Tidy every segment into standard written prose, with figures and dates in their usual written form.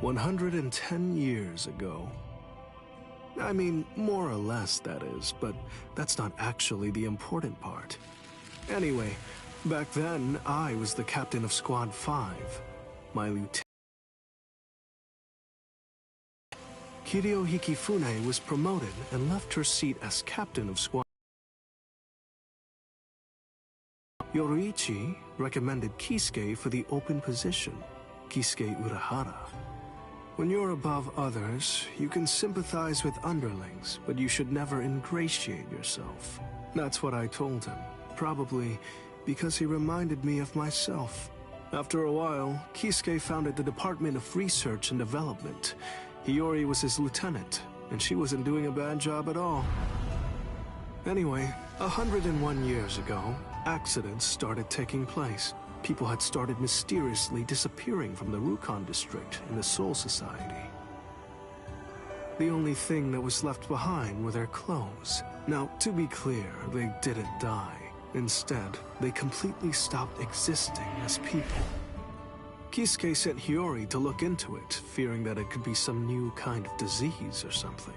110 years ago. I mean, more or less, that is, but that's not actually the important part. Anyway, back then, I was the captain of Squad 5. My lieutenant, Kiryo Hikifune, was promoted and left her seat as captain of Squad. Yoruichi recommended Kisuke for the open position, Kisuke Urahara. When you're above others, you can sympathize with underlings, but you should never ingratiate yourself. That's what I told him, probably because he reminded me of myself. After a while, Kisuke founded the Department of Research and Development. Hiyori was his lieutenant, and she wasn't doing a bad job at all. Anyway, 101 years ago, accidents started taking place. People had started mysteriously disappearing from the Rukon district in the Soul Society. The only thing that was left behind were their clothes. Now, to be clear, they didn't die. Instead, they completely stopped existing as people. Kisuke sent Hiyori to look into it, fearing that it could be some new kind of disease or something.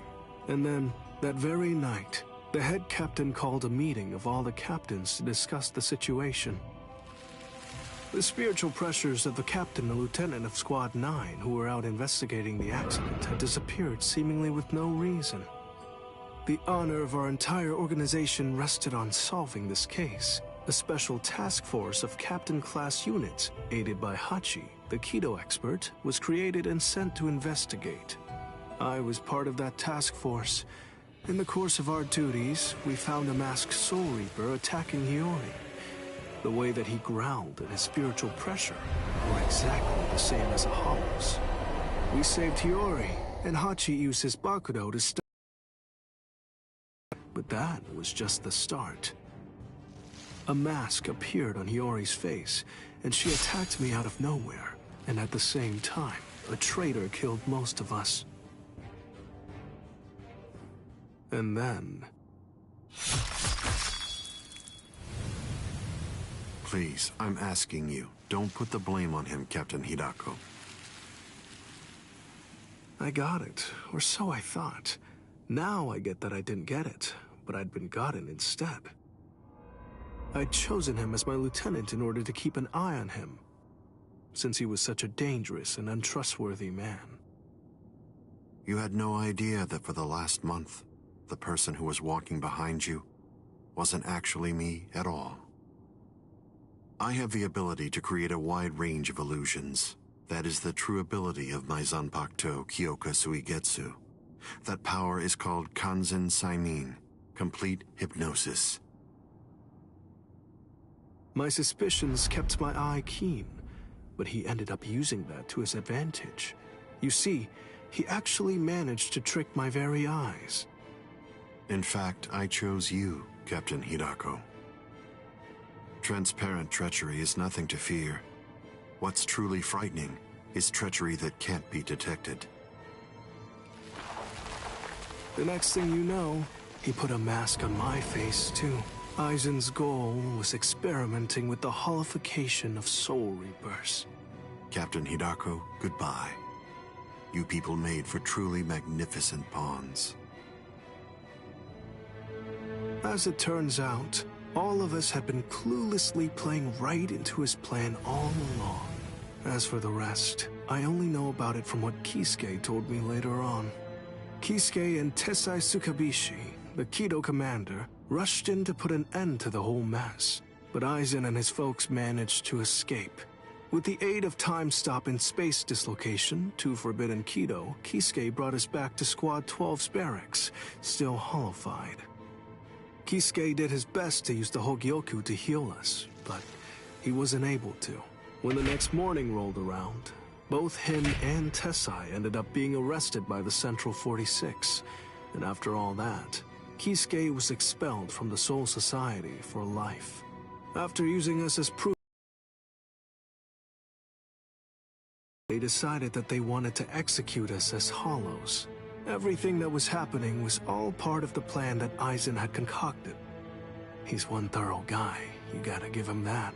And then, that very night, the head captain called a meeting of all the captains to discuss the situation. The spiritual pressures of the captain and lieutenant of Squad 9 who were out investigating the accident had disappeared seemingly with no reason. The honor of our entire organization rested on solving this case. A special task force of captain-class units, aided by Hachi, the Kido expert, was created and sent to investigate. I was part of that task force. In the course of our duties, we found a masked Soul Reaper attacking Hiyori. The way that he growled and his spiritual pressure were exactly the same as a hollow's. We saved Hiyori, and Hachi used his Bakudo to stop. But that was just the start. A mask appeared on Hiyori's face, and she attacked me out of nowhere. And at the same time, a traitor killed most of us. And then... Please, I'm asking you, don't put the blame on him, Captain Hidako. I got it, or so I thought. Now I get that I didn't get it, but I'd been gotten instead. I'd chosen him as my lieutenant in order to keep an eye on him, since he was such a dangerous and untrustworthy man. You had no idea that for the last month, the person who was walking behind you wasn't actually me at all. I have the ability to create a wide range of illusions. That is the true ability of my Zanpakuto Kyoka Suigetsu. That power is called Kanzen Saimin, complete hypnosis. My suspicions kept my eye keen, but he ended up using that to his advantage. You see, he actually managed to trick my very eyes. In fact, I chose you, Captain Hidako. Transparent treachery is nothing to fear. What's truly frightening is treachery that can't be detected. The next thing you know, he put a mask on my face, too. Aizen's goal was experimenting with the holification of Soul Reapers. Captain Hidako, goodbye. You people made for truly magnificent pawns. As it turns out, all of us had been cluelessly playing right into his plan all along. As for the rest, I only know about it from what Kisuke told me later on. Kisuke and Tessai Tsukabishi, the Kido commander, rushed in to put an end to the whole mess, but Aizen and his folks managed to escape. With the aid of time stop and space dislocation, 2 Forbidden Kido, Kisuke brought us back to Squad 12's barracks, still hollowified. Kisuke did his best to use the Hogyoku to heal us, but he wasn't able to. When the next morning rolled around, both him and Tessai ended up being arrested by the Central 46, and after all that, Kisuke was expelled from the Soul Society for life. After using us as proof, they decided that they wanted to execute us as hollows. Everything that was happening was all part of the plan that Aizen had concocted. He's one thorough guy, you gotta give him that.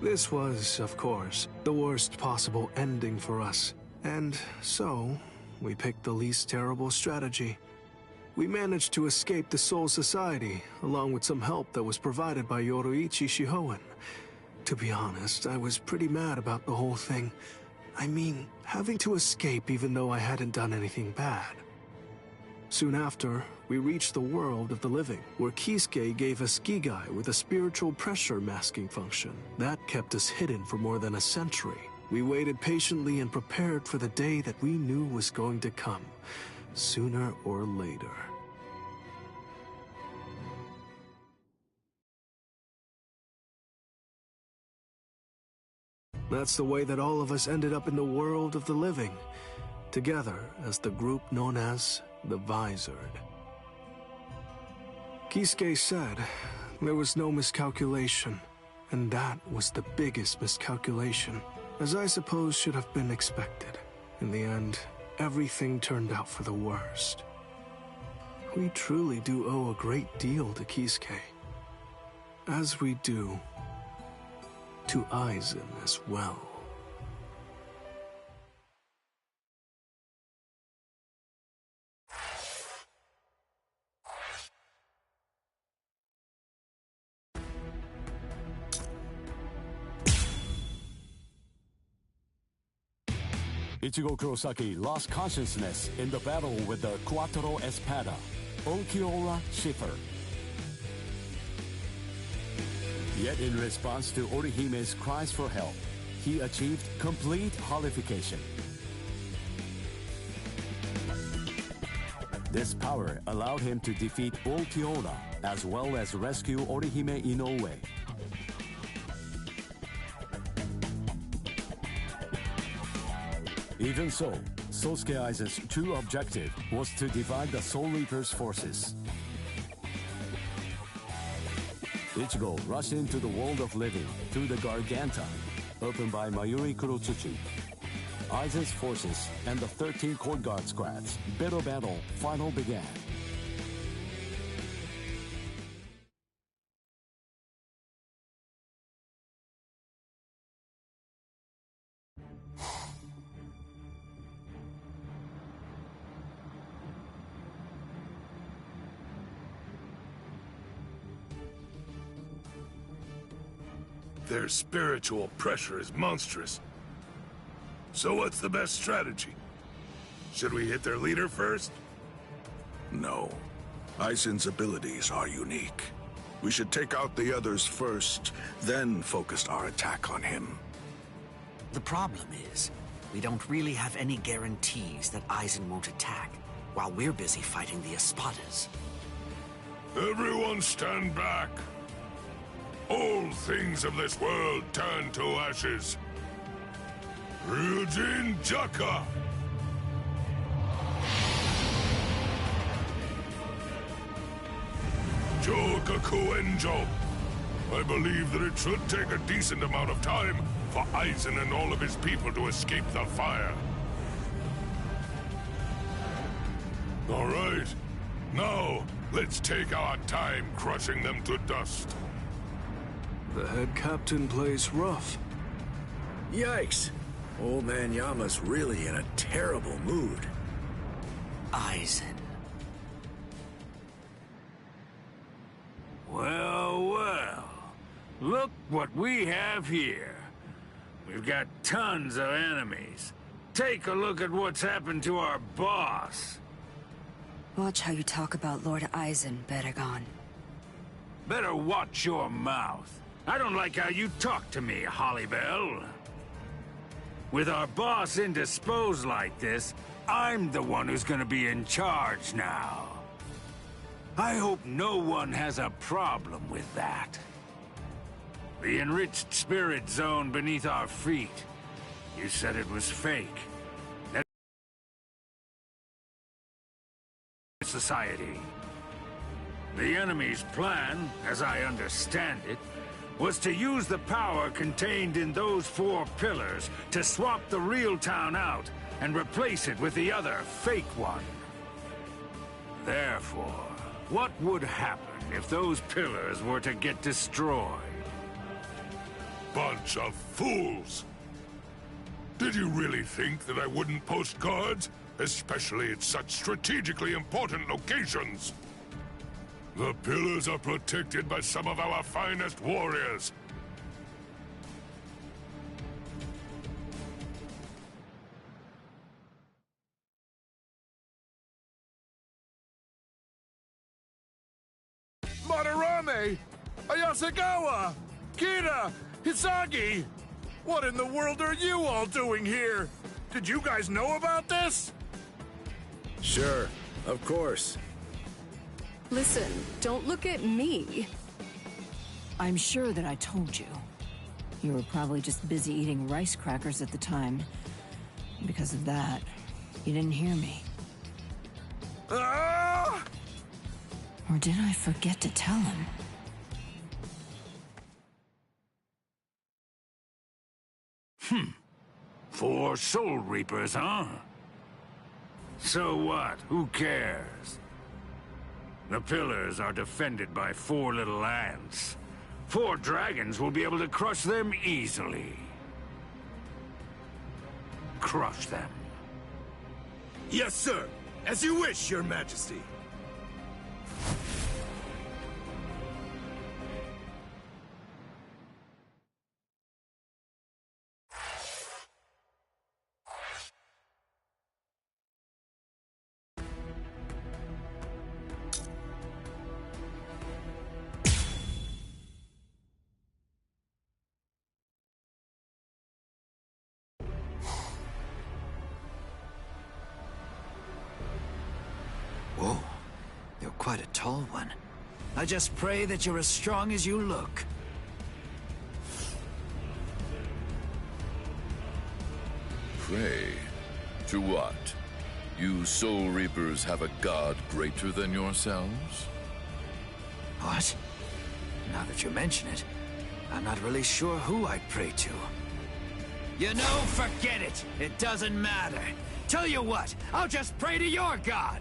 This was, of course, the worst possible ending for us, and so we picked the least terrible strategy. We managed to escape the Soul Society, along with some help that was provided by Yoruichi Shihoen. To be honest, I was pretty mad about the whole thing. I mean, having to escape even though I hadn't done anything bad. Soon after, we reached the world of the living, where Kisuke gave us Gigai with a spiritual pressure masking function. That kept us hidden for more than a century. We waited patiently and prepared for the day that we knew was going to come, sooner or later. That's the way that all of us ended up in the world of the living, together as the group known as the Visored. Kisuke said there was no miscalculation, and that was the biggest miscalculation, as I suppose should have been expected. In the end, everything turned out for the worst. We truly do owe a great deal to Kisuke, as we do to Aizen as well. Ichigo Kurosaki lost consciousness in the battle with the Quattro Espada, Ulquiorra Schiffer. Yet in response to Orihime's cries for help, he achieved complete holification. This power allowed him to defeat Ulquiorra as well as rescue Orihime Inoue. Even so, Sosuke Aizen's true objective was to divide the Soul Reaper's forces. Ichigo rushed into the world of living through the Garganta, opened by Mayuri Kurotsuchi. Aizen's forces and the 13 Court Guard squads' bitter battle finally began. Their spiritual pressure is monstrous. So what's the best strategy? Should we hit their leader first? No. Aizen's abilities are unique. We should take out the others first, then focus our attack on him. The problem is, we don't really have any guarantees that Aizen won't attack, while we're busy fighting the Espadas. Everyone stand back! All things of this world turn to ashes. Ryujin Jaka! Jogaku Enjo! I believe that it should take a decent amount of time for Aizen and all of his people to escape the fire. All right. Now, let's take our time crushing them to dust. The head captain plays rough. Yikes! Old man Yama's really in a terrible mood. Aizen. Well, well. Look what we have here. We've got tons of enemies. Take a look at what's happened to our boss. Watch how you talk about Lord Aizen, Bedagon. Better watch your mouth. I don't like how you talk to me, Hollybell. With our boss indisposed like this, I'm the one who's gonna be in charge now. I hope no one has a problem with that. The enriched spirit zone beneath our feet. You said it was fake. That's society. The enemy's plan, as I understand it, was to use the power contained in those 4 pillars to swap the real town out and replace it with the other, fake one. Therefore, what would happen if those pillars were to get destroyed? bunch of fools! Did you really think that I wouldn't post guards? Especially at such strategically important locations? The pillars are protected by some of our finest warriors. Madarame! Ayasagawa! Kira! Hisagi! What in the world are you all doing here? Did you guys know about this? Sure, of course. Listen, don't look at me. I'm sure that I told you. You were probably just busy eating rice crackers at the time. Because of that, you didn't hear me. Ah! Or did I forget to tell him? Four Soul Reapers, huh? So what? Who cares? The pillars are defended by 4 little ants. 4 dragons will be able to crush them easily. Crush them. Yes, sir. As you wish, Your Majesty. Whoa, you're quite a tall one. I just pray that you're as strong as you look. Pray? To what? You Soul Reapers have a god greater than yourselves? What? Now that you mention it, I'm not really sure who I'd pray to. You know, forget it! It doesn't matter! Tell you what, I'll just pray to your god!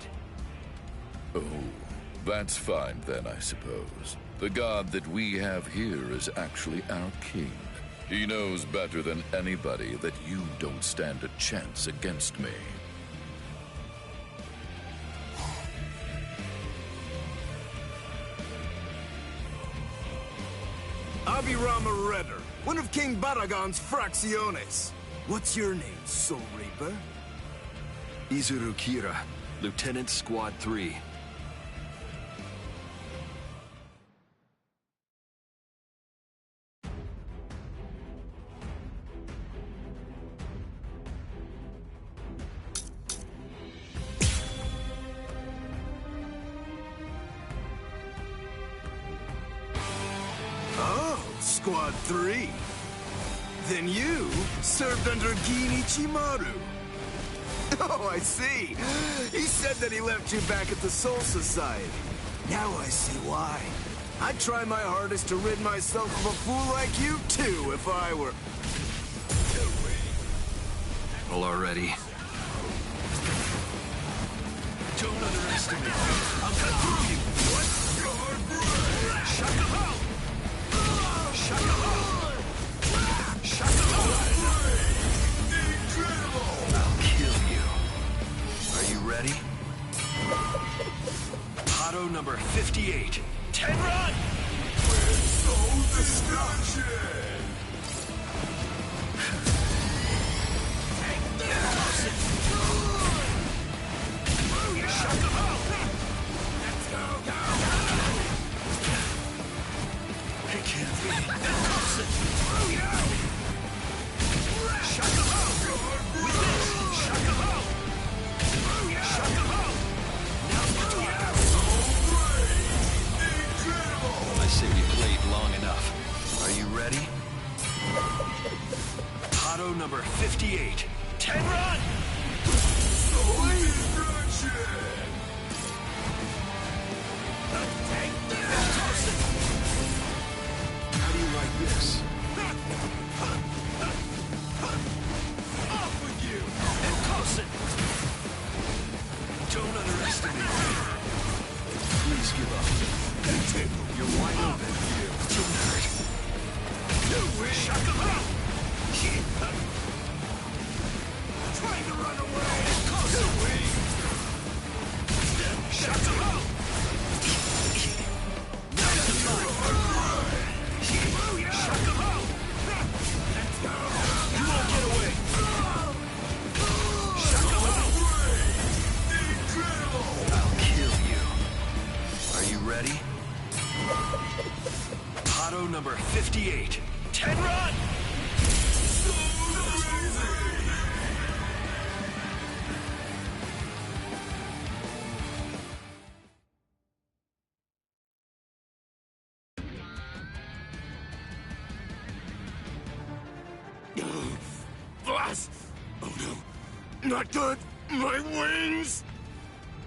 Oh, that's fine then, I suppose. The god that we have here is actually our king. He knows better than anybody that you don't stand a chance against me. Abirama Redder, one of King Baragon's Fracciones. What's your name, Soul Reaper? Izuru Kira, Lieutenant Squad 3. Squad 3. Then you served under Ginichimaru. Oh, I see. He said that he left you back at the Soul Society. Now I see why. I'd try my hardest to rid myself of a fool like you, too, if I were... Well, already. Don't underestimate me. I'll cut through you. What's your brain? Shaka ho! Shaka ho! Shaka ho! Incredible! I'll kill you. Are you ready? Auto number 58. 10 run! With soul destruction! Take this! Shaka ho! Let's go! It can't be. Shaka ho! With this! Shaka ho! Shaka ho! I say we played long enough. Are you ready? Auto number 58. 10 run! Soul destruction! Take this! How do you like this? Off with you! And toss it! Don't underestimate me. Please give up. You're wide open. Too nerd. You win! number 58. Tenron! Boss! Oh no. Not good. My wings!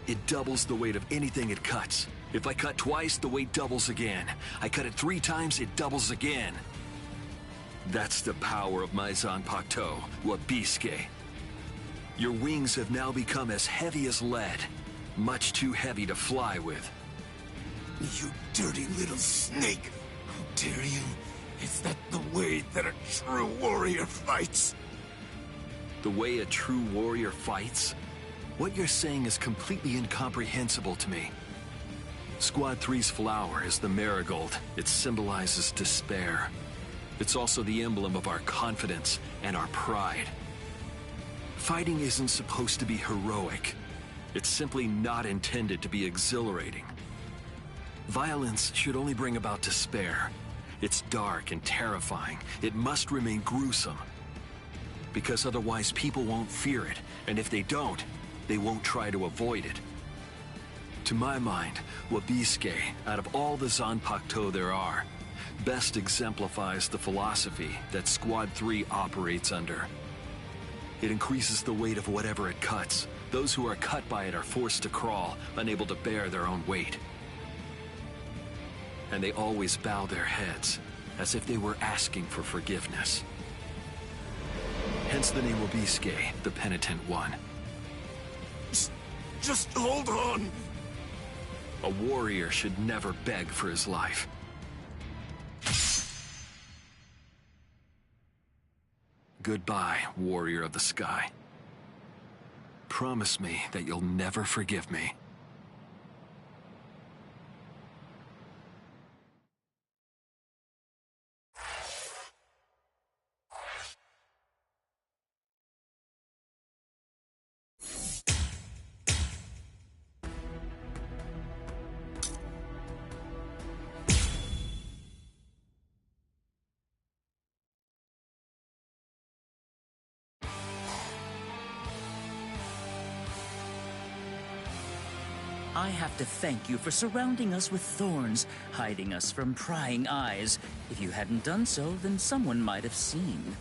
It doubles the weight of anything it cuts. If I cut twice, the weight doubles again. I cut it 3 times, it doubles again. That's the power of my Zanpakuto, Wabisuke. Your wings have now become as heavy as lead. Much too heavy to fly with. You dirty little snake! How dare you? Is that the way that a true warrior fights? The way a true warrior fights? What you're saying is completely incomprehensible to me. Squad 3's flower is the marigold. It symbolizes despair. It's also the emblem of our confidence and our pride. Fighting isn't supposed to be heroic. It's simply not intended to be exhilarating. Violence should only bring about despair. It's dark and terrifying. It must remain gruesome. Because otherwise people won't fear it, and if they don't, they won't try to avoid it. To my mind, Wabisuke, out of all the Zanpakuto there are, best exemplifies the philosophy that Squad 3 operates under. It increases the weight of whatever it cuts. Those who are cut by it are forced to crawl, unable to bear their own weight. And they always bow their heads, as if they were asking for forgiveness. Hence the name Wabisuke, the penitent one. Just hold on! A warrior should never beg for his life. Goodbye, warrior of the sky. Promise me that you'll never forgive me. I have to thank you for surrounding us with thorns, hiding us from prying eyes. If you hadn't done so, then someone might have seen.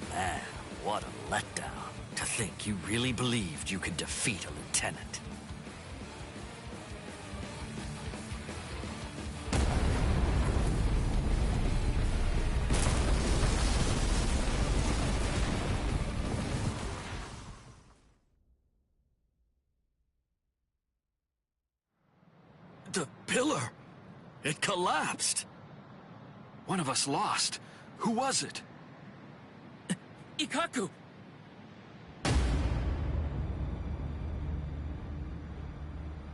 Man, what a letdown. To think you really believed you could defeat a lieutenant. The pillar! It collapsed! One of us lost. Who was it? Ikkaku!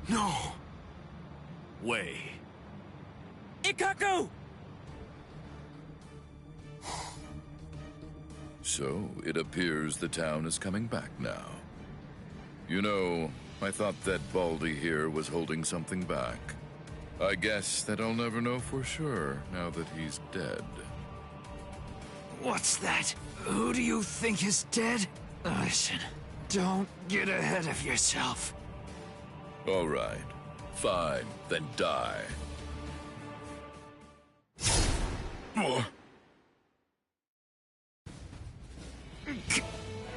No! Way. Ikkaku! So, it appears the town is coming back now. You know, I thought that Baldy here was holding something back. I guess that I'll never know for sure now that he's dead. What's that? Who do you think is dead? Listen, don't get ahead of yourself. All right. Fine, then die.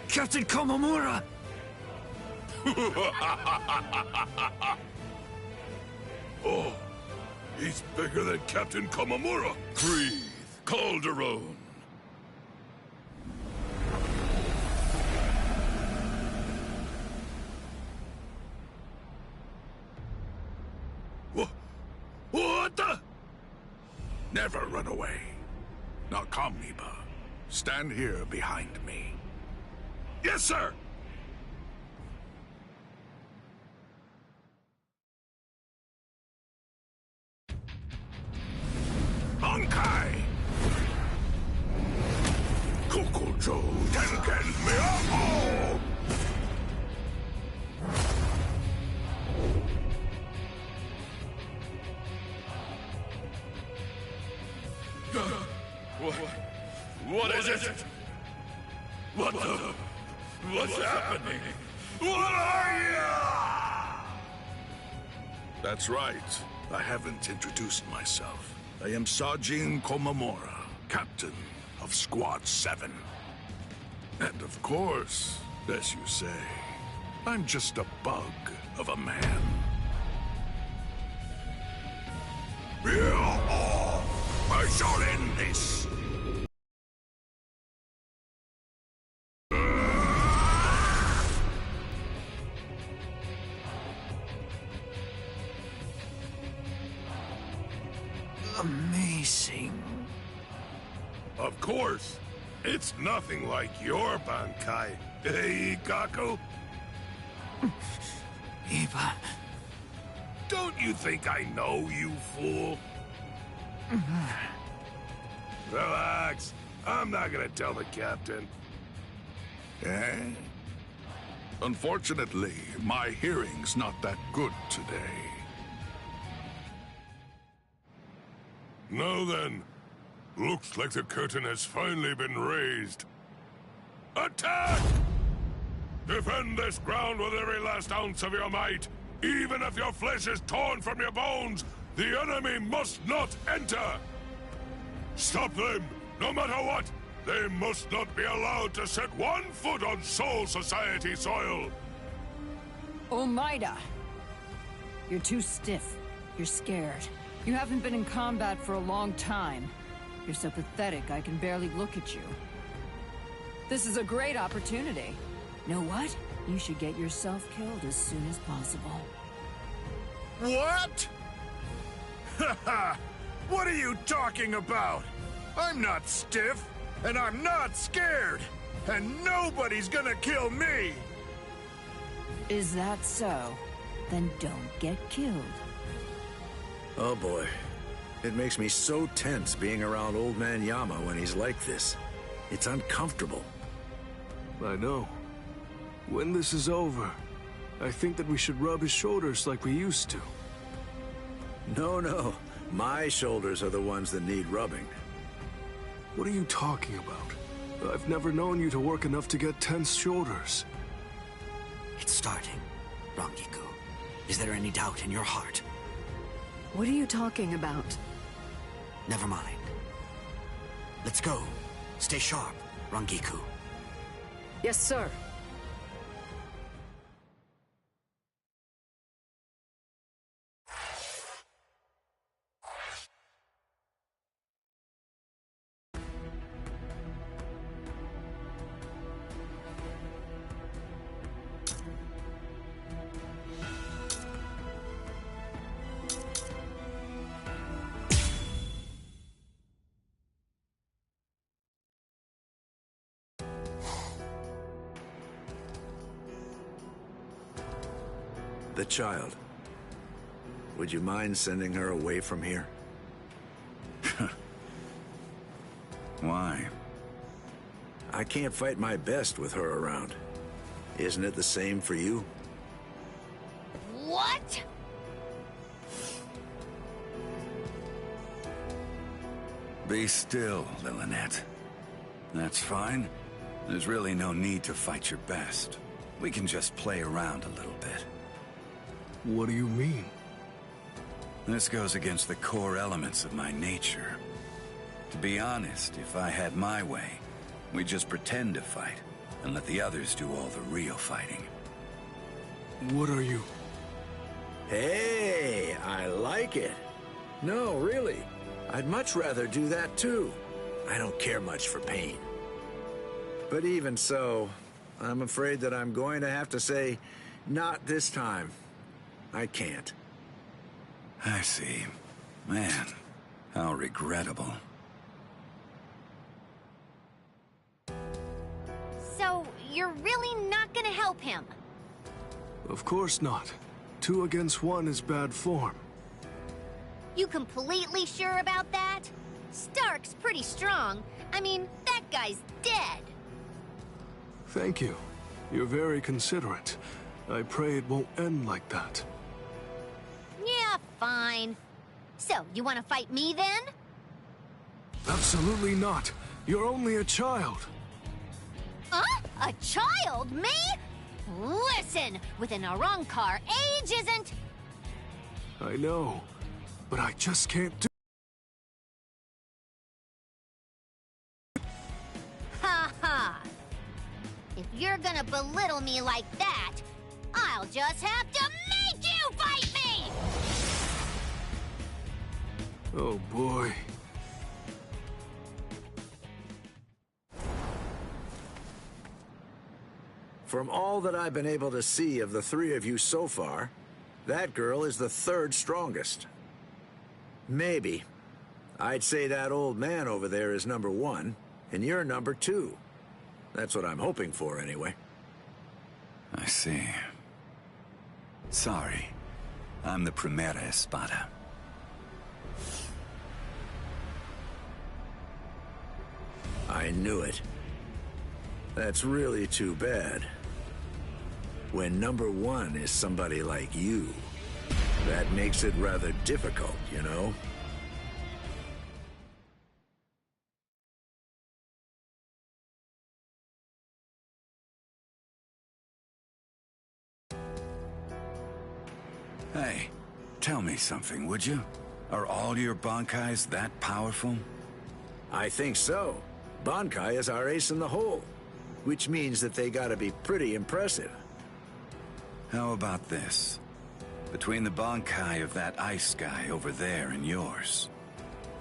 Captain Komamura! Oh, he's bigger than Captain Komamura. Breathe, Calderon. What the? Never run away. Now come, Iba. Stand here behind me. Yes, sir! Honkai! Kokojo Tenken Meoho! What is it? What the... What's happening? What are you? That's right. I haven't introduced myself. I am Sajin Komamura, captain of Squad 7. And of course, as you say, I'm just a bug of a man. I shall end this! Amazing. Of course. It's nothing like your Bankai, eh, Gaku? Iba. Don't you think I know, you fool? Relax. I'm not gonna tell the captain. Eh? Unfortunately, my hearing's not that good today. Now then, looks like the curtain has finally been raised. Attack! Defend this ground with every last ounce of your might. Even if your flesh is torn from your bones, the enemy must not enter! Stop them, no matter what! They must not be allowed to set 1 foot on Soul Society soil! Omaida! You're too stiff. You're scared. You haven't been in combat for a long time. You're so pathetic I can barely look at you. This is a great opportunity. Know what? You should get yourself killed as soon as possible. What? Haha! What are you talking about? I'm not stiff, and I'm not scared, and nobody's gonna kill me! Is that so? Then don't get killed. Oh boy. It makes me so tense being around Old Man Yama when he's like this. It's uncomfortable. I know. When this is over, I think that we should rub his shoulders like we used to. No. My shoulders are the ones that need rubbing. What are you talking about? I've never known you to work enough to get tense shoulders. It's starting, Rangiku. Is there any doubt in your heart? What are you talking about? Never mind. Let's go. Stay sharp, Rangiku. Yes, sir. The child. Would you mind sending her away from here? Why? I can't fight my best with her around. Isn't it the same for you? What? Be still, Lillinette. That's fine. There's really no need to fight your best. We can just play around a little bit. What do you mean? This goes against the core elements of my nature. To be honest, if I had my way, we'd just pretend to fight and let the others do all the real fighting. What are you? Hey, I like it. No, really. I'd much rather do that too. I don't care much for pain. But even so, I'm afraid that I'm going to have to say, not this time. I can't. I see. Man, how regrettable. So, you're really not gonna help him? Of course not. 2 against 1 is bad form. You completely sure about that? Stark's pretty strong. I mean, that guy's dead. Thank you. You're very considerate. I pray it won't end like that. Yeah, fine. So, you want to fight me then? Absolutely not. You're only a child. Huh? A child? Me? Listen, with an Arrancar, age isn't... I know, but I just can't do... Ha ha! If you're gonna belittle me like that, I'll just have to make you fight me! Oh boy. From all that I've been able to see of the three of you so far, that girl is the third strongest. Maybe. I'd say that old man over there is number 1, and you're number 2. That's what I'm hoping for, anyway. I see. Sorry. I'm the Primera Espada. I knew it. That's really too bad. When number 1 is somebody like you, that makes it rather difficult, you know? Hey, tell me something, would you? Are all your Bankais that powerful? I think so. Bankai is our ace in the hole, which means that they gotta be pretty impressive. How about this? Between the Bankai of that ice guy over there and yours,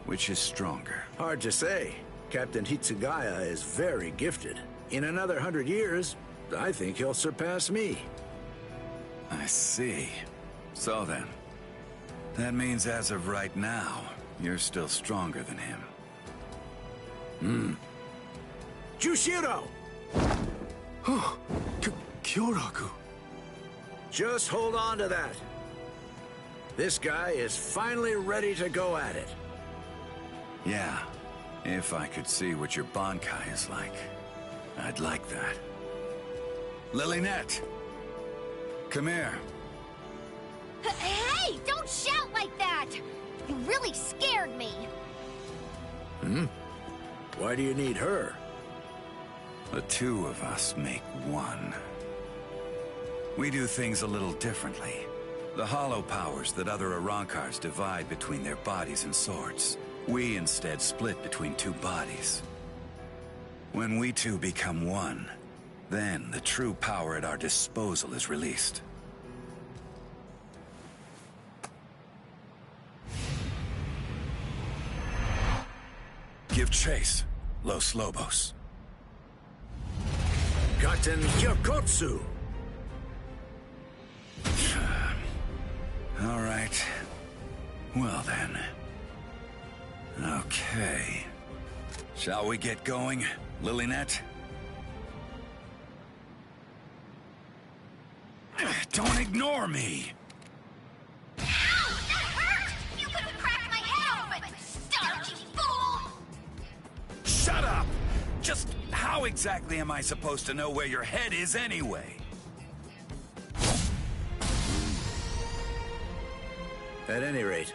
which is stronger? Hard to say. Captain Hitsugaya is very gifted. In another 100 years, I think he'll surpass me. I see. So then, that means as of right now, you're still stronger than him. Jushiro! Kyoraku. Just hold on to that. This guy is finally ready to go at it. Yeah, if I could see what your Bankai is like, I'd like that. Lilynette! Come here. Hey, don't shout like that! You really scared me. Why do you need her? The two of us make one. We do things a little differently. The hollow powers that other Arrancars divide between their bodies and swords, we instead split between two bodies. When we two become one, then the true power at our disposal is released. Give chase, Los Lobos. Gaten Hyokotsu! All right. Well then. Okay. Shall we get going, Lilynette? Don't ignore me! Ow! That hurt! You could have cracked my head open! Starch, you fool! Shut up! Just how exactly am I supposed to know where your head is anyway? At any rate,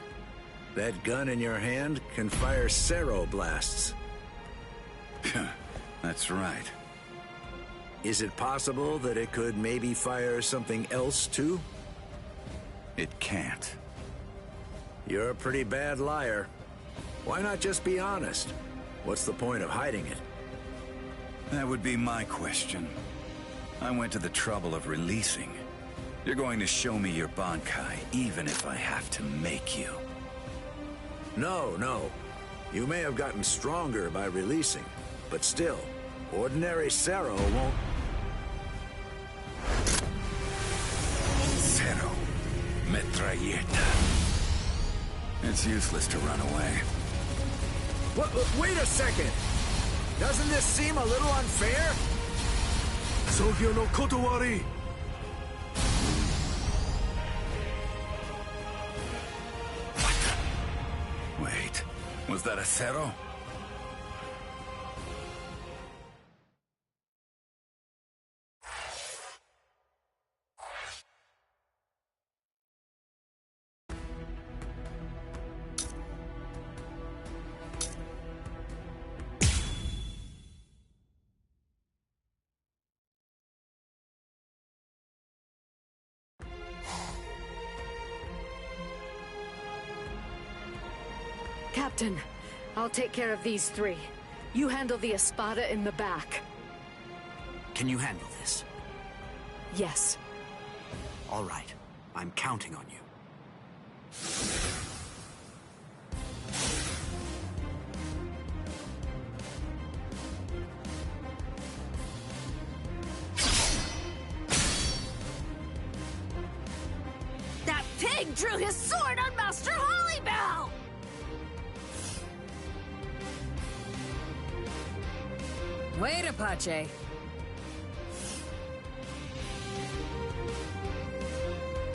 that gun in your hand can fire Cero blasts. That's right. Is it possible that it could maybe fire something else too? It can't. You're a pretty bad liar. Why not just be honest? What's the point of hiding it? That would be my question. I went to the trouble of releasing. You're going to show me your Bankai, even if I have to make you. No. You may have gotten stronger by releasing, but still, ordinary Cero won't... Cero. Metralleta. It's useless to run away. Wait a second! Doesn't this seem a little unfair? Sogyo no Kotowari! Wait, was that a Cero? Captain, I'll take care of these three. You handle the Espada in the back. Can you handle this? Yes. All right. I'm counting on you. That pig drew his sword on Master Hollybell! Wait, Apache.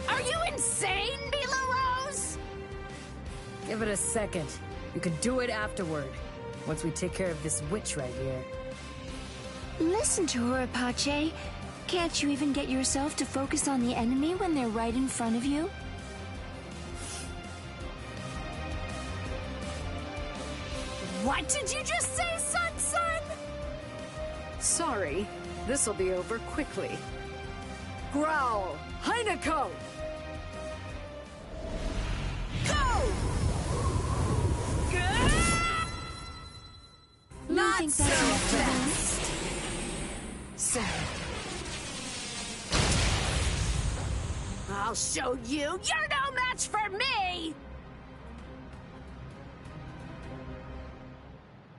Are you insane, Mila Rose? Give it a second. You can do it afterward. Once we take care of this witch right here. Listen to her, Apache. Can't you even get yourself to focus on the enemy when they're right in front of you? What did you just say, son? Sorry. This'll be over quickly. Growl! Heineko! Go! You think that's your fast? So, I'll show you. You're no match for me!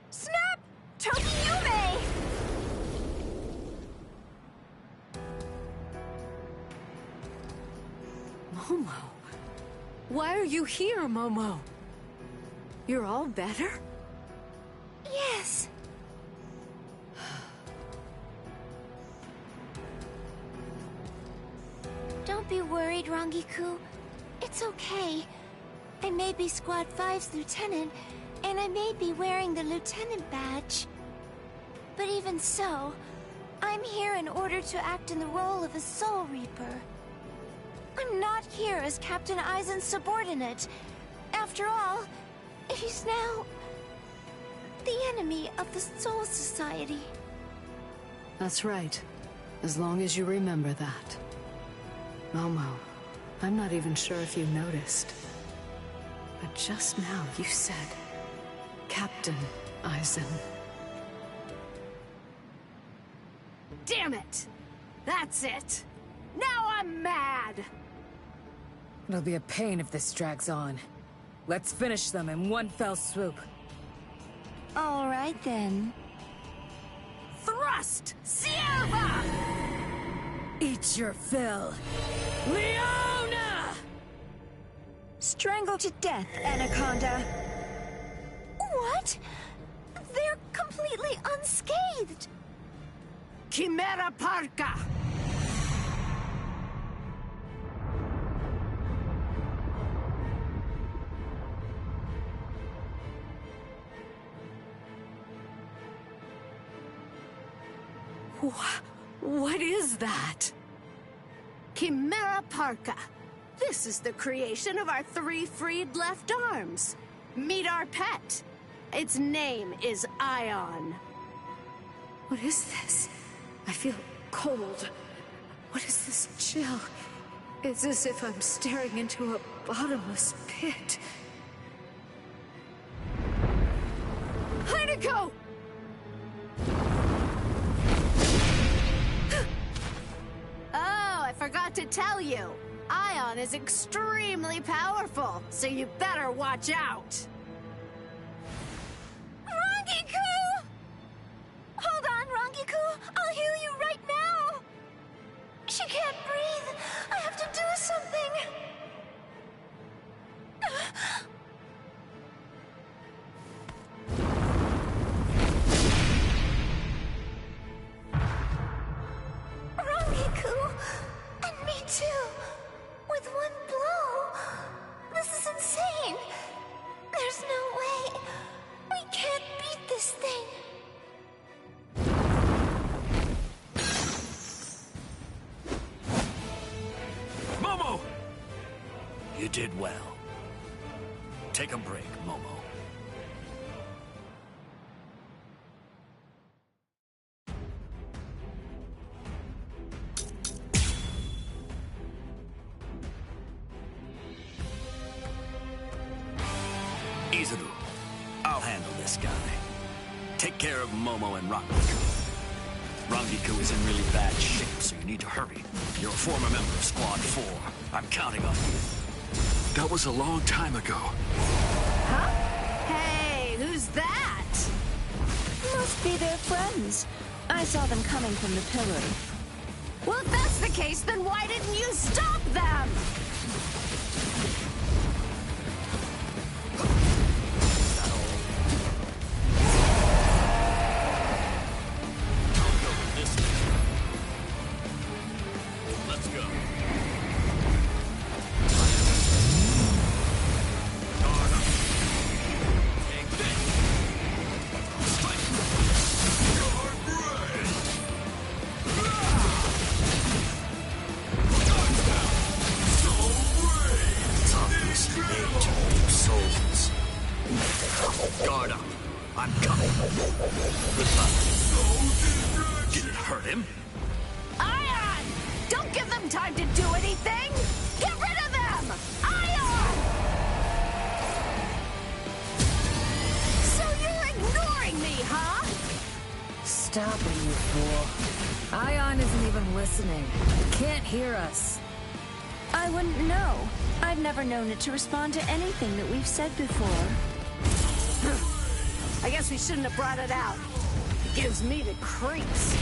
Snap! Tokiyume! Momo. Why are you here, Momo? You're all better? Yes. Don't be worried, Rangiku. It's okay. I may be Squad 5's lieutenant, and I may be wearing the lieutenant badge. But even so, I'm here in order to act in the role of a Soul Reaper. I'm not here as Captain Aizen's subordinate. After all, he's now the enemy of the Soul Society. That's right. As long as you remember that. Momo, I'm not even sure if you noticed. But just now you said, Captain Aizen. Damn it! That's it! Now I'm mad! It'll be a pain if this drags on. Let's finish them in one fell swoop. All right, then. Thrust! Sierra! Eat your fill. Leona! Strangle to death, Anaconda. What? They're completely unscathed. Chimera Parka! What is that? Chimera Parka. This is the creation of our 3 freed left arms. Meet our pet. Its name is Ion. What is this? I feel cold. What is this chill? It's as if I'm staring into a bottomless pit. Heineko! Oh, I forgot to tell you. Ion is extremely powerful, so you better watch out. Rangiku! Hold on, Rangiku. I'll heal you right now. She can't breathe. I have to do something. Rangiku! And me too. With one blow. This is insane. There's no way. We can't beat this thing. Momo! You did well. Take a break, Momo. Izuru, I'll handle this guy. Take care of Momo and Rangiku. Rangiku is in really bad shape, so you need to hurry. You're a former member of Squad 4. I'm counting on you. That was a long time ago. Huh? Hey, who's that? Must be their friends. I saw them coming from the pillar. Well, if that's the case, then why didn't you stop them? Did it hurt him? Ion! Don't give them time to do anything! Get rid of them! Ion! So you're ignoring me, huh? Stop it, you fool. Ion isn't even listening. It can't hear us. I wouldn't know. I've never known it to respond to anything that we've said before. I guess we shouldn't have brought it out. It gives me the creeps.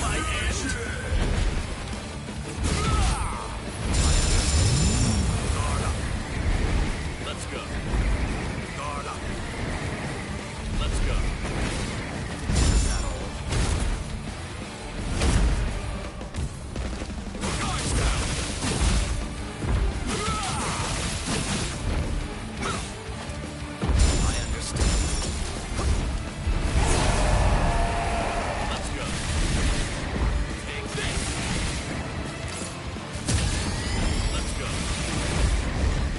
My end. Guard up. Let's go. Guard up. Let's go. Is that all? Guards down. I understand. Let's go. Take this. Let's go.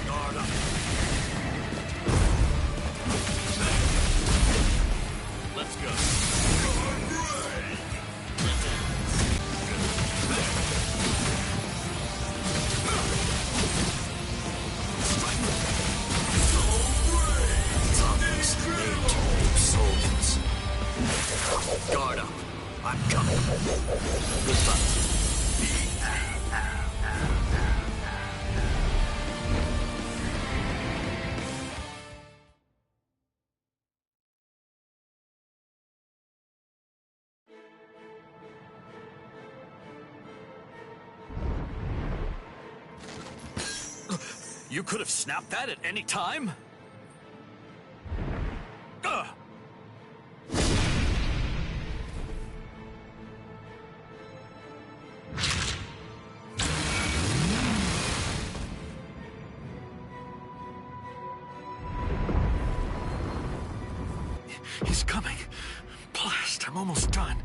Guard up. Let's go. Soldiers. Guard up. I'm coming. Goodbye. You could have snapped that at any time? Ugh. He's coming. Blast, I'm almost done.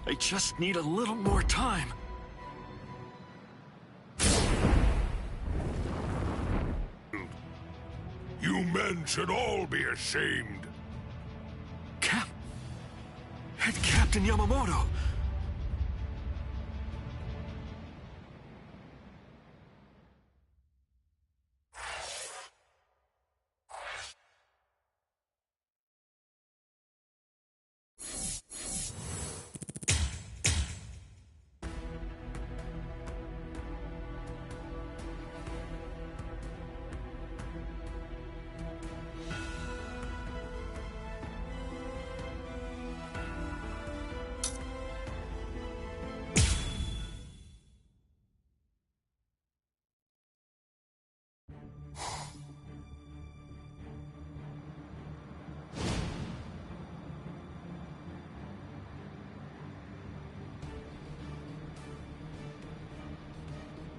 I just need a little more time. You men should all be ashamed. Head Captain Yamamoto.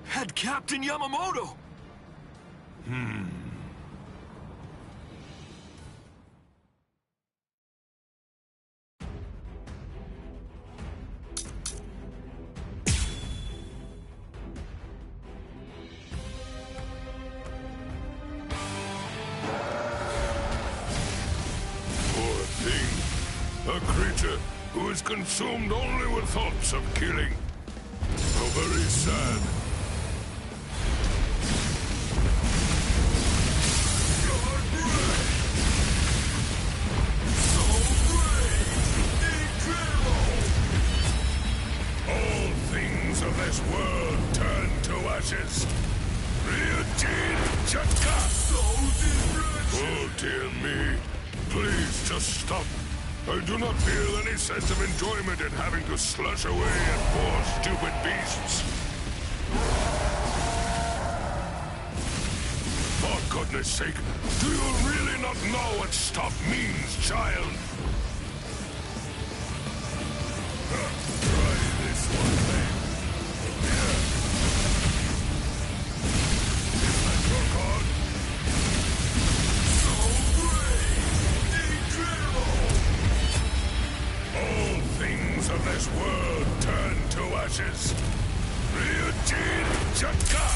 Head Captain Yamamoto! Poor thing. A creature who is consumed only with thoughts of killing. How very sad. this world turn to ashes. Ryujin Chaka! Oh, dear me. Please, just stop. I do not feel any sense of enjoyment in having to slush away at poor stupid beasts. For goodness sake, do you really not know what stop means, child? Try this one, then. Is that your card? So brave! Incredible! All things of this world turn to ashes. Ryujin Chaka!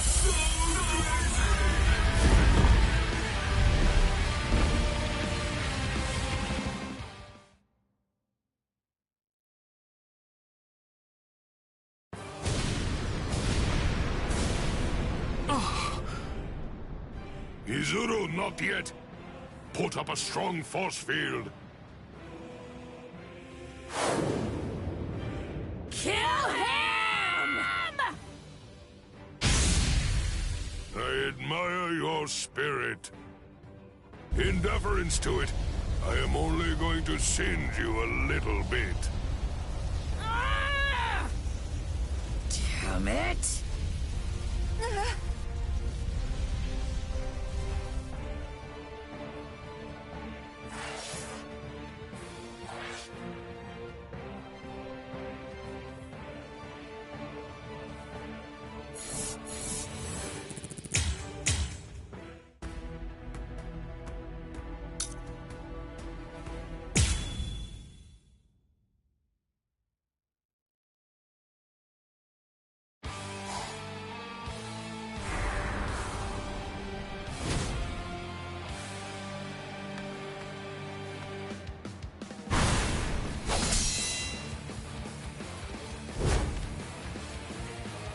Izuru, not yet. Put up a strong force field. Kill him! I admire your spirit. In deference to it, I am only going to singe you a little bit. Damn it!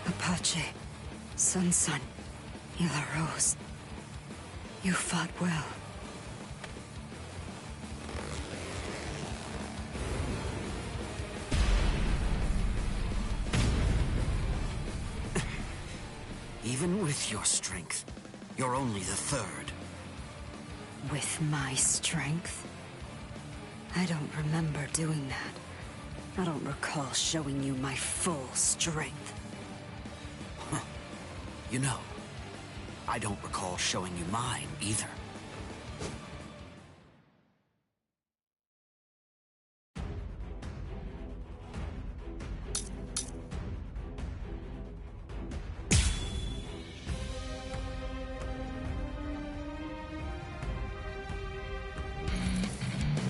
Apache, Sun, Ila Rose. You fought well. Even with your strength, you're only the third. With my strength? I don't remember doing that. I don't recall showing you my full strength. Huh. You know, I don't recall showing you mine either.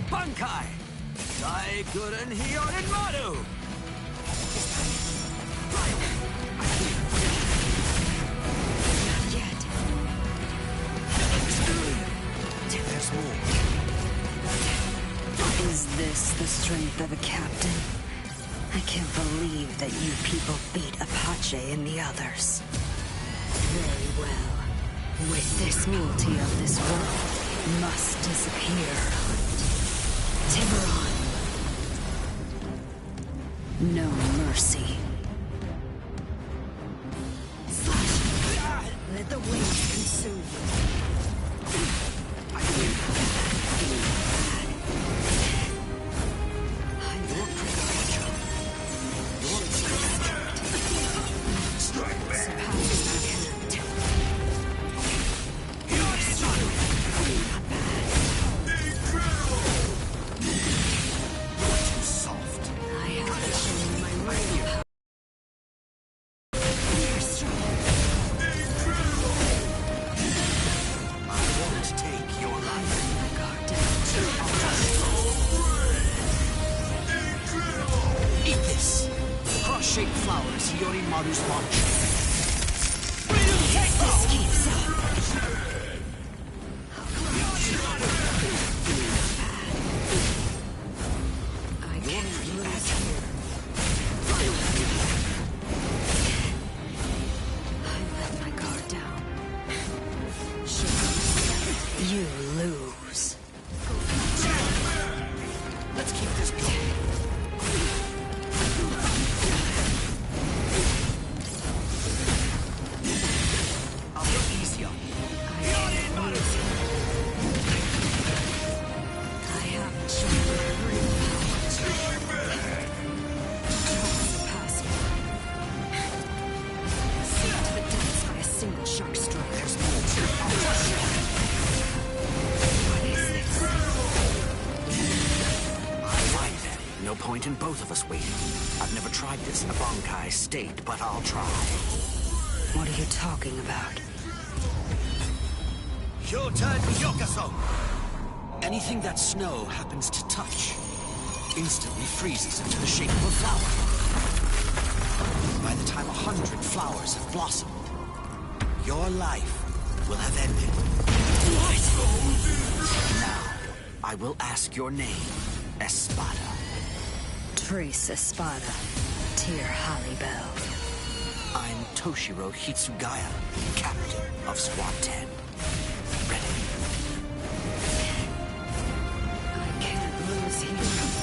Bankai! Daikuren Hyorin Maru! There's more. Is this the strength of a captain? I can't believe that you people beat Apache and the others. Very well. With this cruelty of this world must disappear. Tiburon. No mercy. Slash. Let the waves consume you. Shaped flowers, Yorimaru's launch. This keeps up. I can't lose here. I let my guard down. You lose. Let's keep this going. both of us waiting. I've never tried this in a Bankai state, but I'll try. What are you talking about? Yotan Yokaso! Anything that snow happens to touch instantly freezes into the shape of a flower. By the time 100 flowers have blossomed, your life will have ended. Now, I will ask your name, Espada. Trace Espada, Tyr Hallibell. I'm Toshiro Hitsugaya, Captain of Squad 10. Ready? I can't lose here.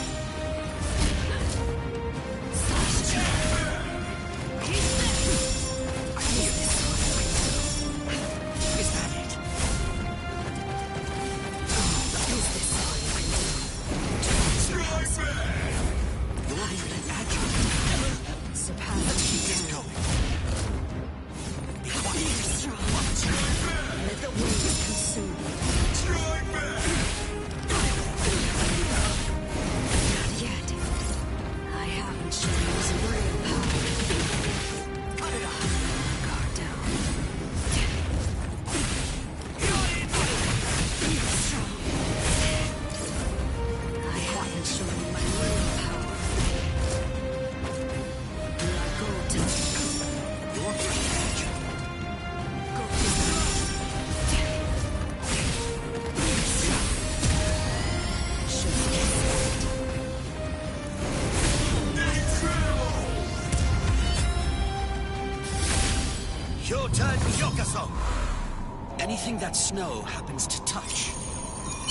Anything that snow happens to touch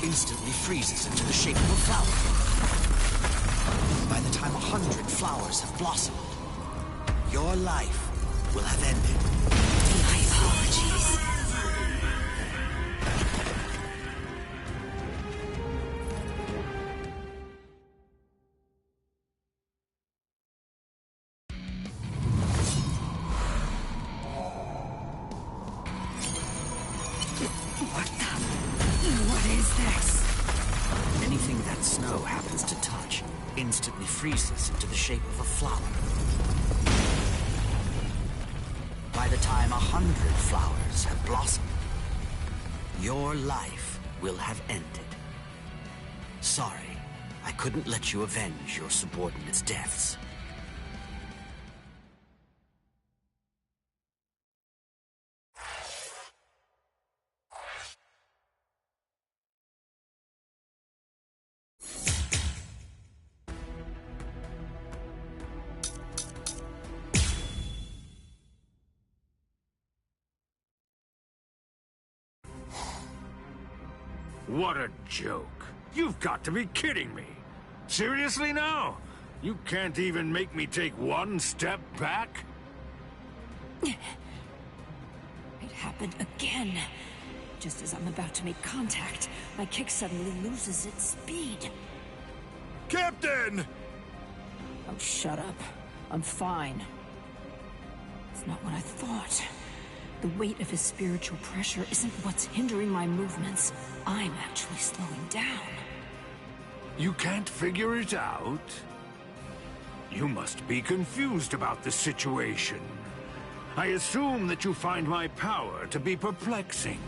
instantly freezes into the shape of a flower. By the time 100 flowers have blossomed, your life will have ended. My apologies. Instantly freezes into the shape of a flower. By the time 100 flowers have blossomed, your life will have ended. Sorry, I couldn't let you avenge your subordinates' deaths. What a joke. You've got to be kidding me. Seriously now? You can't even make me take one step back? It happened again. Just as I'm about to make contact, my kick suddenly loses its speed. Captain! Oh, shut up. I'm fine. It's not what I thought. The weight of his spiritual pressure isn't what's hindering my movements. I'm actually slowing down. You can't figure it out? You must be confused about the situation. I assume that you find my power to be perplexing.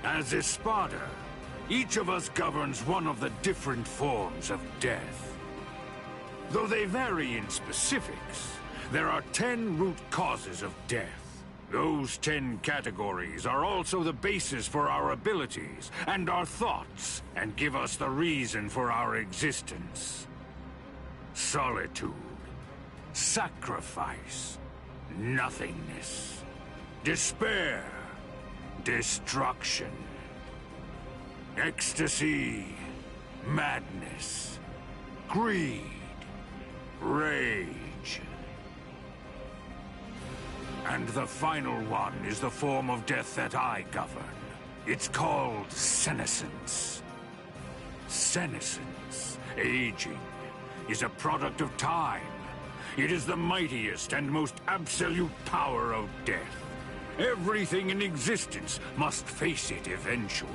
As Espada, each of us governs one of the different forms of death. Though they vary in specifics, there are 10 root causes of death. Those 10 categories are also the basis for our abilities and our thoughts, and give us the reason for our existence. Solitude, sacrifice, nothingness, despair, destruction, ecstasy, madness, greed, rage. And the final one is the form of death that I govern. It's called senescence. Senescence, aging, is a product of time. It is the mightiest and most absolute power of death. Everything in existence must face it eventually.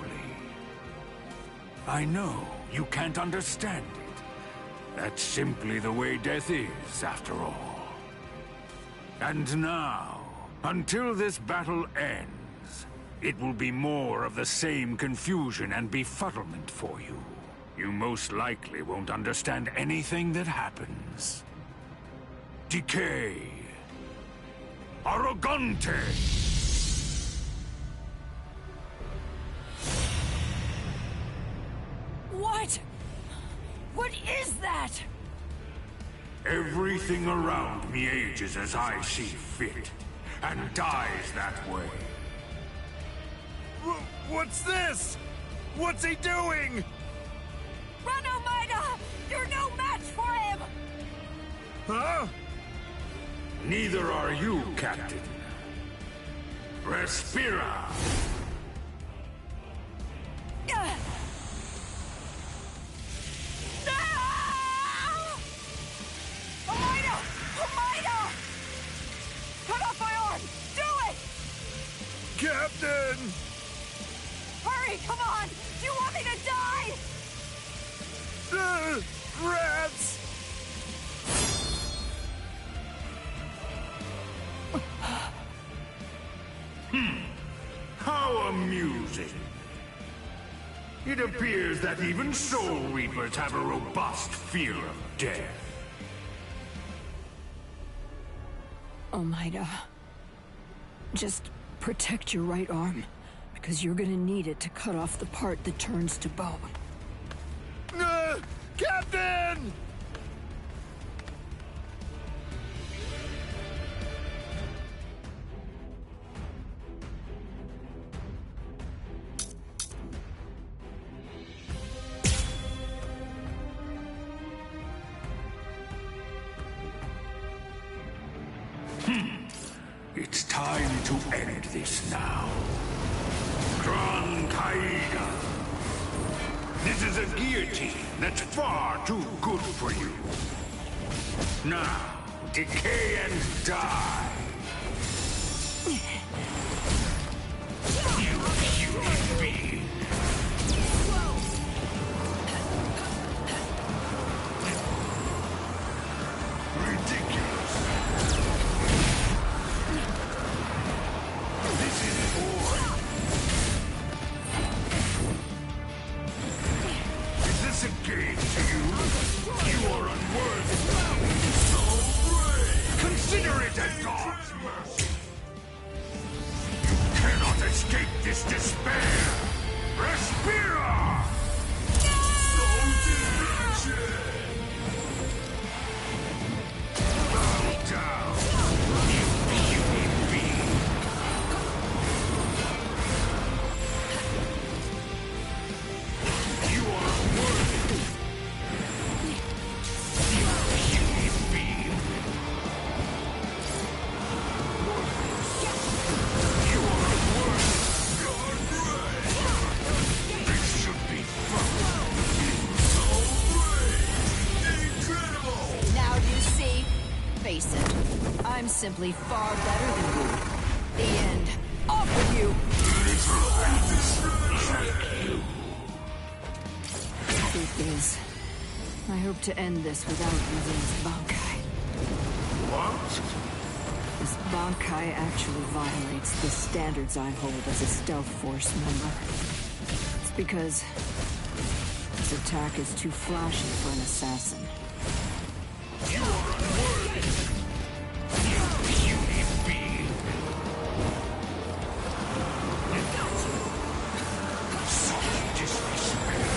I know you can't understand it. That's simply the way death is, after all. And now, until this battle ends, it will be more of the same confusion and befuddlement for you. You most likely won't understand anything that happens. Decay. Arrogante! What? What is that? Everything around me ages as I see fit, and dies that way. What's this? What's he doing? Run, Omaida! You're no match for him! Huh? Neither are you, Captain. Respira! Omaida! Omaida! Cut off my arm! Do it! Captain! Hurry, come on! Do you want me to die? Rats! How amusing. It appears that even Soul Reapers have a robust fear of death. Omaida, just protect your right arm, because you're gonna need it to cut off the part that turns to bone. Captain! It's time to end this now. Gran Caída. This is a guillotine that's far too good for you. Now, decay and die. You human being. Ridiculous. This is boring. Is this a game to you? You are unworthy. So brave. Consider it as God's mercy. You cannot escape this despair. Respira! So dimension! Bow down, you human being. You are unworthy. You human being. You are unworthy. This should be fun. So brave. Incredible. Now do you see? Face it, I'm simply far better than you. The end. Off with you! The truth is, I hope to end this without using this Bankai. What? This Bankai actually violates the standards I hold as a stealth force member. It's because this attack is too flashy for an assassin. You are unworthy. You human being. Such disrespect.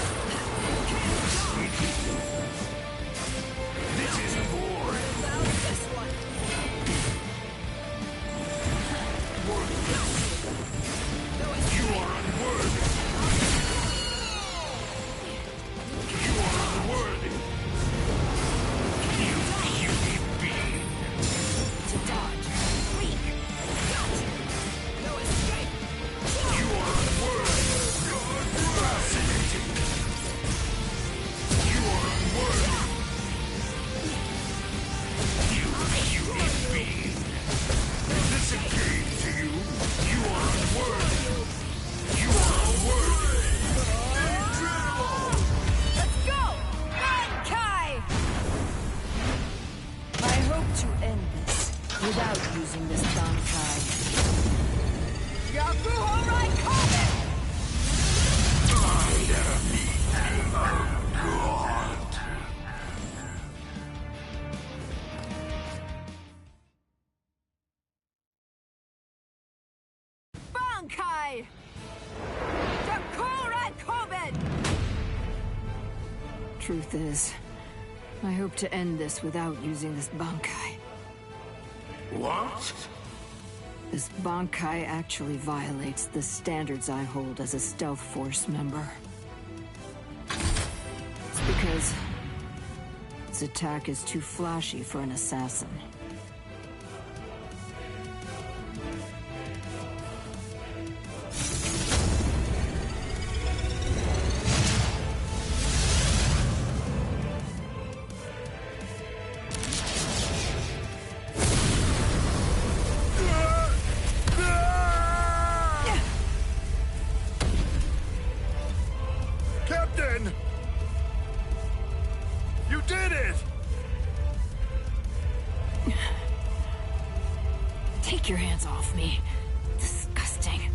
This is boring. This one. You are unworthy. You are unworthy. to end this without using this Bankai. Yakuho Raikkonen! Bankai! Yakuho Raikkonen! Truth is, I hope to end this without using this Bankai. What? This Bankai actually violates the standards I hold as a stealth force member. It's because its attack is too flashy for an assassin. Captain! You did it! Take your hands off me. Disgusting.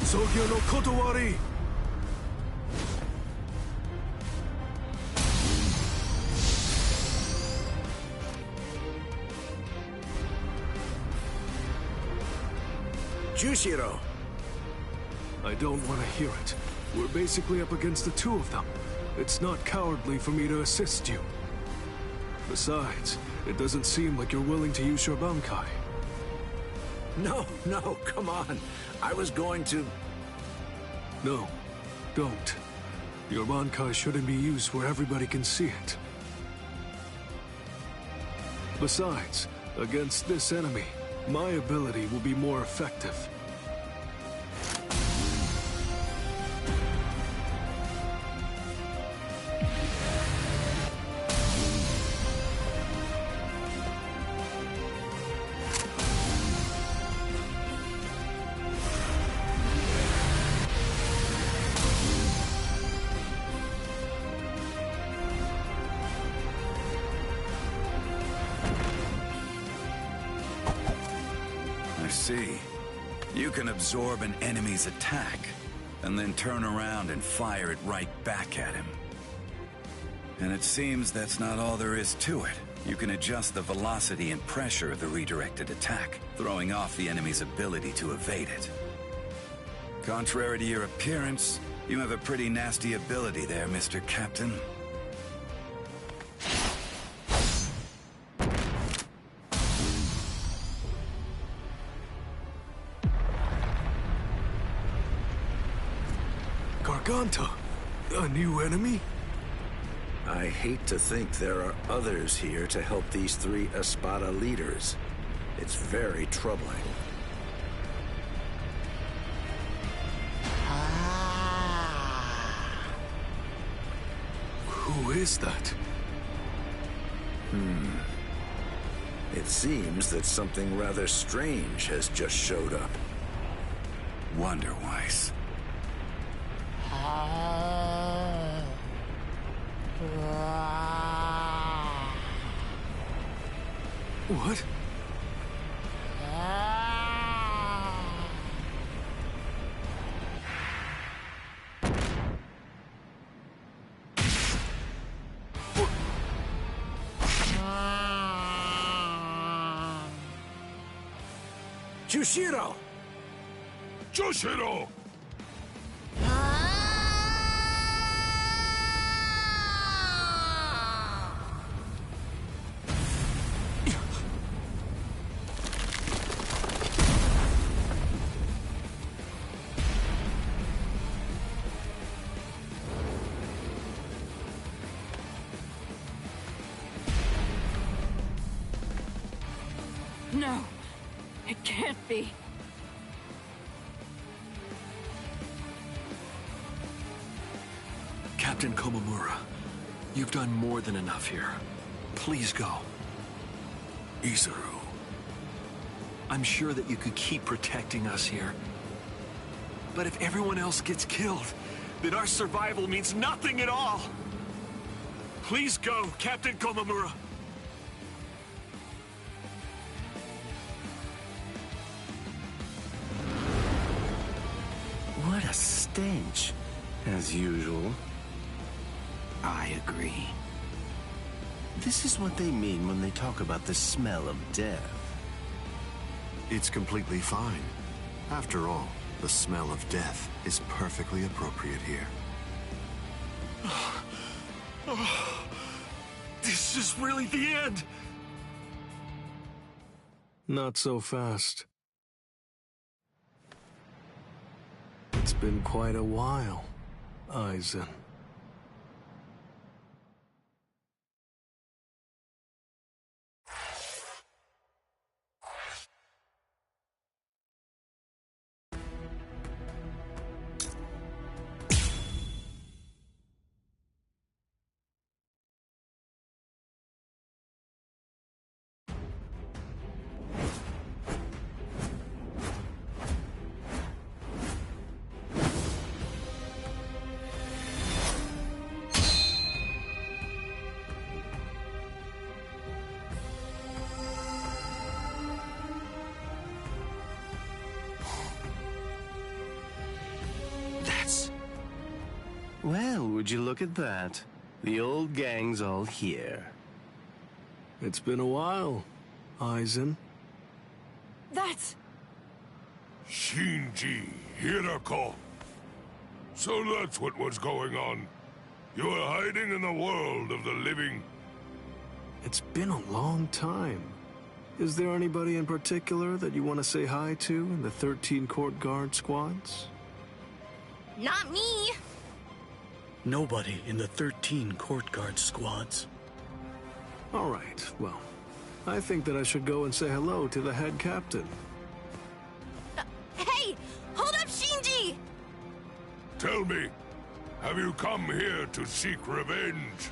Sogyo no Kotowari! Jushiro! I don't want to hear it. We're basically up against the two of them. It's not cowardly for me to assist you. Besides, it doesn't seem like you're willing to use your Bankai. No, come on. I was going to... No, don't. Your Bankai shouldn't be used where everybody can see it. Besides, against this enemy, my ability will be more effective. I see. You can absorb an enemy's attack, and then turn around and fire it right back at him. And it seems that's not all there is to it. You can adjust the velocity and pressure of the redirected attack, throwing off the enemy's ability to evade it. Contrary to your appearance, you have a pretty nasty ability there, Mr. Captain. Garganta? A new enemy? I hate to think there are others here to help these three Espada leaders. It's very troubling. Who is that? It seems that something rather strange has just showed up. Wonder-wise. What? Jushiro! Jushiro! No, it can't be. Captain Komamura, you've done more than enough here. Please go. Izuru. I'm sure that you could keep protecting us here. But if everyone else gets killed, then our survival means nothing at all. Please go, Captain Komamura. What a stench, as usual. I agree. This is what they mean when they talk about the smell of death. It's completely fine. After all, the smell of death is perfectly appropriate here. This is really the end! Not so fast. It's been quite a while, Aizen. Well, would you look at that? The old gang's all here. It's been a while, Aizen. That's... Shinji Hirako. So that's what was going on. You were hiding in the world of the living. It's been a long time. Is there anybody in particular that you want to say hi to in the 13 Court Guard squads? Not me. Nobody in the 13 Court Guard squads. All right, well, I think that I should go and say hello to the head captain. Hey! Hold up, Shinji! Tell me, have you come here to seek revenge?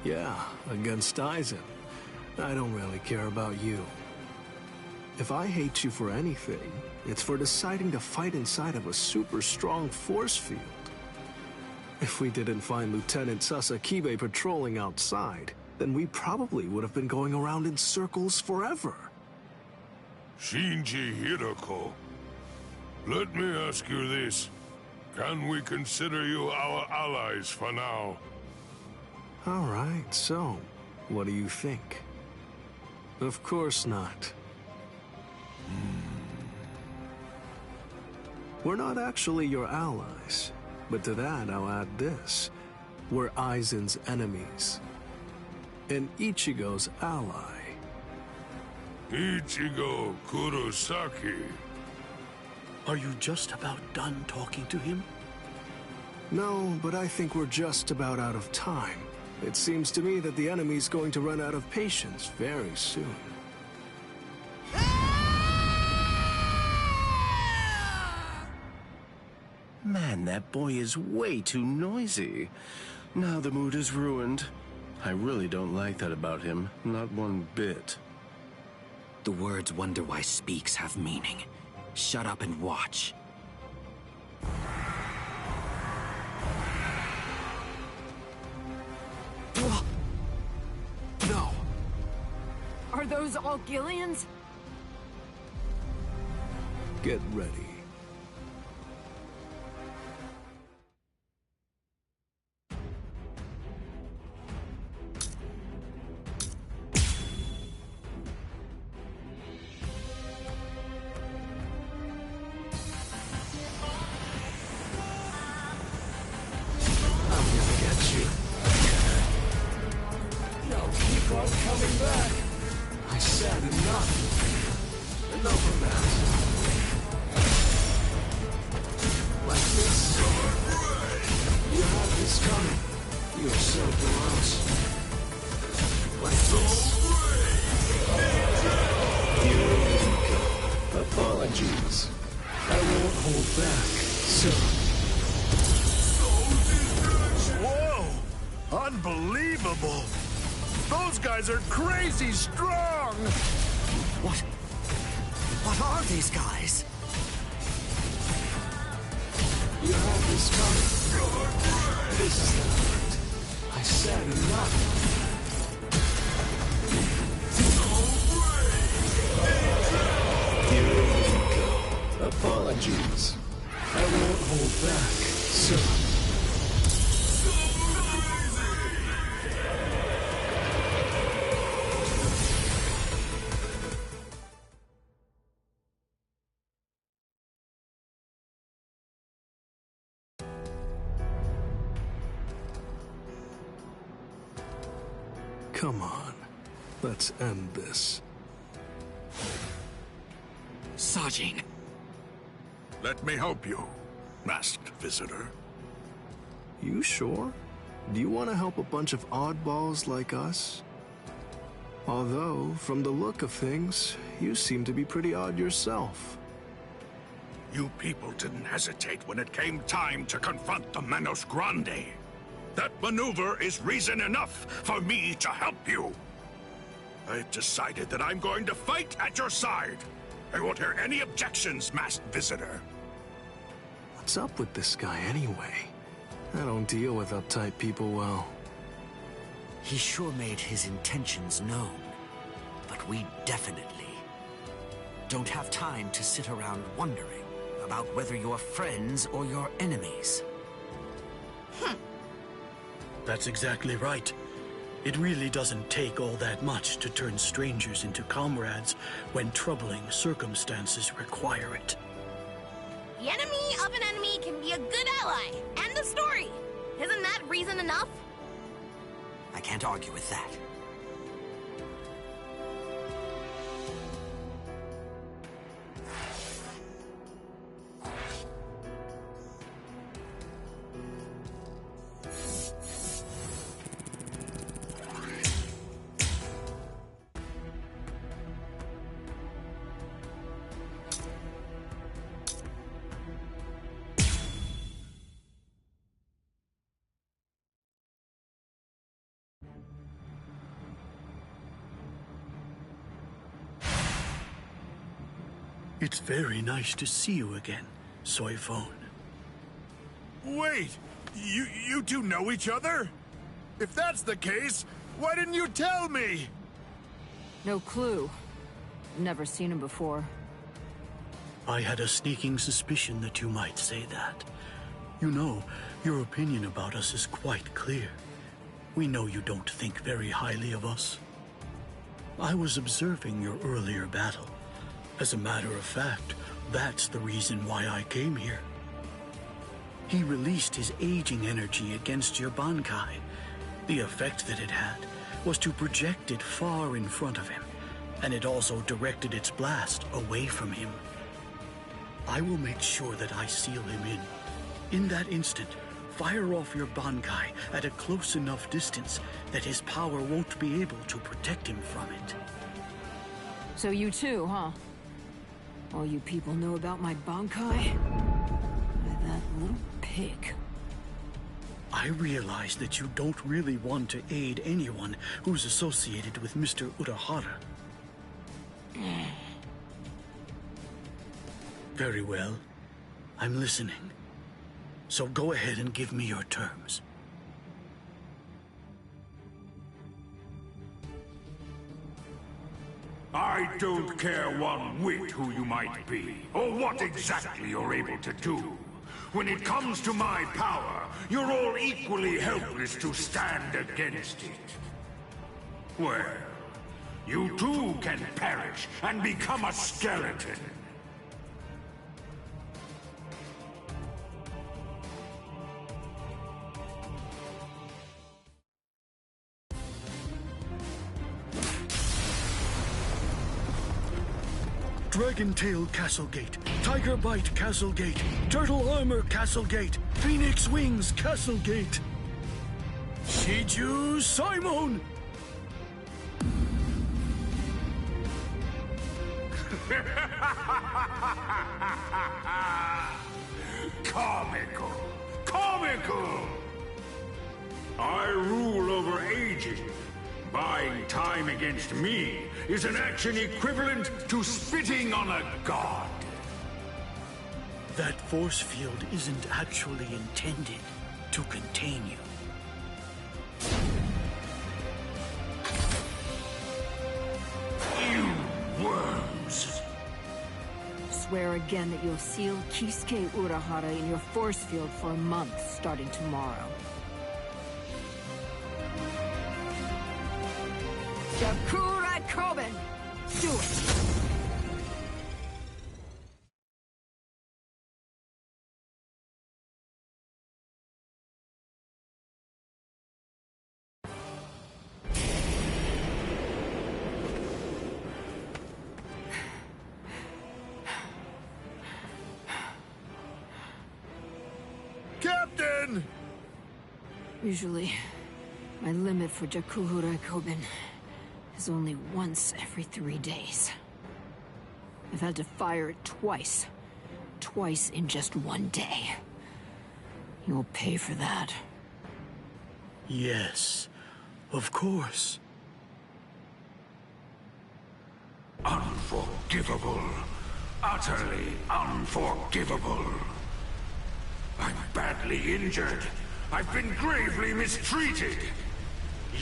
Yeah, against Aizen. I don't really care about you. If I hate you for anything, it's for deciding to fight inside of a super strong force field. If we didn't find Lieutenant Sasakibe patrolling outside, then we probably would have been going around in circles forever. Shinji Hirako, let me ask you this. Can we consider you our allies for now? All right, so, what do you think? Of course not. We're not actually your allies, but to that I'll add this. We're Aizen's enemies. And Ichigo's ally. Ichigo Kurosaki. Are you just about done talking to him? No, but I think we're just about out of time. It seems to me that the enemy's going to run out of patience very soon. Man, that boy is way too noisy. Now the mood is ruined. I really don't like that about him, not one bit. The words "Wonder Why Speaks" have meaning. Shut up and watch. No. Are those all Gillians? Get ready. Whoa! Unbelievable! Those guys are crazy strong! What are these guys? You have this coming. This is the night. I said enough. Here we go. Apologies. I won't hold back, sir. Come on. Let's end this. Sajin. Let me help you, masked visitor. You sure? Do you want to help a bunch of oddballs like us? Although, from the look of things, you seem to be pretty odd yourself. You people didn't hesitate when it came time to confront the Manos Grande. That maneuver is reason enough for me to help you. I've decided that I'm going to fight at your side. I won't hear any objections, masked visitor. What's up with this guy anyway? I don't deal with uptight people well. He sure made his intentions known. But we definitely don't have time to sit around wondering about whether you're friends or you're enemies. That's exactly right. It really doesn't take all that much to turn strangers into comrades when troubling circumstances require it. The enemy of an enemy can be a good ally. End of story. Isn't that reason enough? I can't argue with that. It's very nice to see you again, Soifone. Wait! You two know each other? If that's the case, why didn't you tell me? No clue. Never seen him before. I had a sneaking suspicion that you might say that. You know, your opinion about us is quite clear. We know you don't think very highly of us. I was observing your earlier battle. As a matter of fact, that's the reason why I came here. He released his aging energy against your Bankai. The effect that it had was to project it far in front of him, and it also directed its blast away from him. I will make sure that I seal him in. In that instant, fire off your Bankai at a close enough distance that his power won't be able to protect him from it. So you too, huh? All you people know about my Bankai? That little pig. I realize that you don't really want to aid anyone who's associated with Mr. Urahara. Very well. I'm listening. So go ahead and give me your terms. I don't care one whit who you might be, or what exactly you're able to do. When it comes to my power, you're all equally helpless to stand against it. Well, you too can perish and become a skeleton. Dragon Tail Castle Gate, Tiger Bite Castle Gate, Turtle Armor Castle Gate, Phoenix Wings Castle Gate. Shiju Simon! Comical! Comical! I rule over aging. Buying time against me is an action equivalent to spitting on a god. That force field isn't actually intended to contain you. You worms! Swear again that you'll seal Kisuke Urahara in your force field for a month, starting tomorrow. Jakura Koben! Do it! Captain! Usually, my limit for Jakura Koben is only once every 3 days. I've had to fire it twice. Twice in just 1 day. You'll pay for that. Yes, of course. Unforgivable. Utterly unforgivable. I'm badly injured. I've been gravely mistreated.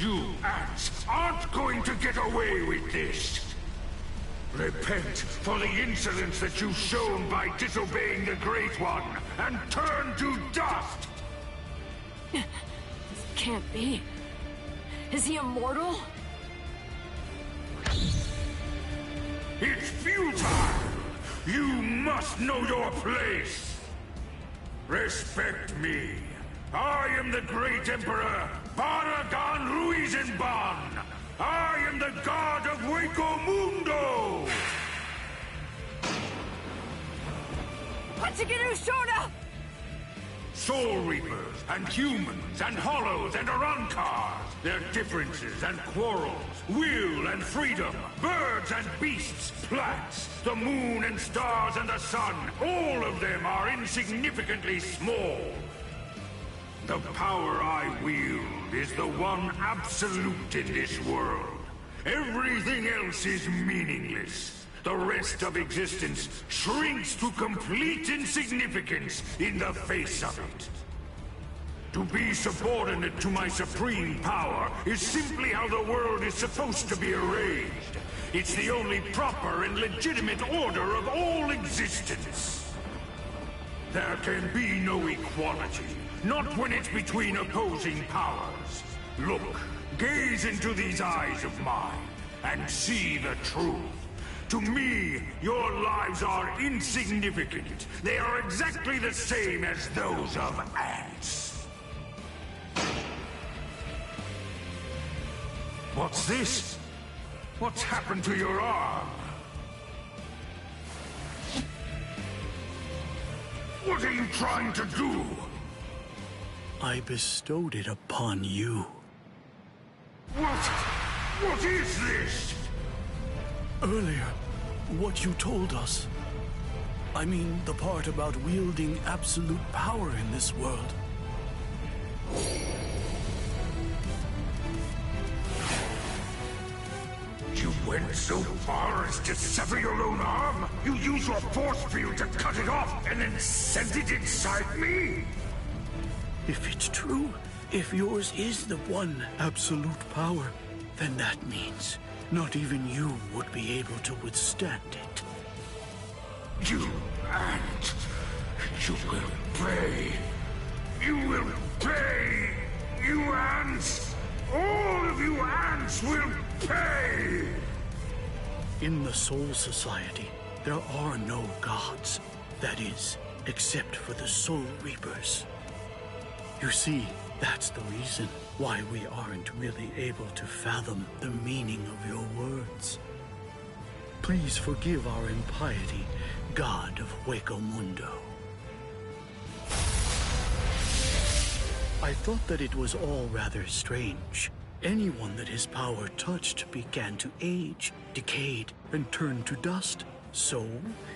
You ants aren't going to get away with this. Repent for the insolence that you've shown by disobeying the Great One, and turn to dust! This can't be. Is he immortal? It's futile! You must know your place! Respect me. I am the great Emperor, Baragan Ruizenban! I am the god of Hueco Mundo! Hachigiru Shoda! Soul Reapers, and humans, and Hollows, and Arankars! Their differences and quarrels, will and freedom, birds and beasts, plants, the moon and stars and the sun, all of them are insignificantly small. The power I wield is the one absolute in this world. Everything else is meaningless. The rest of existence shrinks to complete insignificance in the face of it. To be subordinate to my supreme power is simply how the world is supposed to be arranged. It's the only proper and legitimate order of all existence. There can be no equality, not when it's between opposing powers. Look, gaze into these eyes of mine, and see the truth. To me, your lives are insignificant. They are exactly the same as those of ants. What's this? What's happened to your arm? What are you trying to do? I bestowed it upon you. What is this? Earlier, what you told us. I mean, the part about wielding absolute power in this world. You went so far as to sever your own arm? You use your force field to cut it off and then send it inside me? If it's true, if yours is the one absolute power, then that means not even you would be able to withstand it. You ant! You will pay! You will pay! You ants! All of you ants will pay! In the Soul Society, there are no gods. That is, except for the Soul Reapers. You see, that's the reason why we aren't really able to fathom the meaning of your words. Please forgive our impiety, God of Hueco Mundo. I thought that it was all rather strange. Anyone that his power touched began to age, decayed, and turned to dust. So,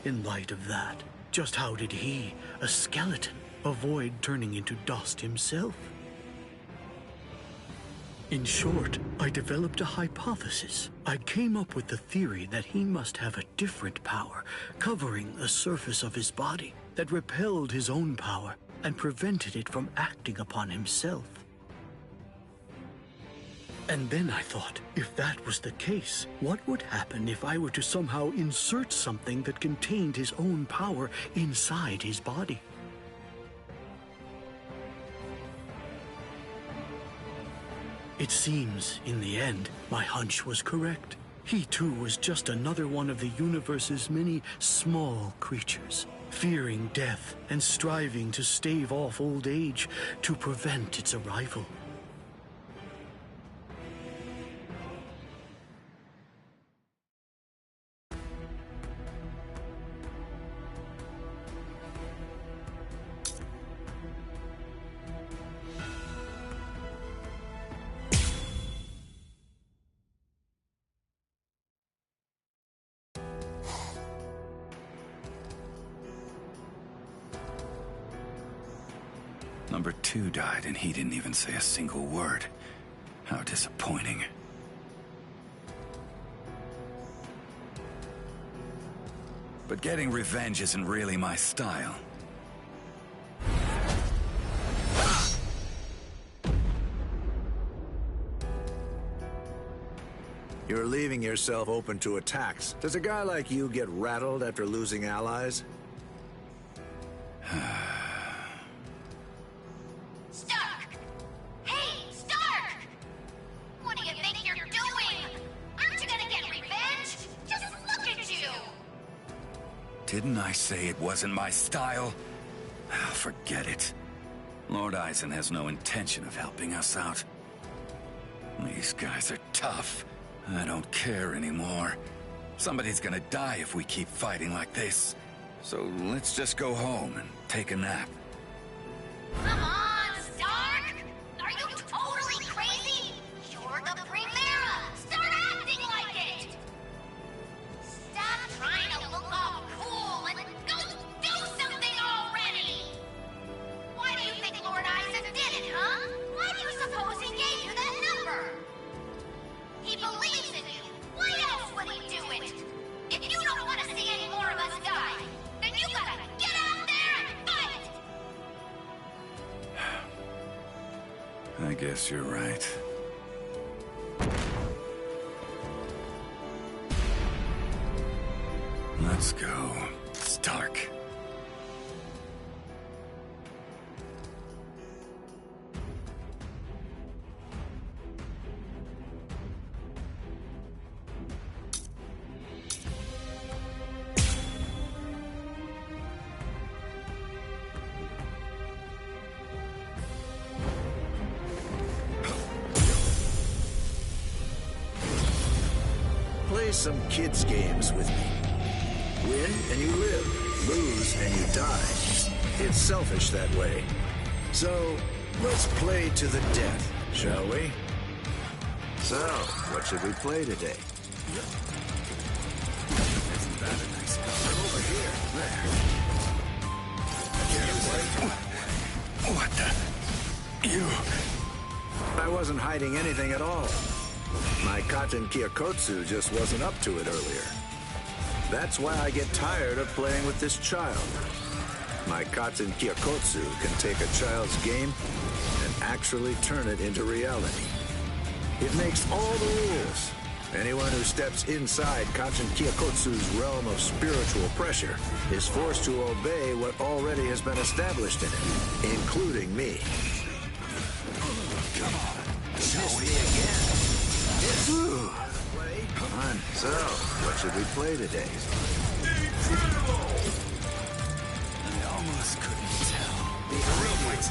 in light of that, Just how did he, a skeleton, avoid turning into dust himself? In short, I developed a hypothesis. I came up with the theory that he must have a different power covering the surface of his body that repelled his own power and prevented it from acting upon himself. And then I thought, if that was the case, what would happen if I were to somehow insert something that contained his own power inside his body? It seems, in the end, my hunch was correct. He too was just another one of the universe's many small creatures, fearing death and striving to stave off old age to prevent its arrival. Number 2 died and he didn't even say a single word. How disappointing. But getting revenge isn't really my style. You're leaving yourself open to attacks. Does a guy like you get rattled after losing allies? Stark! Hey, Stark! What do you think you're doing? Aren't you gonna get revenge? Just look at you! Didn't I say it wasn't my style? Forget it. Lord Eisen has no intention of helping us out. These guys are tough. I don't care anymore. Somebody's gonna die if we keep fighting like this. So let's just go home and take a nap. Come on, Stark! Are you totally crazy? You're the Primera! Start acting like it! Stop trying to look all cool and go do something already! Why do you think Lord Eisen did it, huh? Why do you suppose he gave you that number? He believes in you. Why else would he do it? If you don't want to see any more of us die, then you gotta get out there and fight! I guess you're right. Let's go, Stark. Play some kids' games with me. Win and you live. Lose and you die. It's selfish that way. So, let's play to the death, shall we? So, what should we play today? Isn't that a nice color? Over here. There. What the? You... I wasn't hiding anything at all. My Katen Kyokotsu just wasn't up to it earlier. That's why I get tired of playing with this child. My Katen Kyokotsu can take a child's game and actually turn it into reality. It makes all the rules. Anyone who steps inside Katen Kyokotsu's realm of spiritual pressure is forced to obey what already has been established in it, including me. Come on, shall we again? Come on. So, what should we play today? I almost couldn't tell.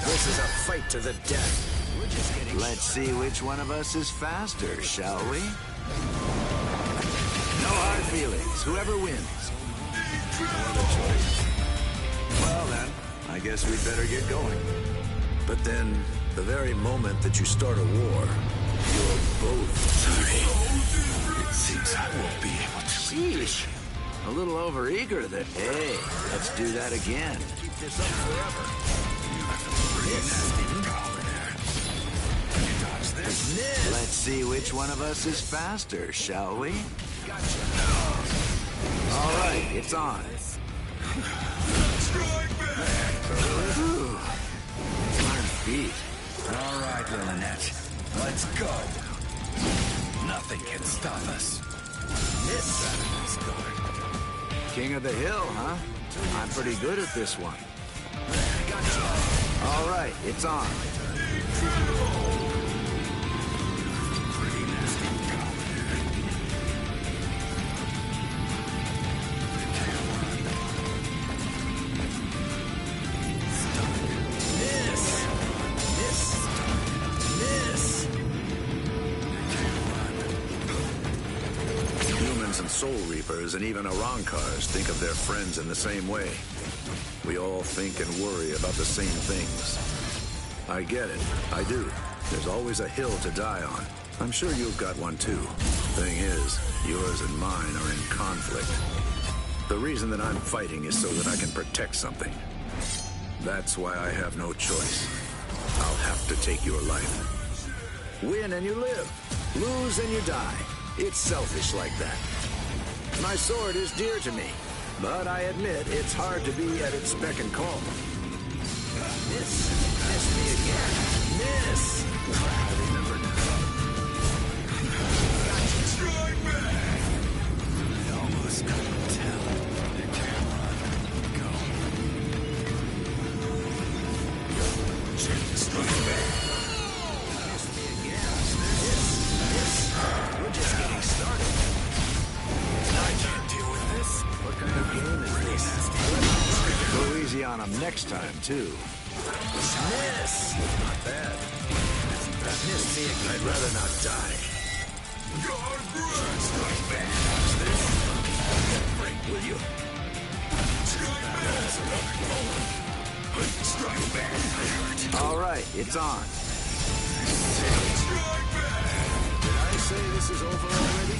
This is a fight to the death. We're just getting Let's see which one of us is faster, shall we? No hard feelings. Whoever wins. No other choice. Well then, I guess we'd better get going. But then, the very moment that you start a war, you're both sorry. It seems I won't be able to. Sheesh. A little overeager that, hey, let's do that again. Keep this up forever. Let's see which one of us is faster, shall we? All right, it's on. Ooh, smart feet. All right, Lynette. Let's go. Nothing can stop us. King of the hill, huh? I'm pretty good at this one. All right, it's on. Soul Reapers and even Arankars think of their friends in the same way. We all think and worry about the same things. I get it. I do. There's always a hill to die on. I'm sure you've got one too. Thing is, yours and mine are in conflict. The reason that I'm fighting is so that I can protect something. That's why I have no choice. I'll have to take your life. Win and you live. Lose and you die. It's selfish like that. My sword is dear to me, but I admit it's hard to be at its beck and call. Miss me again. Miss! I remember now. Strike back! I almost couldn't tell. You can't run. Go. Strike back. Miss me again. Miss. We're just getting started. I can't deal with this. What kind of game is this? Go easy on him next time, too. Miss! Not bad. Miss me again. I'd rather not die. God bless! Strike back. This? Break, will you? Strike back. All right, it's on. Strike back. Did I say this is over already?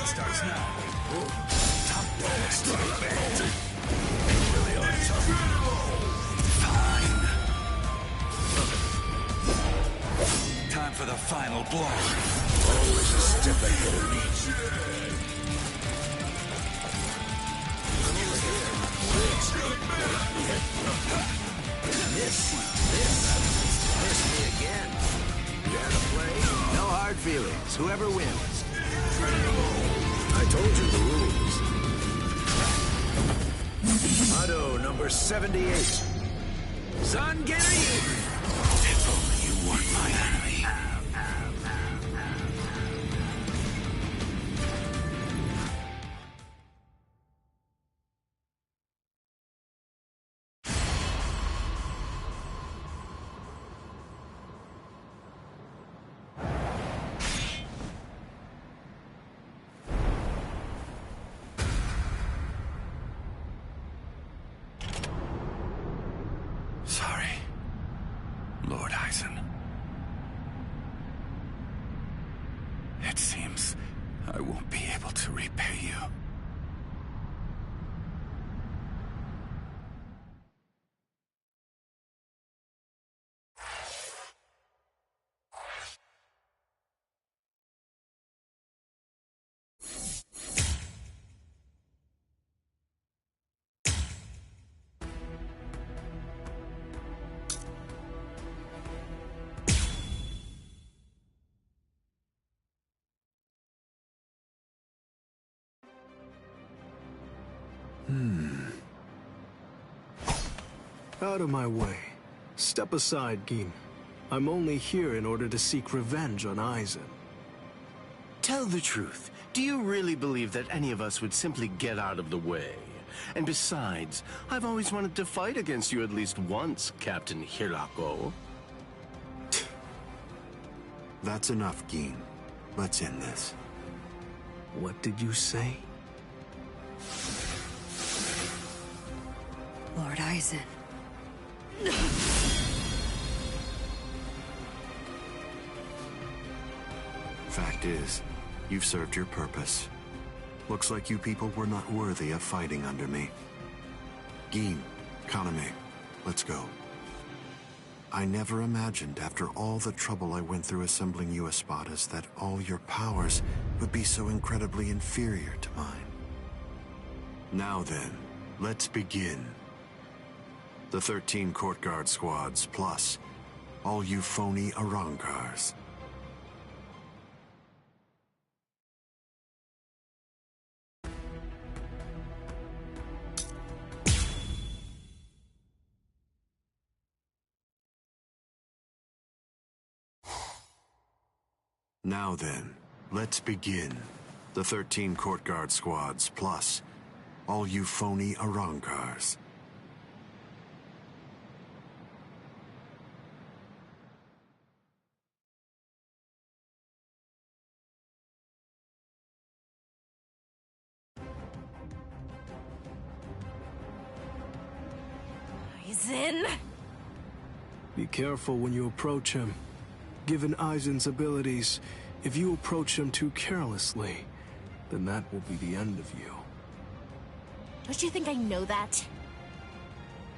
Starts now. Top ball strike back. Really are tough. Fine. Time for the final blow. Always a step ahead of me. Miss me again. Dare to play? No hard feelings. Whoever wins. I told you the rules. Motto number 78. Zangiri! If only you weren't my enemy. Sorry, Lord Eisen. It seems I won't be able to repay you. Out of my way. Step aside, Gin. I'm only here in order to seek revenge on Eisen. Tell the truth. Do you really believe that any of us would simply get out of the way? And besides, I've always wanted to fight against you at least once, Captain Hirako. That's enough, Gin. Let's end this. What did you say? Lord Aizen. Fact is, you've served your purpose. Looks like you people were not worthy of fighting under me. Gin, Kaname, let's go. I never imagined, after all the trouble I went through assembling you Espadas, that all your powers would be so incredibly inferior to mine. Now then, let's begin. The 13 court guard squads, plus all you phony Arrancars. Now then, let's begin. The 13 court guard squads, plus all you phony Arrancars. Aizen! Be careful when you approach him. Given Aizen's abilities, if you approach him too carelessly, then that will be the end of you. Don't you think I know that?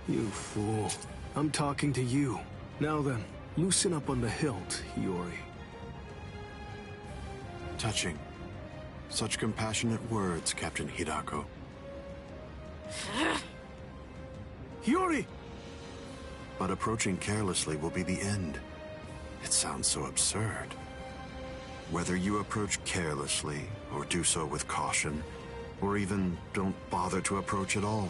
You fool. I'm talking to you. Now then, loosen up on the hilt, Hiyori. Touching. Such compassionate words, Captain Hidako. Hiyori! But approaching carelessly will be the end. It sounds so absurd. Whether you approach carelessly, or do so with caution, or even don't bother to approach at all,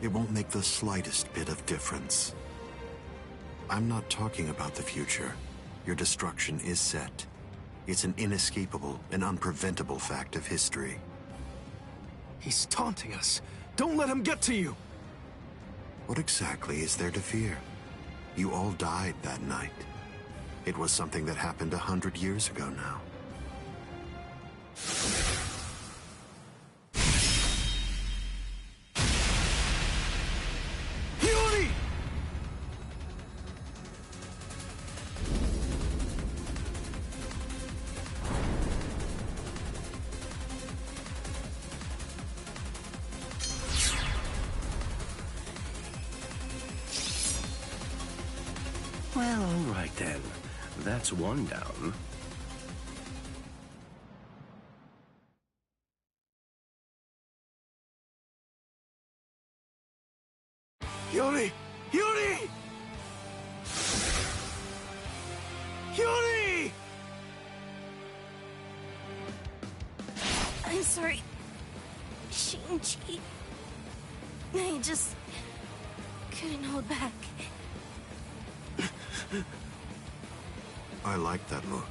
it won't make the slightest bit of difference. I'm not talking about the future. Your destruction is set. It's an inescapable and unpreventable fact of history. He's taunting us. Don't let him get to you! What exactly is there to fear? You all died that night. It was something that happened 100 years ago now. Hiyori! Well, all right then. That's one down. Hiyori! Hiyori! Hiyori! I'm sorry, Shinji. I just couldn't hold back. I like that look.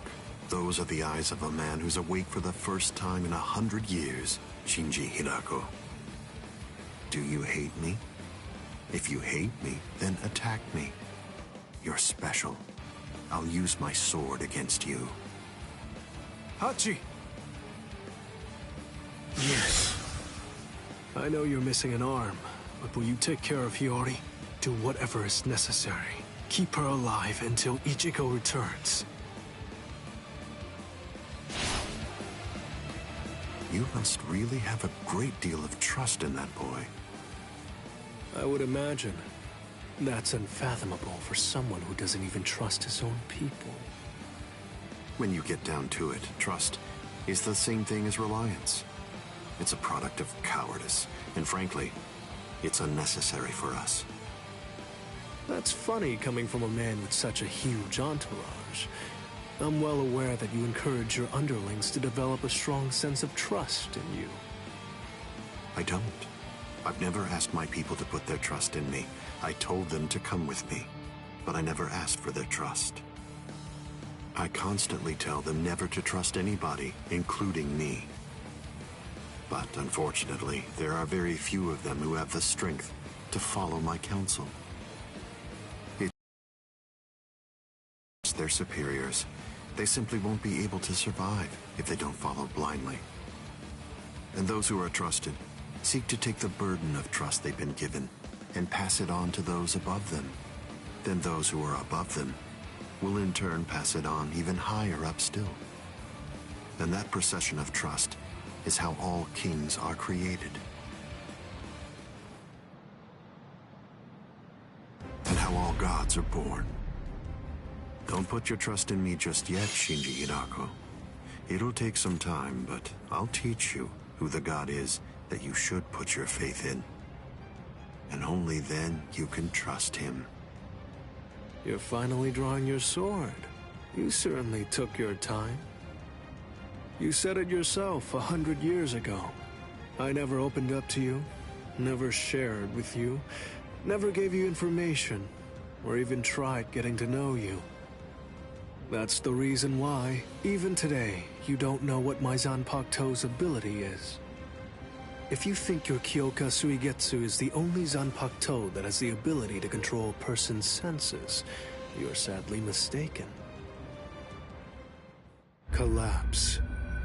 Those are the eyes of a man who's awake for the first time in 100 years, Shinji Hidako. Do you hate me? If you hate me, then attack me. You're special. I'll use my sword against you. Hachi! Yes. I know you're missing an arm, but will you take care of Hiyori? Do whatever is necessary. Keep her alive until Ichigo returns. You must really have a great deal of trust in that boy. I would imagine. That's unfathomable for someone who doesn't even trust his own people. When you get down to it, trust is the same thing as reliance. It's a product of cowardice, and frankly, it's unnecessary for us. That's funny coming from a man with such a huge entourage. I'm well aware that you encourage your underlings to develop a strong sense of trust in you. I don't. I've never asked my people to put their trust in me. I told them to come with me, but I never asked for their trust. I constantly tell them never to trust anybody, including me. But unfortunately, there are very few of them who have the strength to follow my counsel. It's their superiors. They simply won't be able to survive if they don't follow blindly. And those who are trusted seek to take the burden of trust they've been given and pass it on to those above them. Then those who are above them will in turn pass it on even higher up still. And that procession of trust is how all kings are created. And how all gods are born. Don't put your trust in me just yet, Shinji Hidako. It'll take some time, but I'll teach you who the god is that you should put your faith in. And only then you can trust him. You're finally drawing your sword. You certainly took your time. You said it yourself 100 years ago. I never opened up to you, never shared with you, never gave you information, or even tried getting to know you. That's the reason why, even today, you don't know what my Zanpakuto's ability is. If you think your Kyoka Suigetsu is the only Zanpakuto that has the ability to control a person's senses, you're sadly mistaken. Collapse,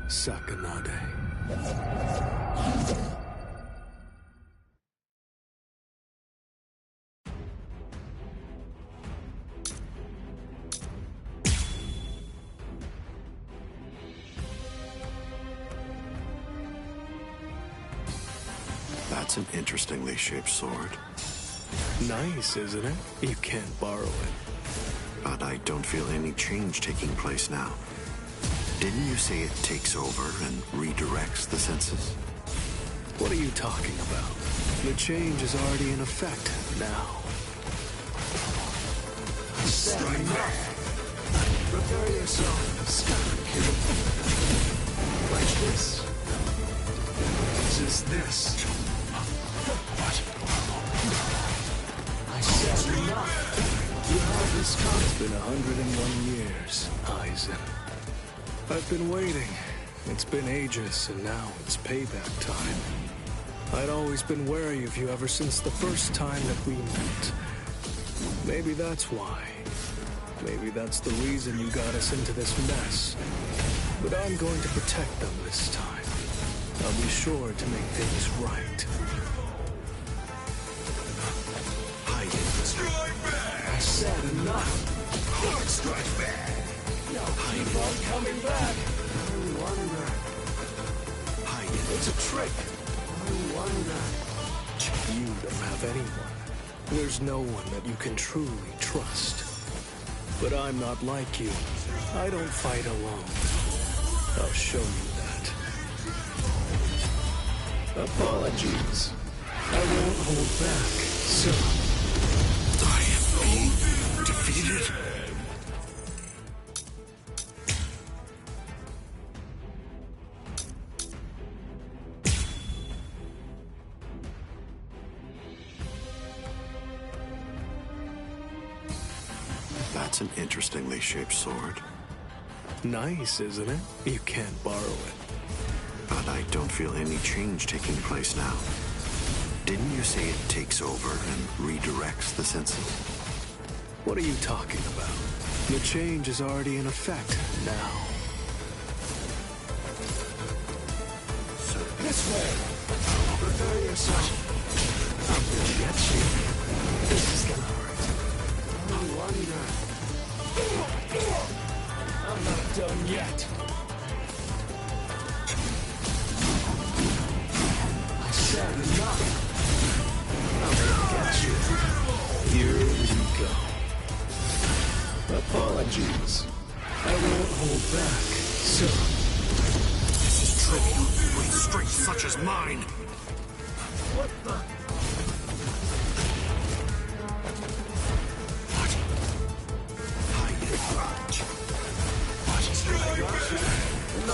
Sakanade. That's an interestingly shaped sword. Nice, isn't it? You can't borrow it. But I don't feel any change taking place now. Didn't you say it takes over and redirects the senses? What are you talking about? The change is already in effect now. Strike back! Prepare yourself. Like this. Just this. What? I said enough. You have this come. It's been 101 years, Aizen. I've been waiting. It's been ages, and now it's payback time. I'd always been wary of you ever since the first time that we met. Maybe that's why. Maybe that's the reason you got us into this mess. But I'm going to protect them this time. I'll be sure to make things right. Hide it. Strike back! I said enough. Hard strike back! Now keep on coming back. I wonder. Hide it. It's a trick. I wonder. You don't have anyone. There's no one that you can truly trust. But I'm not like you. I don't fight alone. I'll show you that. Apologies. I won't hold back, so... I am being defeated? That's an interestingly shaped sword. Nice, isn't it? You can't borrow it. But I don't feel any change taking place now. Didn't you say it takes over and redirects the senses? What are you talking about? The change is already in effect now. So this way! Prepare yourself. I'm gonna get you. This is gonna hurt. I wonder. I'm not done yet. I said enough. I'm gonna get you. Here we go. Apologies. I won't hold back, so... This is trivial with strength such as mine. What the...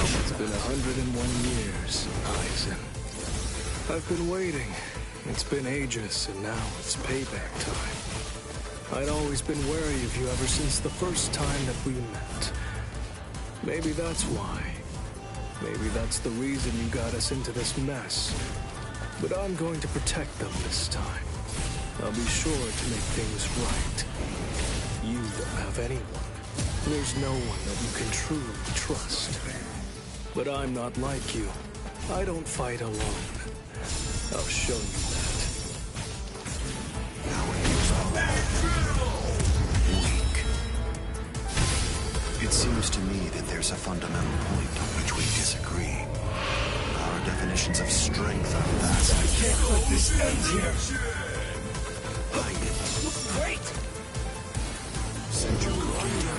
It's been 101 years, Aizen. I've been waiting. It's been ages, and now it's payback time. I'd always been wary of you ever since the first time that we met. Maybe that's why. Maybe that's the reason you got us into this mess. But I'm going to protect them this time. I'll be sure to make things right. You don't have anyone. There's no one that you can truly trust. But I'm not like you. I don't fight alone. I'll show you that. seems to me that there's a fundamental point on which we disagree. Our definitions of strength are vast. I can't let this end here. Wait! Send you under.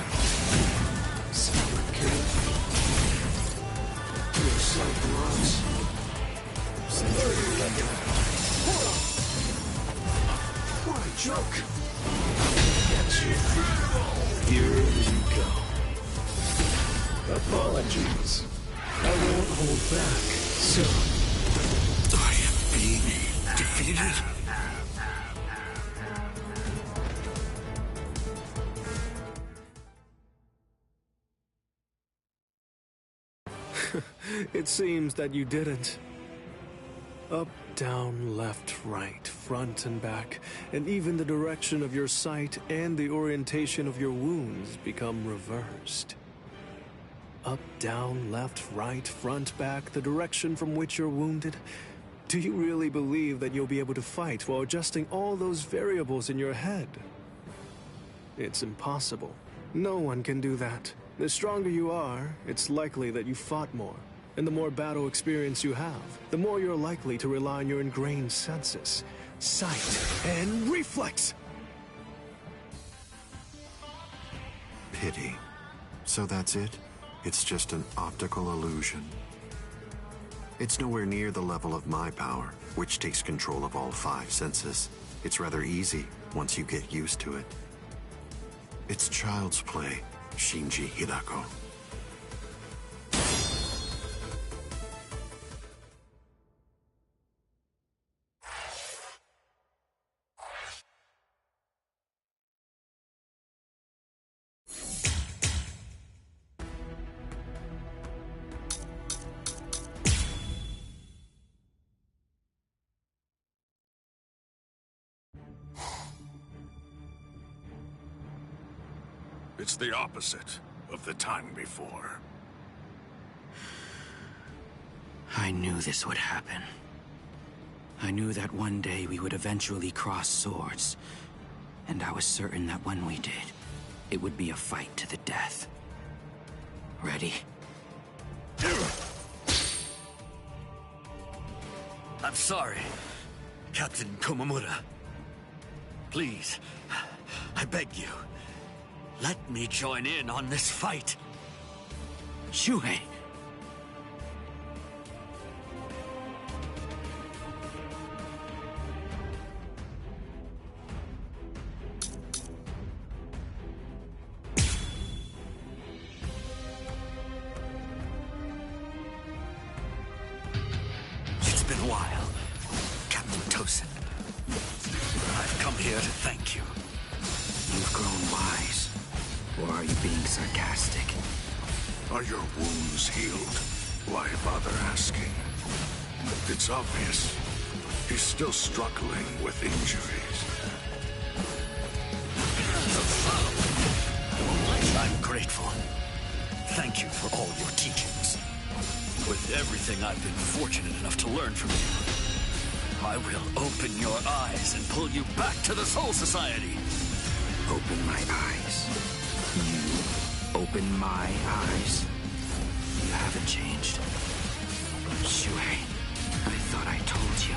Your sight runs. What a joke! Get you. Here you go. Apologies. I won't hold back, so... I am being defeated? It seems that you didn't. Up, down, left, right, front and back, and even the direction of your sight and the orientation of your wounds become reversed. Up, down, left, right, front, back, the direction from which you're wounded. Do you really believe that you'll be able to fight while adjusting all those variables in your head? It's impossible. No one can do that. The stronger you are, it's likely that you fought more. And the more battle experience you have, the more you're likely to rely on your ingrained senses, sight, and reflex! Pity. So that's it? It's just an optical illusion. It's nowhere near the level of my power, which takes control of all 5 senses. It's rather easy once you get used to it. It's child's play, Shinji Hidako. It's the opposite of the time before. I knew this would happen. I knew that one day we would eventually cross swords. And I was certain that when we did, it would be a fight to the death. Ready? I'm sorry, Captain Komamura. Please, I beg you, let me join in on this fight. Shuhei! It's been a while, Captain Tosin. I've come here to thank you. You've grown wise. Or are you being sarcastic? Are your wounds healed? Why bother asking? It's obvious. He's still struggling with injuries. I'm grateful. Thank you for all your teachings. With everything I've been fortunate enough to learn from you, I will open your eyes and pull you back to the Soul Society. Open my eyes. You open my eyes. You haven't changed. Shuhei, I thought I told you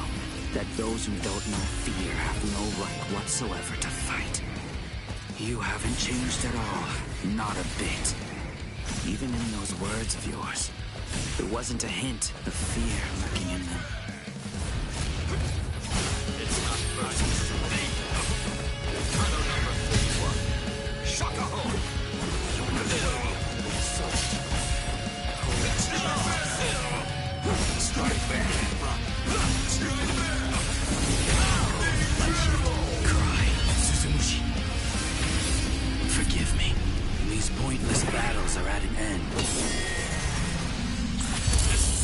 that those who don't know fear have no right whatsoever to fight. You haven't changed at all. Not a bit. Even in those words of yours, there wasn't a hint of fear lurking in them. It's not versus me. Shadow number 41. Shaka Ho! Strike back. Cry, Suzumushi. Forgive me. These pointless battles are at an end. This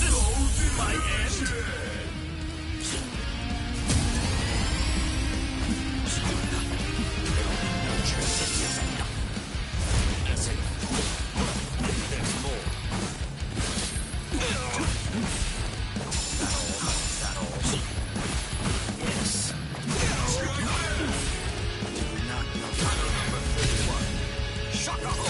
is my end. There's more. Yes. Not number 41. Shaka Ho!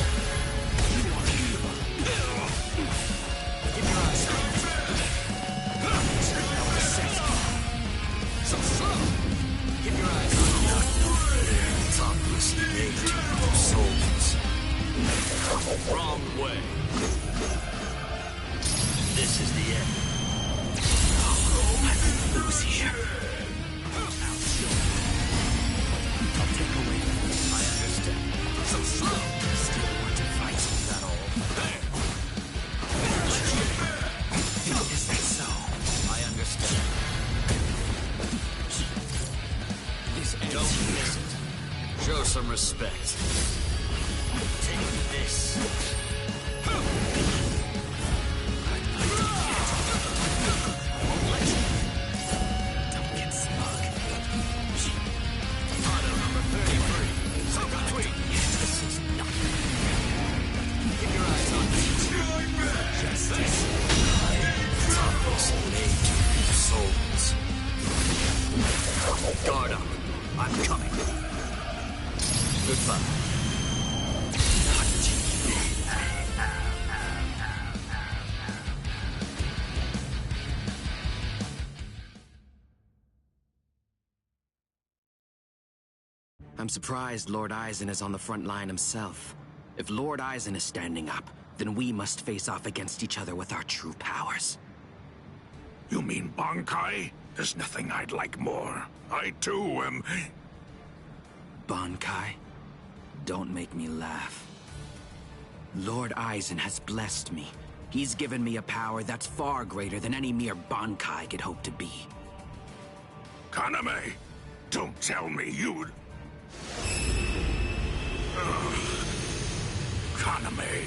way. This is the end. I will lose here. I'll take away. I understand. So slow. Still want to fight? Is that all? Is that so? I understand. This ends Don't here. miss it. Show some respect. Take this. Don't get smug. Auto number 33. So between. This is nothing. Keep your eyes on me. Justice. Tough is made to reap souls. Guard up. I'm coming. Goodbye. I'm surprised Lord Aizen is on the front line himself. If Lord Aizen is standing up, then we must face off against each other with our true powers. You mean Bankai? There's nothing I'd like more. I too am... Bankai? Don't make me laugh. Lord Aizen has blessed me. He's given me a power that's far greater than any mere Bankai could hope to be. Kaname, don't tell me you'd... Kaname...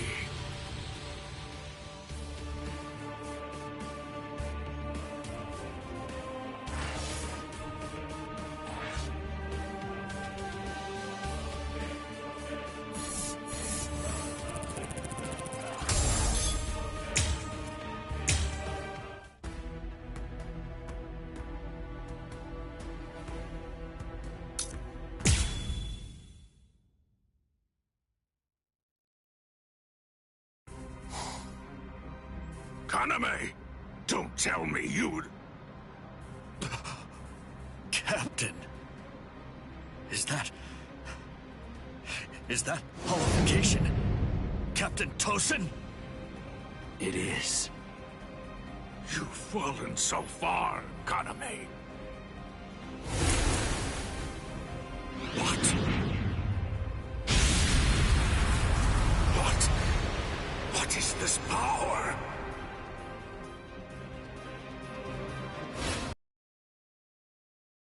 Kaname, don't tell me you'd... Captain. Is that holification? Captain Tosin? It is. You've fallen so far, Kaname. What is this power?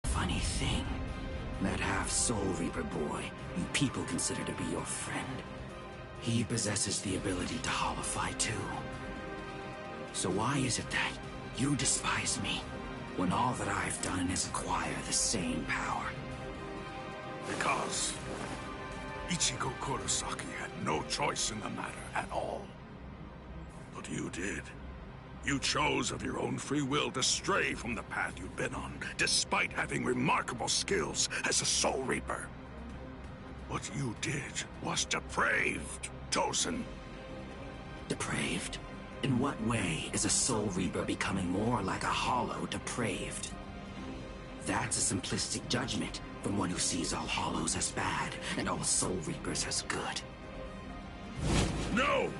Funny thing. That half-Soul Reaper boy you people consider to be your friend. He possesses the ability to holify too. So why is it that you despise me, when all that I've done is acquire the same power? Because Ichigo Kurosaki had no choice in the matter at all. But you did. You chose of your own free will to stray from the path you'd been on, despite having remarkable skills as a Soul Reaper. What you did was depraved, Tosin. Depraved? In what way is a Soul Reaper becoming more like a Hollow depraved? That's a simplistic judgment from one who sees all Hollows as bad and all Soul Reapers as good. No!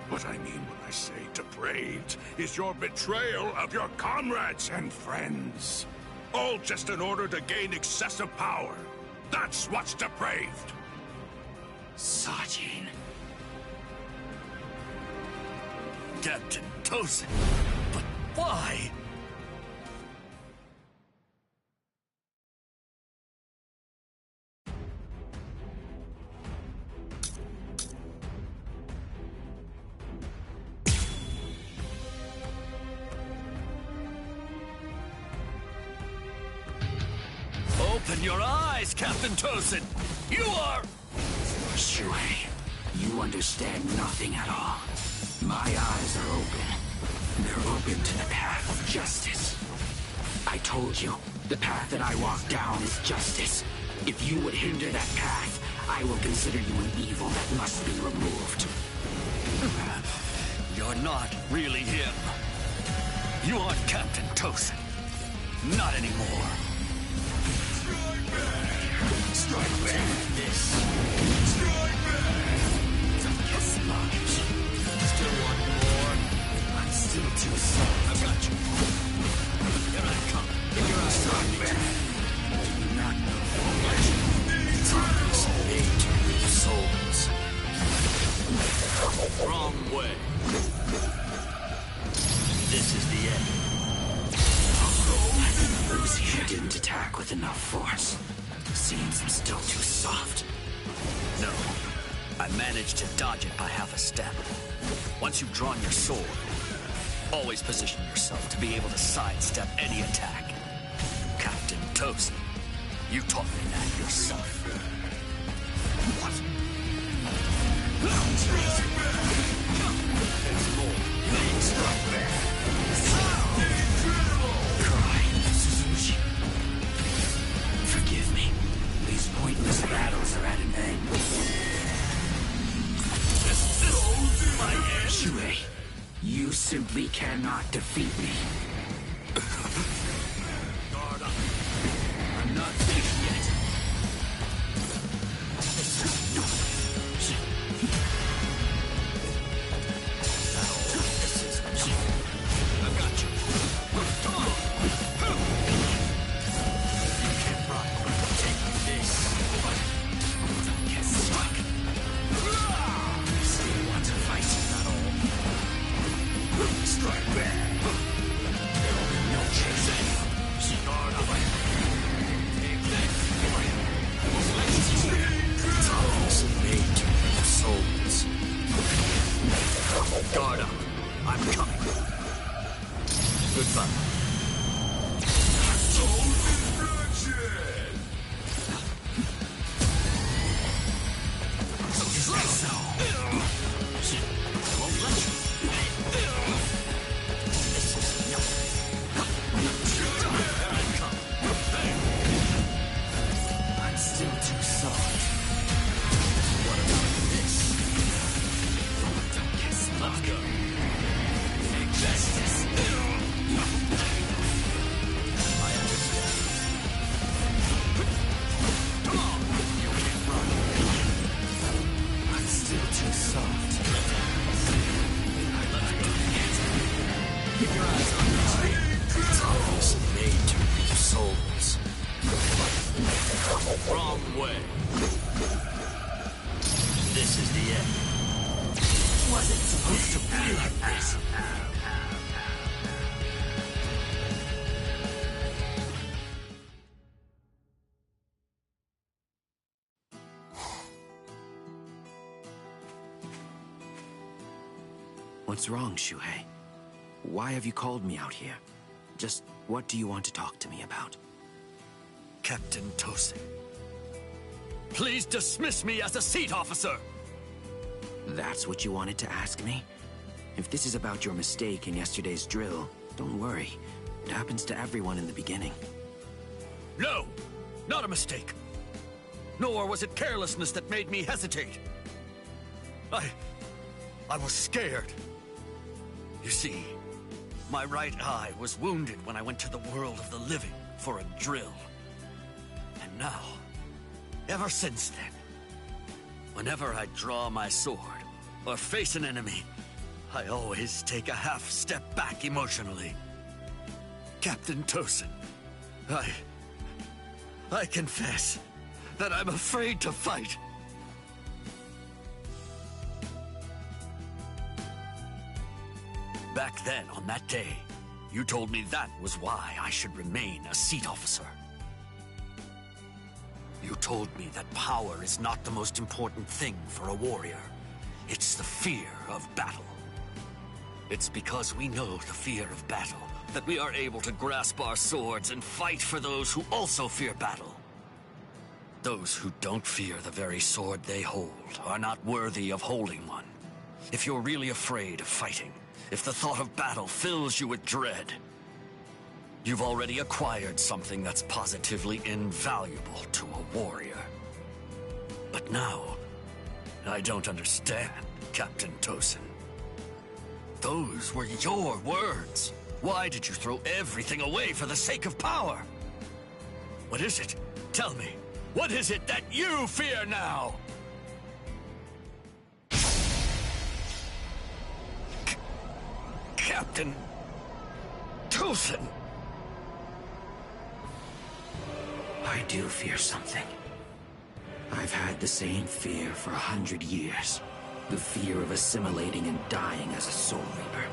What I mean when I say depraved is your betrayal of your comrades and friends. All just in order to gain excessive power. That's what's depraved. Sajin. Captain Tosin. But why? Open your eyes, Captain Tosin! You are... Shui, you understand nothing at all. My eyes are open. They're open to the path of justice. I told you, the path that I walk down is justice. If you would hinder that path, I will consider you an evil that must be removed. You're not really him. You aren't Captain Tosin. Not anymore. Strike back! This. Strike back! Don't get smart. Wrong way. This is the end. Lucy didn't attack with enough force. Seems I'm still too soft. No. I managed to dodge it by half a step. Once you've drawn your sword, always position yourself to be able to sidestep any attack. Captain Toast, you taught me that yourself. What? There's more. Cry, Suzuki. Forgive me. These pointless battles are at an end. Shuei, you simply cannot defeat me. Guard up. I'm not finished yet. I've got you. Come on. You can't run. Take this. Don't get stuck. Still want to fight, not all. Strike back. There will be no chasing. Guard up. Take this. Tunnels made to reap souls. Guard up. I'm coming. Goodbye. I'm still too soft. What about this? Don't get stuck. Let's go. Justice. I understand. Come on. You can't run. I'm still too soft. Let's go. Keep your eyes on me. Tunnels made to reap souls. Wrong way. This is the end. Wasn't supposed to be like this. What's wrong, Shuhei? Why have you called me out here? Just what do you want to talk to me about? Captain Tosin, please dismiss me as a seat officer! That's what you wanted to ask me? If this is about your mistake in yesterday's drill, don't worry. It happens to everyone in the beginning. No! Not a mistake! Nor was it carelessness that made me hesitate. I was scared. You see, my right eye was wounded when I went to the world of the living for a drill. And now, ever since then, whenever I draw my sword or face an enemy, I always take a half step back emotionally. Captain Tosin, I confess that I'm afraid to fight. Back then, on that day, you told me that was why I should remain a seat officer. You told me that power is not the most important thing for a warrior. It's the fear of battle. It's because we know the fear of battle that we are able to grasp our swords and fight for those who also fear battle. Those who don't fear the very sword they hold are not worthy of holding one. If you're really afraid of fighting, if the thought of battle fills you with dread, you've already acquired something that's positively invaluable to a warrior. But now, I don't understand, Captain Tosin. Those were your words. Why did you throw everything away for the sake of power? What is it? Tell me. What is it that you fear now? Captain Tosin! I do fear something. I've had the same fear for 100 years. The fear of assimilating and dying as a Soul Reaper.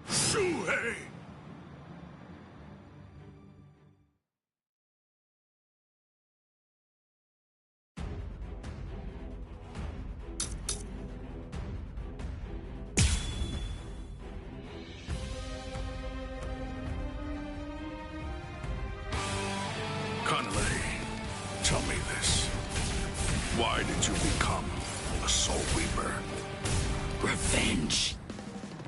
Shuhei! Conley, tell me this. Why did you become a Soul Reaper? Revenge.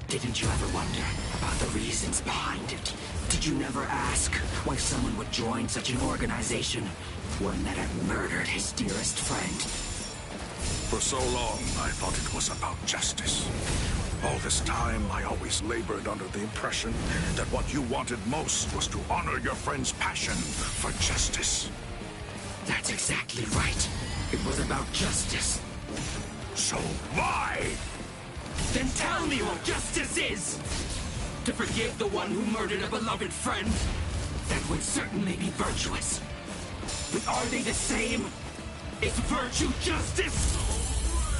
Didn't you ever wonder about the reasons behind it? Did you never ask why someone would join such an organization? One that had murdered his dearest friend. For so long, I thought it was about justice. All this time, I always labored under the impression that what you wanted most was to honor your friend's passion for justice. That's exactly right. It was about justice. So why? Then tell me what justice is! To forgive the one who murdered a beloved friend? That would certainly be virtuous. But are they the same? Is virtue justice?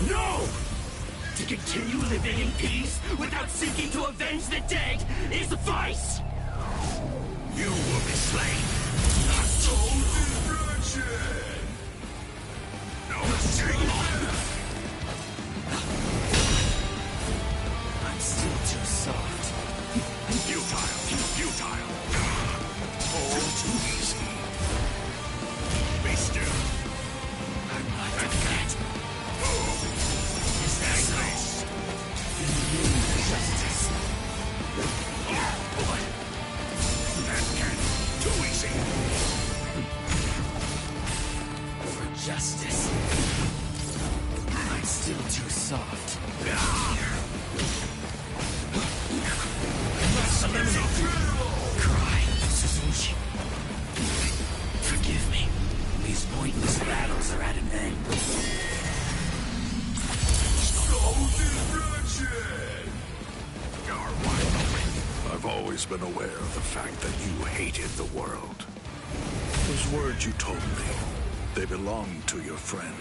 No! To continue living in peace without seeking to avenge the dead is vice! You will be slain! Not soul destruction! No escape! I'm still too soft. Futile! All too easy. Be still. I'm not dead. Is that so? In the name of justice. What? That can't. Too easy. For justice. I'm still too soft. Cry, Suzuki. Forgive me. These pointless battles are at an end. Soul destruction! You're wide open. I've always been aware of the fact that you hated the world. Those words you told me, they belong to your friend.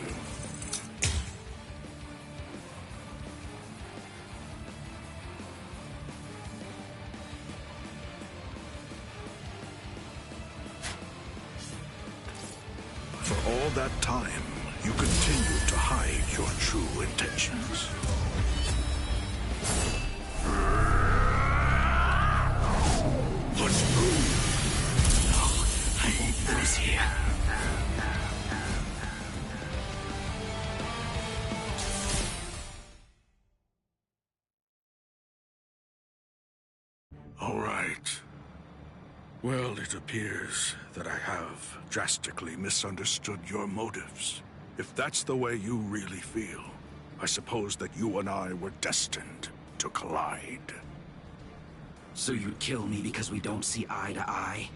For all that time, you continued to hide your true intentions. Let's move! No, I won't freeze here. All right. Well, it appears that I have drastically misunderstood your motives. If that's the way you really feel, I suppose that you and I were destined to collide. So you'd kill me because we don't see eye to eye?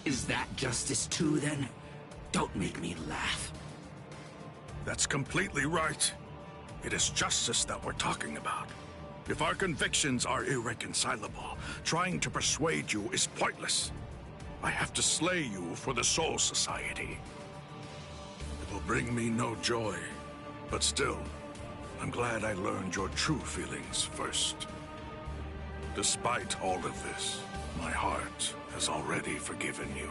Is that justice too, then? Don't make me laugh. That's completely right. It is justice that we're talking about. If our convictions are irreconcilable, trying to persuade you is pointless. I have to slay you for the Soul Society. It will bring me no joy, but still, I'm glad I learned your true feelings first. Despite all of this, my heart has already forgiven you.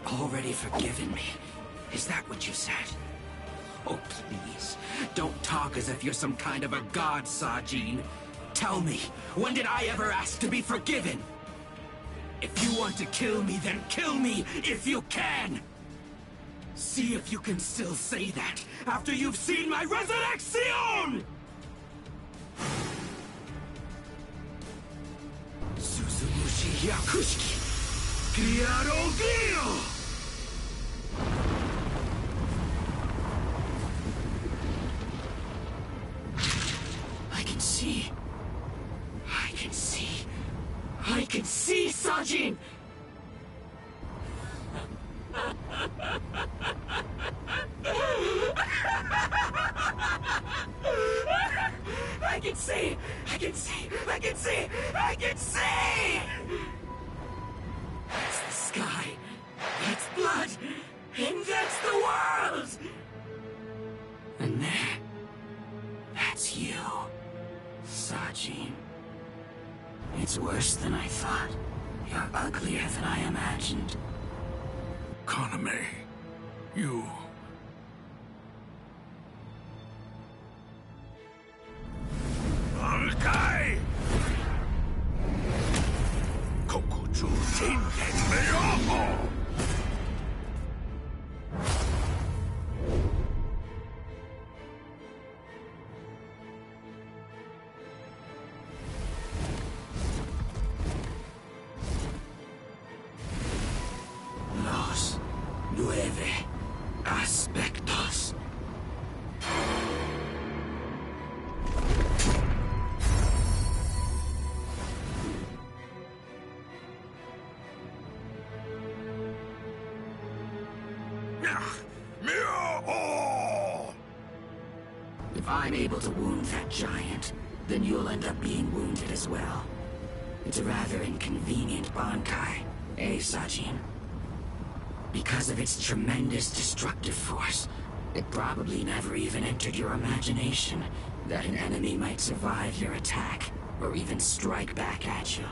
Already forgiven me? Is that what you said? Oh, please. Don't talk as if you're some kind of a god, Sajin. Tell me, when did I ever ask to be forgiven? If you want to kill me, then kill me if you can! See if you can still say that after you've seen my resurrection! Suzumushi Yakushiki! Gyarogyo! I can see can see, Sajin! I can see! I can see! I can see! I can see! That's the sky. That's blood. And that's the world! And there, that's you, Sajin. It's worse than I thought. You're uglier than I imagined. Kaname, you... Bankai! Kokuju Shingen Meoho! Los 9 aspectos. If I'm able to wound that giant, then you'll end up being wounded as well. It's a rather inconvenient Bankai, eh, Sajin? Because of its tremendous destructive force, it probably never even entered your imagination that an enemy might survive your attack, or even strike back at you.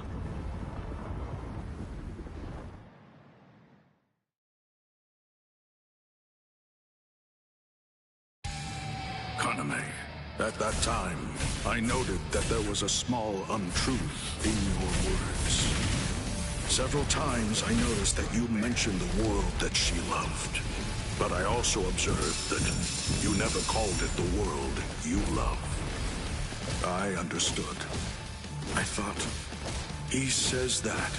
Kaname, at that time, I noted that there was a small untruth in your words. Several times I noticed that you mentioned the world that she loved. But I also observed that you never called it the world you love. I understood. I thought, he says that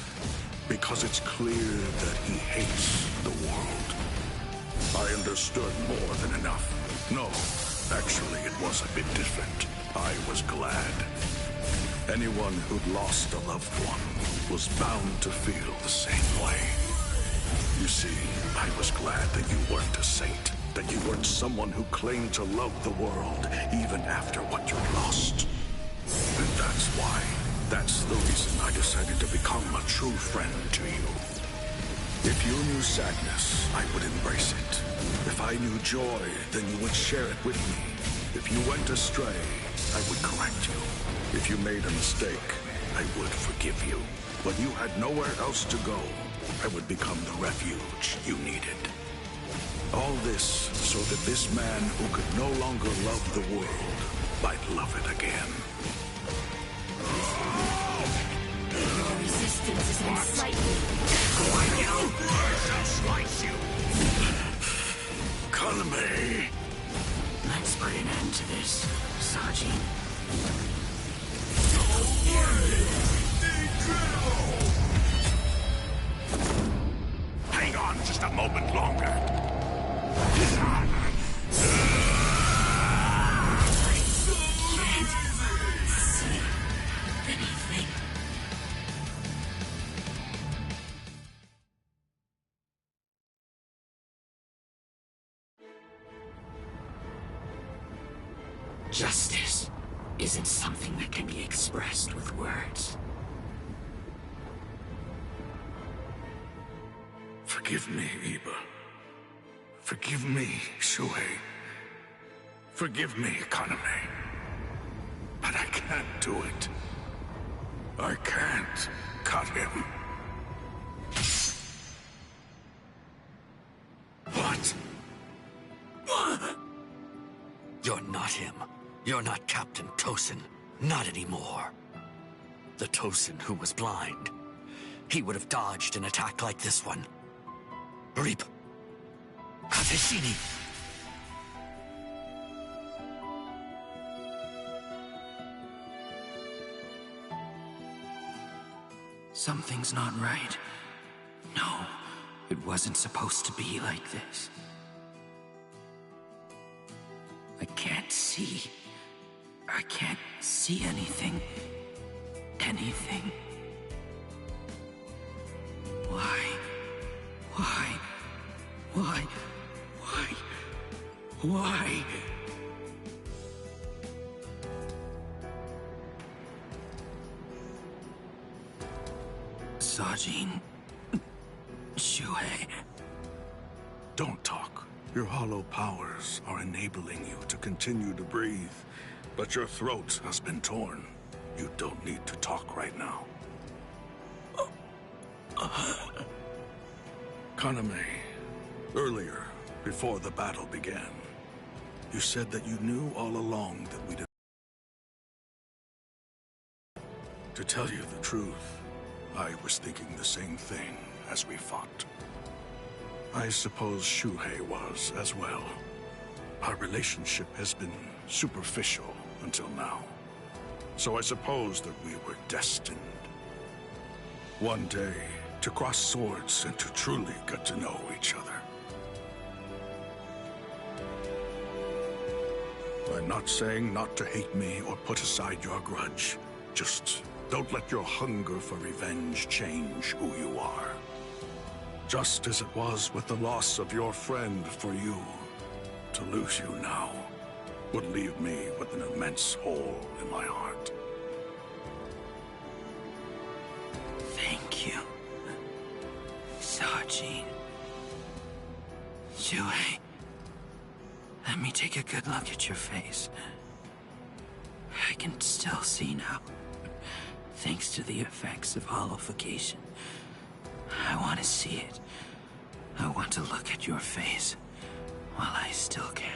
because it's clear that he hates the world. I understood more than enough. No, actually it was a bit different. I was glad. Anyone who'd lost a loved one was bound to feel the same way. You see, I was glad that you weren't a saint, that you weren't someone who claimed to love the world even after what you lost. And that's the reason I decided to become a true friend to you. If you knew sadness, I would embrace it. If I knew joy, then you would share it with me. If you went astray, I would correct you. If you made a mistake, I would forgive you. When you had nowhere else to go, I would become the refuge you needed. All this so that this man who could no longer love the world might love it again. Your resistance is unsightly. I shall slice you! Kaname! Let's put an end to this, Sajin. Hang on just a moment longer. Justice isn't something that can be expressed with words. Forgive me, Iba. Forgive me, Shuhei. Forgive me, Kaname. But I can't do it. I can't cut him. What? You're not him. You're not Captain Tosin. Not anymore. The Tosin who was blind. He would have dodged an attack like this one. Reap. Kateshini. Something's not right. No, it wasn't supposed to be like this. I can't see. I can't see anything. Anything. Why? Sajin... Shuhei... Don't talk. Your hollow powers are enabling you to continue to breathe, but your throat has been torn. You don't need to talk right now. Kaname, earlier, before the battle began, you said that you knew all along that we did. To tell you the truth, I was thinking the same thing as we fought. I suppose Shuhei was as well. Our relationship has been superficial until now. So I suppose that we were destined. One day, to cross swords and to truly get to know each other. I'm not saying not to hate me or put aside your grudge. Just don't let your hunger for revenge change who you are. Just as it was with the loss of your friend for you, to lose you now would leave me with an immense hole in my heart. Thank you, Sajin. Shuhei, let me take a good look at your face. I can still see now, thanks to the effects of hollowification. I want to see it. I want to look at your face while I still can.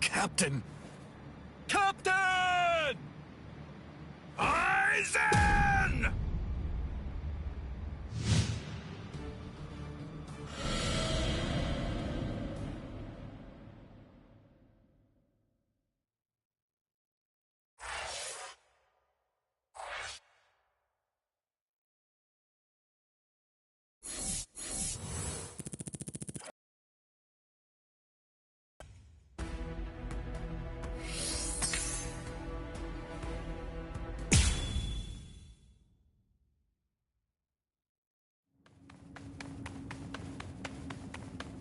Captain! Captain! Aizen!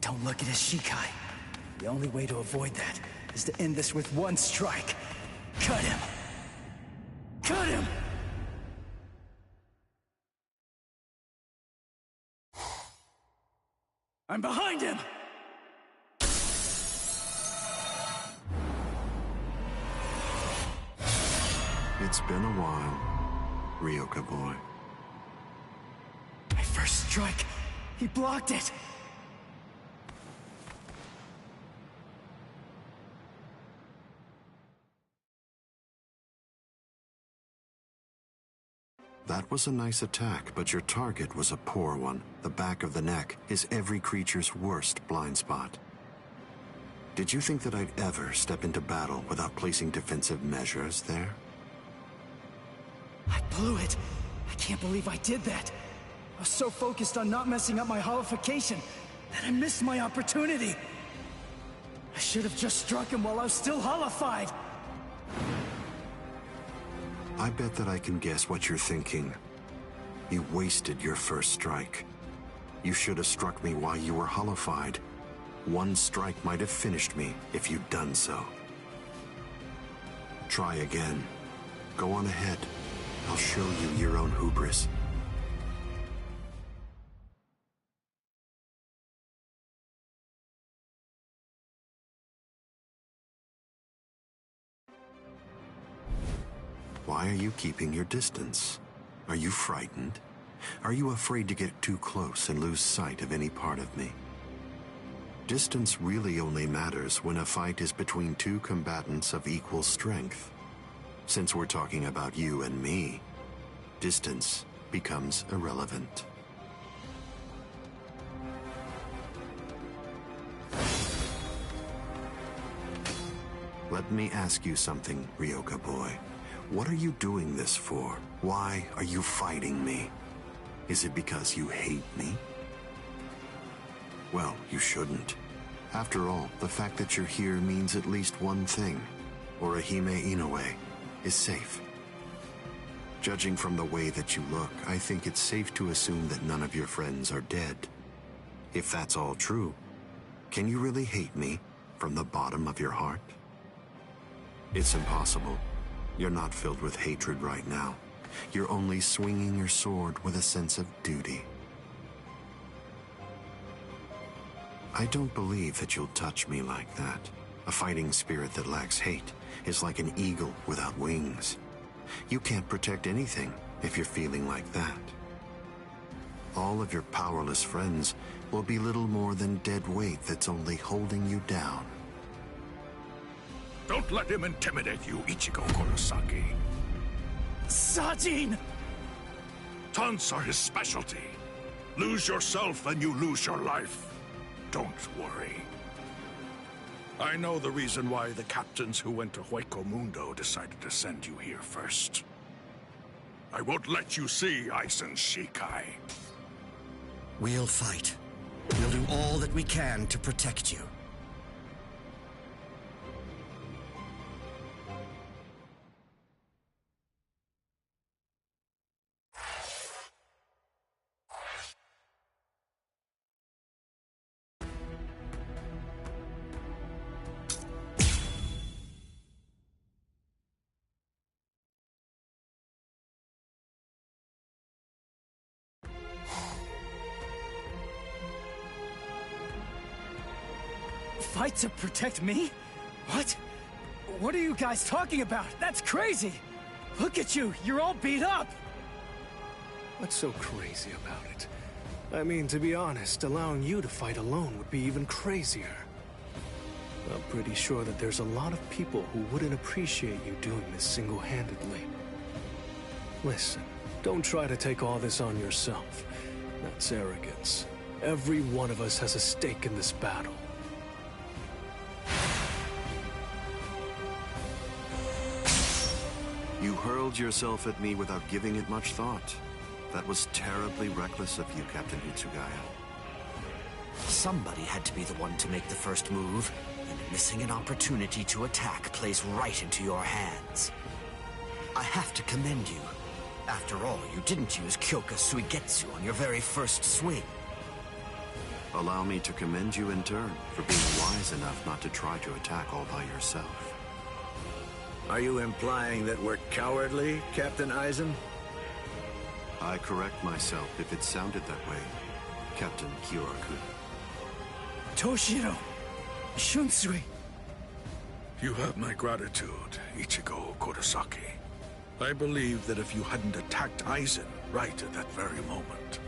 Don't look at his Shikai. The only way to avoid that is to end this with one strike. Cut him! Cut him! I'm behind him! It's been a while, Ryoka boy. My first strike! He blocked it! That was a nice attack, but your target was a poor one. The back of the neck is every creature's worst blind spot. Did you think that I'd ever step into battle without placing defensive measures there? I blew it. I can't believe I did that. I was so focused on not messing up my hollification that I missed my opportunity. I should have just struck him while I was still hollified. I bet that I can guess what you're thinking. You wasted your first strike. You should have struck me while you were hollified. One strike might have finished me if you'd done so. Try again. Go on ahead. I'll show you your own hubris. Why are you keeping your distance? Are you frightened? Are you afraid to get too close and lose sight of any part of me? Distance really only matters when a fight is between two combatants of equal strength. Since we're talking about you and me, distance becomes irrelevant. Let me ask you something, Ryoka boy. What are you doing this for? Why are you fighting me? Is it because you hate me? Well, you shouldn't. After all, the fact that you're here means at least one thing. Orihime Inoue is safe. Judging from the way that you look, I think it's safe to assume that none of your friends are dead. If that's all true, can you really hate me from the bottom of your heart? It's impossible. You're not filled with hatred right now. You're only swinging your sword with a sense of duty. I don't believe that you'll touch me like that. A fighting spirit that lacks hate is like an eagle without wings. You can't protect anything if you're feeling like that. All of your powerless friends will be little more than dead weight that's only holding you down. Don't let him intimidate you, Ichigo Kurosaki. Sajin! Taunts are his specialty. Lose yourself and you lose your life. Don't worry. I know the reason why the captains who went to Hueco Mundo decided to send you here first. I won't let you see Aizen Shikai. We'll fight. We'll do all that we can to protect you. Fight to protect me? What? What are you guys talking about? That's crazy! Look at you, you're all beat up! What's so crazy about it? I mean, to be honest, allowing you to fight alone would be even crazier. I'm pretty sure that there's a lot of people who wouldn't appreciate you doing this single-handedly. Listen, don't try to take all this on yourself. That's arrogance. Every one of us has a stake in this battle. You hurled yourself at me without giving it much thought. That was terribly reckless of you, Captain Hitsugaya. Somebody had to be the one to make the first move, and missing an opportunity to attack plays right into your hands. I have to commend you. After all, you didn't use Kyoka Suigetsu on your very first swing. Allow me to commend you in turn for being wise enough not to try to attack all by yourself. Are you implying that we're cowardly, Captain Aizen? I correct myself if it sounded that way, Captain Kyoraku. Toshiro! Shunsui! You have my gratitude, Ichigo Kurosaki. I believe that if you hadn't attacked Aizen right at that very moment,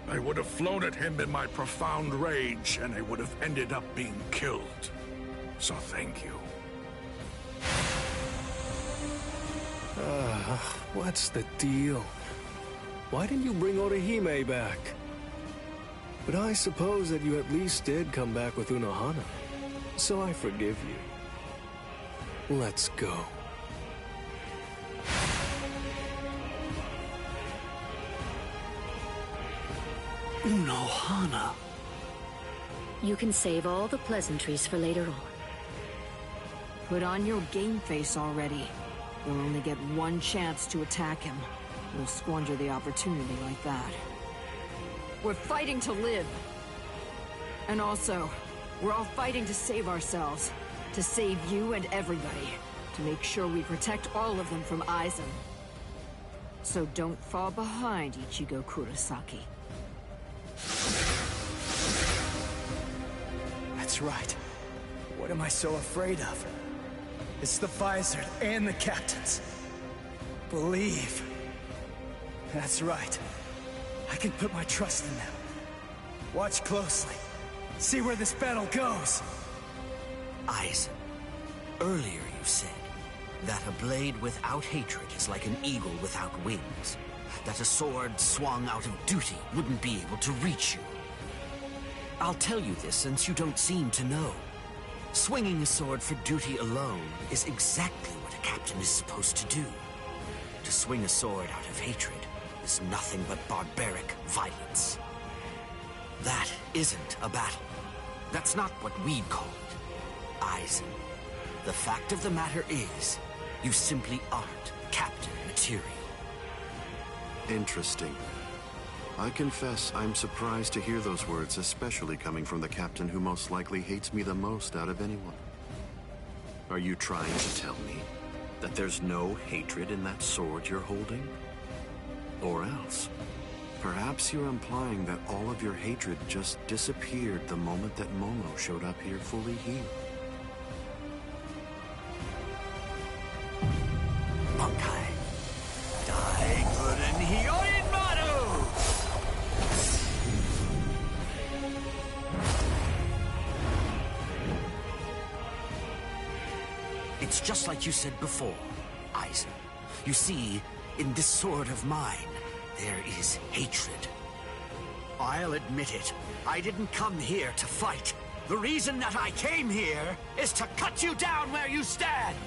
I would have flown at him in my profound rage, and I would have ended up being killed. So thank you. What's the deal? Why didn't you bring Orihime back? But I suppose that you at least did come back with Unohana, so I forgive you. Let's go. Unohana. You can save all the pleasantries for later on. Put on your game face already. You'll only get one chance to attack him. We'll squander the opportunity like that. We're fighting to live. And also, we're all fighting to save ourselves. To save you and everybody. To make sure we protect all of them from Aizen. So don't fall behind, Ichigo Kurosaki. That's right. What am I so afraid of? It's the Vizard and the captains. Believe. That's right. I can put my trust in them. Watch closely. See where this battle goes. Aizen, earlier you said that a blade without hatred is like an eagle without wings. That a sword swung out of duty wouldn't be able to reach you. I'll tell you this since you don't seem to know. Swinging a sword for duty alone is exactly what a captain is supposed to do. To swing a sword out of hatred is nothing but barbaric violence. That isn't a battle. That's not what we'd call it. Aizen, The fact of the matter is, you simply aren't Captain material. Interesting. I confess I'm surprised to hear those words, especially coming from the captain who most likely hates me the most out of anyone. Are you trying to tell me that there's no hatred in that sword you're holding? Or else, perhaps you're implying that all of your hatred just disappeared the moment that Momo showed up here fully healed. Bunkai. Daikuren Hyoin Maru! It's just like you said before, Aizen. You see, in this sword of mine, there is hatred. I'll admit it. I didn't come here to fight. The reason that I came here is to cut you down where you stand!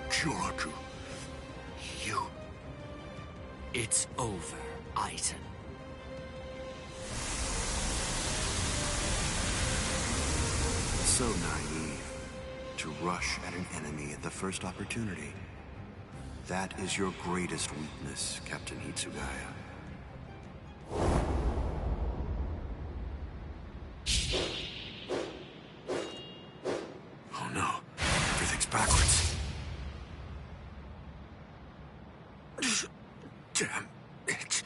Kyoraku, you... It's over, Aizen. So naive. To rush at an enemy at the first opportunity. That is your greatest weakness, Captain Hitsugaya. Oh no, everything's backwards. Damn it.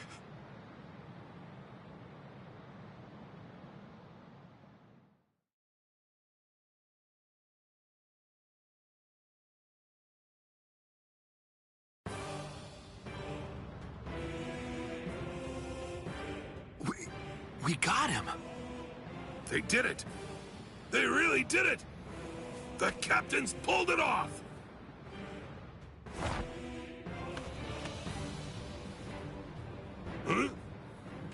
We got him. They did it. They really did it. The captains pulled it off. Huh?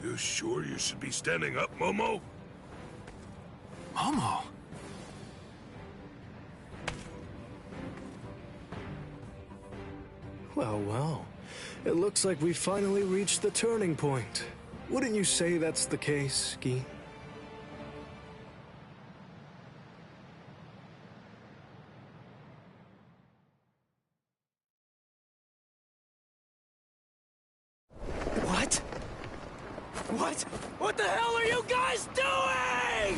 You sure you should be standing up, Momo? Momo? Well, well. It looks like we finally reached the turning point. Wouldn't you say that's the case, Gi? What? What? What the hell are you guys doing?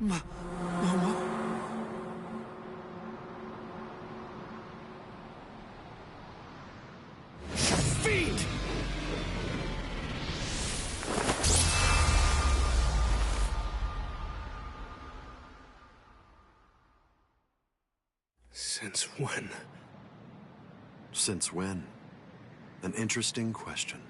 Momo? Fiend! Since when? Since when? An interesting question.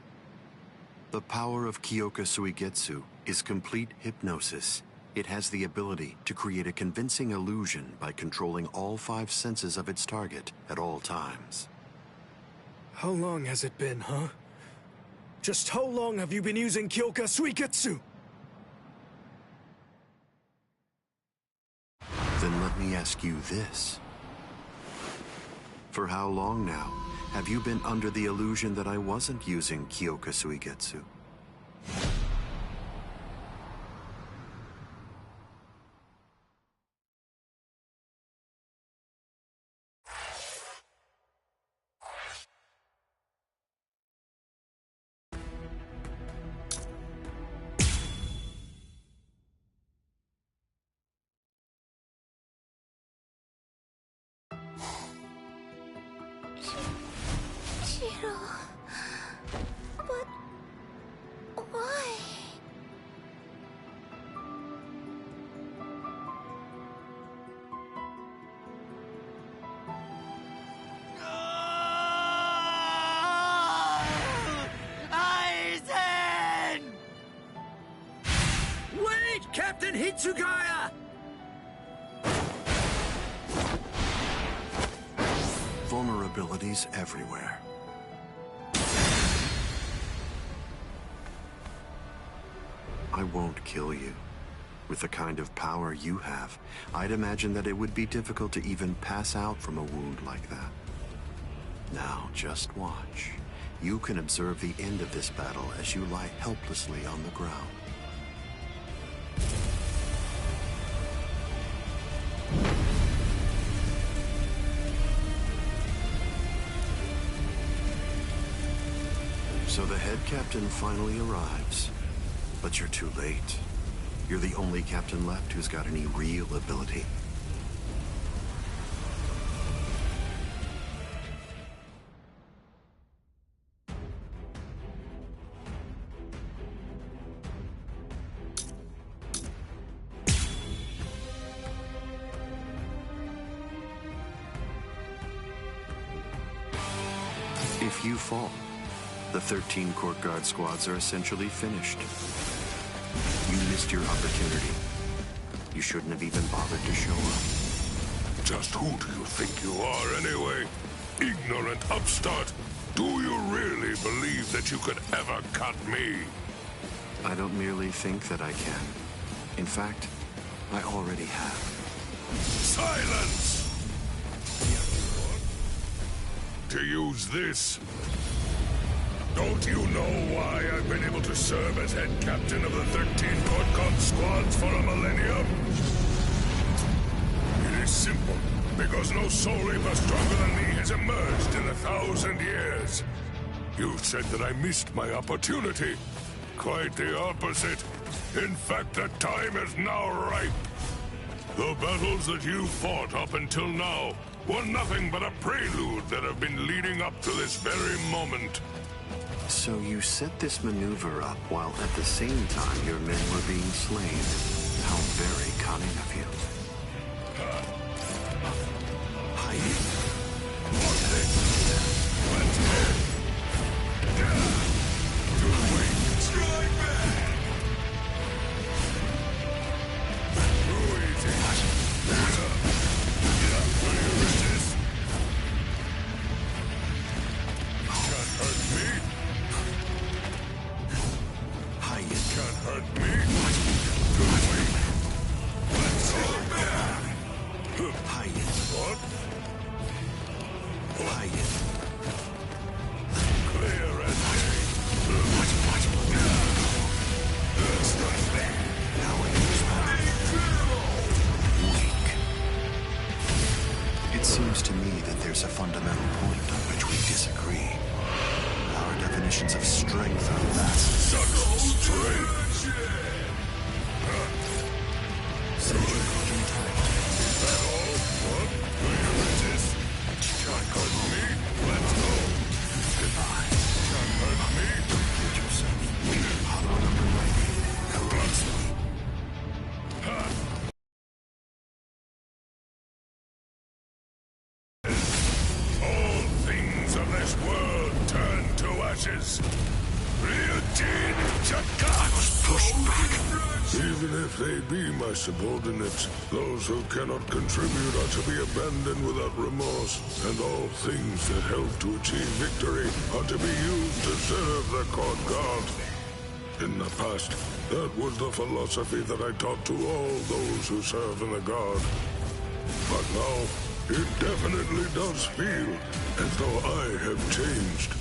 The power of Kyoka Suigetsu is complete hypnosis. It has the ability to create a convincing illusion by controlling all 5 senses of its target at all times. How long has it been, huh? Just how long have you been using Kyoka Suigetsu? Then let me ask you this. For how long now have you been under the illusion that I wasn't using Kyoka Suigetsu? Shiro... But... why? Aizen! Wait, Captain Hitsugaya! Vulnerabilities everywhere. I won't kill you. With the kind of power you have, I'd imagine that it would be difficult to even pass out from a wound like that. Now, just watch. You can observe the end of this battle as you lie helplessly on the ground. So the head captain finally arrives, but you're too late. You're the only captain left who's got any real ability. If you fall, the 13 court guard squads are essentially finished. You missed your opportunity. You shouldn't have even bothered to show up. Just who do you think you are anyway? Ignorant upstart! Do you really believe that you could ever cut me? I don't merely think that I can. In fact, I already have. Silence! To use this. Don't you know why I've been able to serve as head captain of the 13 court guard squads for a millennium? It is simple. Because no soul reaper stronger than me has emerged in 1,000 years. You said that I missed my opportunity. Quite the opposite. In fact, the time is now ripe. The battles that you fought up until now were nothing but a prelude that have been leading up to this very moment. So you set this maneuver up while at the same time your men were being slain. How very cunning of you. It seems to me that there's a fundamental point on which we disagree. Our definitions of strength are vast. Such strength! What? Do you resist? Can't hurt me. Let's go. Goodbye. Can't hurt me. Get yourself. Hollow number 90. Correct me. All things of this world turn to ashes. I was pushed back. Even if they be my subordinates, those who cannot contribute are to be abandoned without remorse, and all things that help to achieve victory are to be used to serve the court guard. In the past, that was the philosophy that I taught to all those who serve in the guard. But now, it definitely does feel as though I have changed.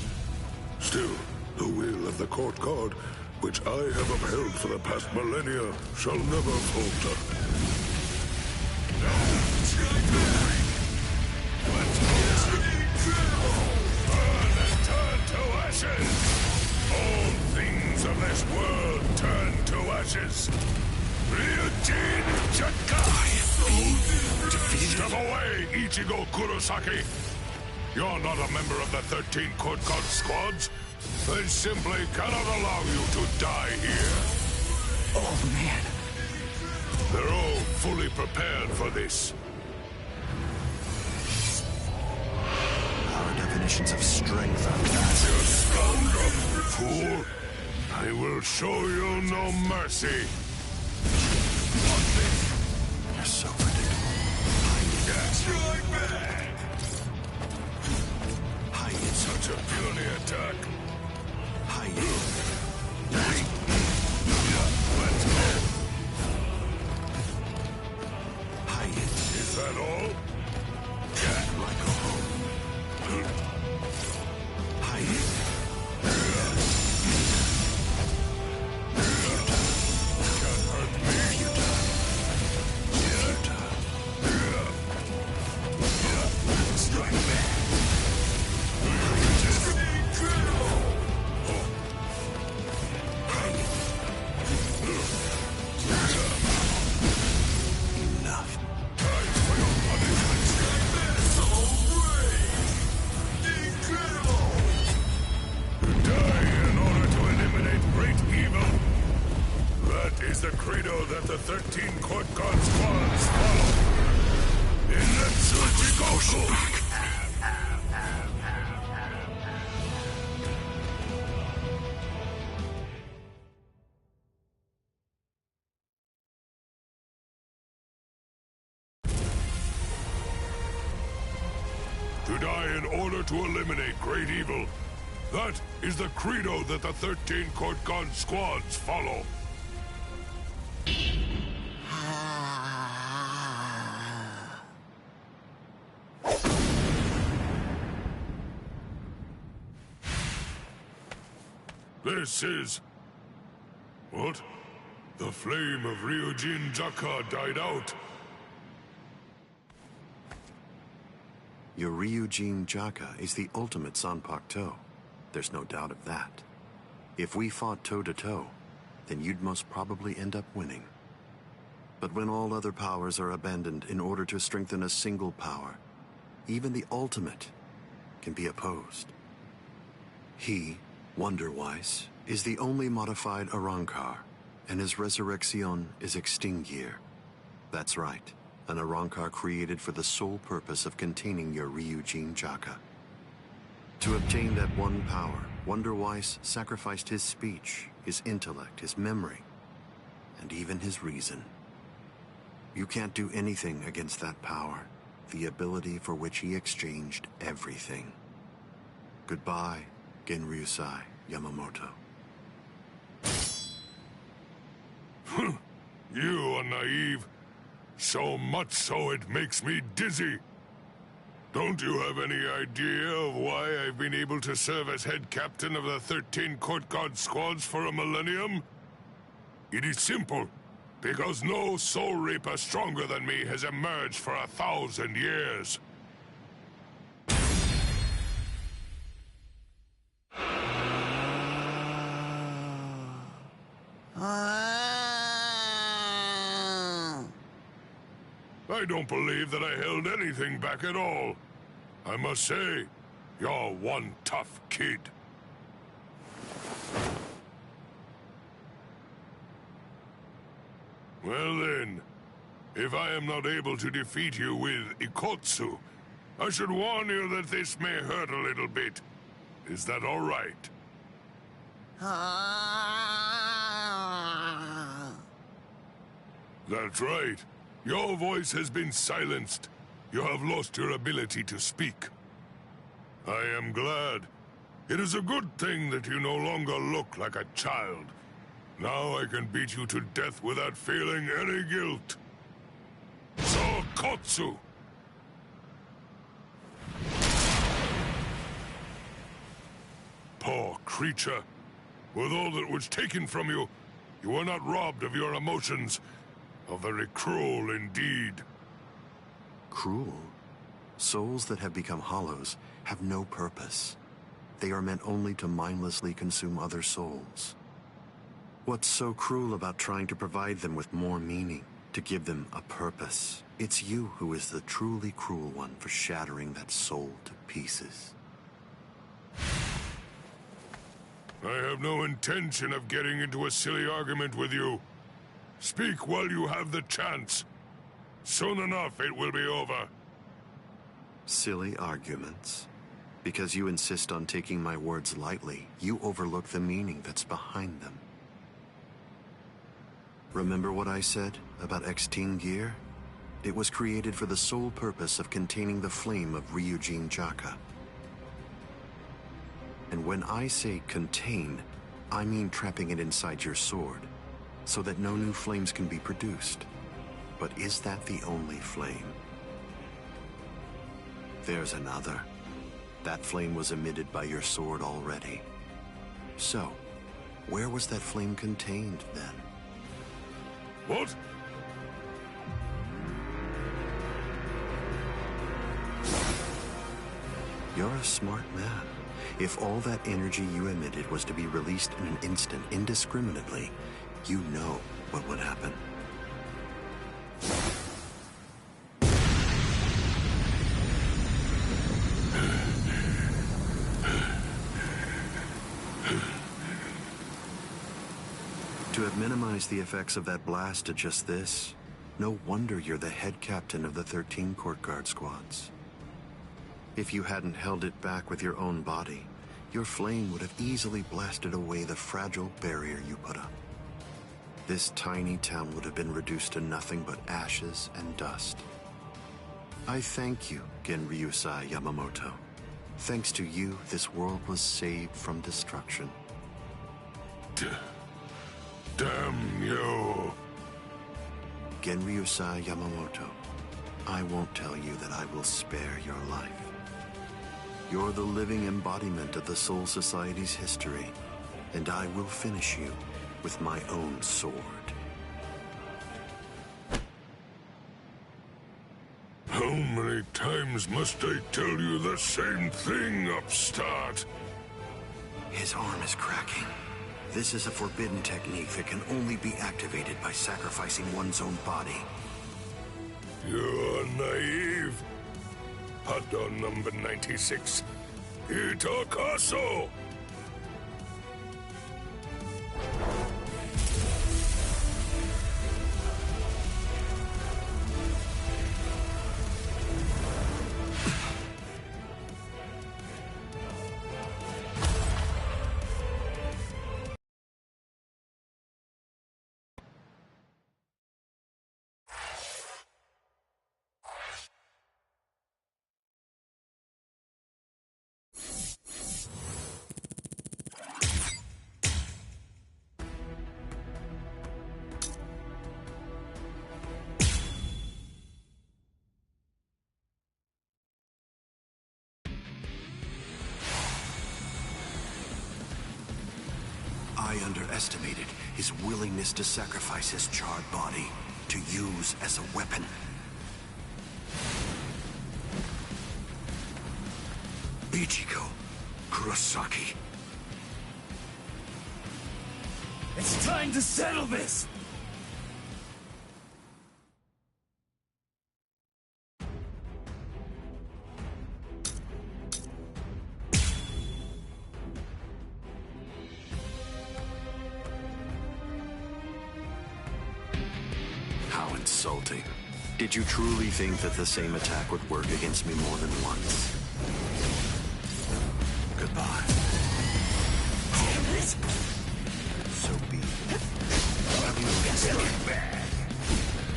Still, the will of the court guard, which I have upheld for the past millennia, shall never falter. Burn and turn to ashes! All things of this world turn to ashes! Ryujin Chaka! Defeated. Step away, Ichigo Kurosaki! You're not a member of the 13 Court Guard squads. They simply cannot allow you to die here. Oh, man. They're all fully prepared for this. Our definitions of strength are vast. You scoundrel, fool! I will show you no mercy. You're so predictable. Strike back! Such a puny attack. Let's go. Is that all? Yeah, like a home. Can't hurt me. Strike back. Enough. Time for your punishment. Incredible! To die in order to eliminate great evil. That is the credo that the 13 Court Guard squads follow. In Netsuchi to die in order to eliminate great evil. That is the credo that the 13 Court Guard squads follow. This is... What? The flame of Ryujin Jaka died out. Your Ryujin Jaka is the ultimate Zanpakuto. There's no doubt of that. If we fought toe-to-toe, then you'd most probably end up winning. But when all other powers are abandoned in order to strengthen a single power, even the ultimate can be opposed. He, Wonder-Weiss, is the only modified Arrancar, and his resurrection is Extinguir. That's right, an Arrancar created for the sole purpose of containing your Ryujin Jaka. To obtain that one power, Wonder-Weiss sacrificed his speech, his intellect, his memory, and even his reason. You can't do anything against that power, the ability for which he exchanged everything. Goodbye, Genryusai Yamamoto. You are naive. So much so it makes me dizzy. Don't you have any idea of why I've been able to serve as head captain of the 13 Court Guard squads for a millennium? It is simple. Because no soul reaper stronger than me has emerged for 1,000 years. I don't believe that I held anything back at all. I must say, you're one tough kid. Well then, if I am not able to defeat you with Ikotsu, I should warn you that this may hurt a little bit. Is that all right? That's right. Your voice has been silenced. You have lost your ability to speak. I am glad. It is a good thing that you no longer look like a child. Now I can beat you to death without feeling any guilt. So, Kotsu! Poor creature. With all that was taken from you, you were not robbed of your emotions. How very cruel indeed. Cruel? Souls that have become hollows have no purpose. They are meant only to mindlessly consume other souls. What's so cruel about trying to provide them with more meaning, to give them a purpose? It's you who is the truly cruel one for shattering that soul to pieces. I have no intention of getting into a silly argument with you. Speak while you have the chance. Soon enough, it will be over. Silly arguments? Because you insist on taking my words lightly, you overlook the meaning that's behind them. Remember what I said about X-Teen gear? It was created for the sole purpose of containing the flame of Ryujin Jaka. And when I say contain, I mean trapping it inside your sword, so that no new flames can be produced. But is that the only flame? There's another. That flame was emitted by your sword already. So, where was that flame contained then? What? You're a smart man. If all that energy you emitted was to be released in an instant, indiscriminately, you know what would happen. To have minimized the effects of that blast to just this, no wonder you're the head captain of the 13 Court Guard squads. If you hadn't held it back with your own body, your flame would have easily blasted away the fragile barrier you put up. This tiny town would have been reduced to nothing but ashes and dust. I thank you, Genryusai Yamamoto. Thanks to you, this world was saved from destruction. Damn you! Genryusai Yamamoto, I won't tell you that I will spare your life. You're the living embodiment of the Soul Society's history, and I will finish you with my own sword. How many times must I tell you the same thing, upstart? His arm is cracking. This is a forbidden technique that can only be activated by sacrificing one's own body. You're naive. Paddon number 96. Itakaso! I underestimated his willingness to sacrifice his charred body to use as a weapon. Ichigo Kurosaki. It's time to settle this! How insulting. Did you truly think that the same attack would work against me more than once? Goodbye. Damn it! So be it. Have you get back?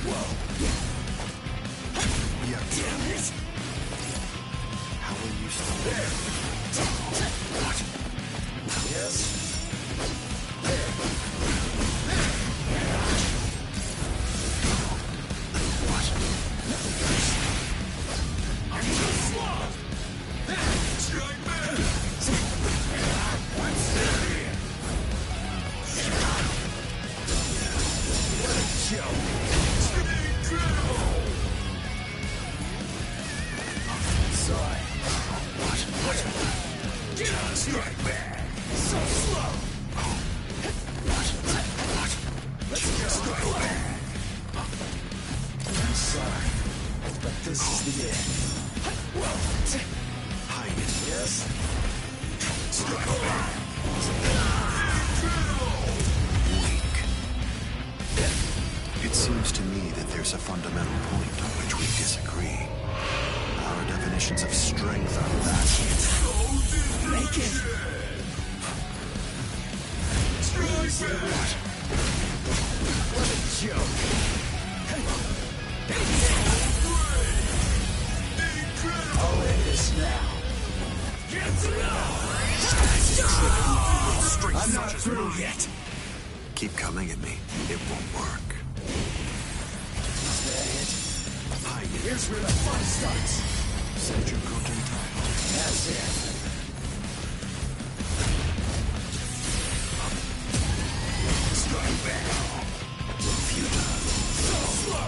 Whoa! Yeah. Damn it! How will you stop there? What? Yes. I'm too slow! Strike back! I'm still here! What a joke! Incredible! Sorry. What? Strike back! So slow! Let's go! Strike back! I'm sorry. but this is the end. Hide it. Yes? Weak. It seems to me that there's a fundamental point on which we disagree. Our definitions of strength are vastly. Make it! What a joke! I'll end this now. I'm not through yet. Keep coming at me. It won't work. Is that it? Hide it. Here's where the fun starts. Set your golden title. That's it. Strike back. Futile. So slow.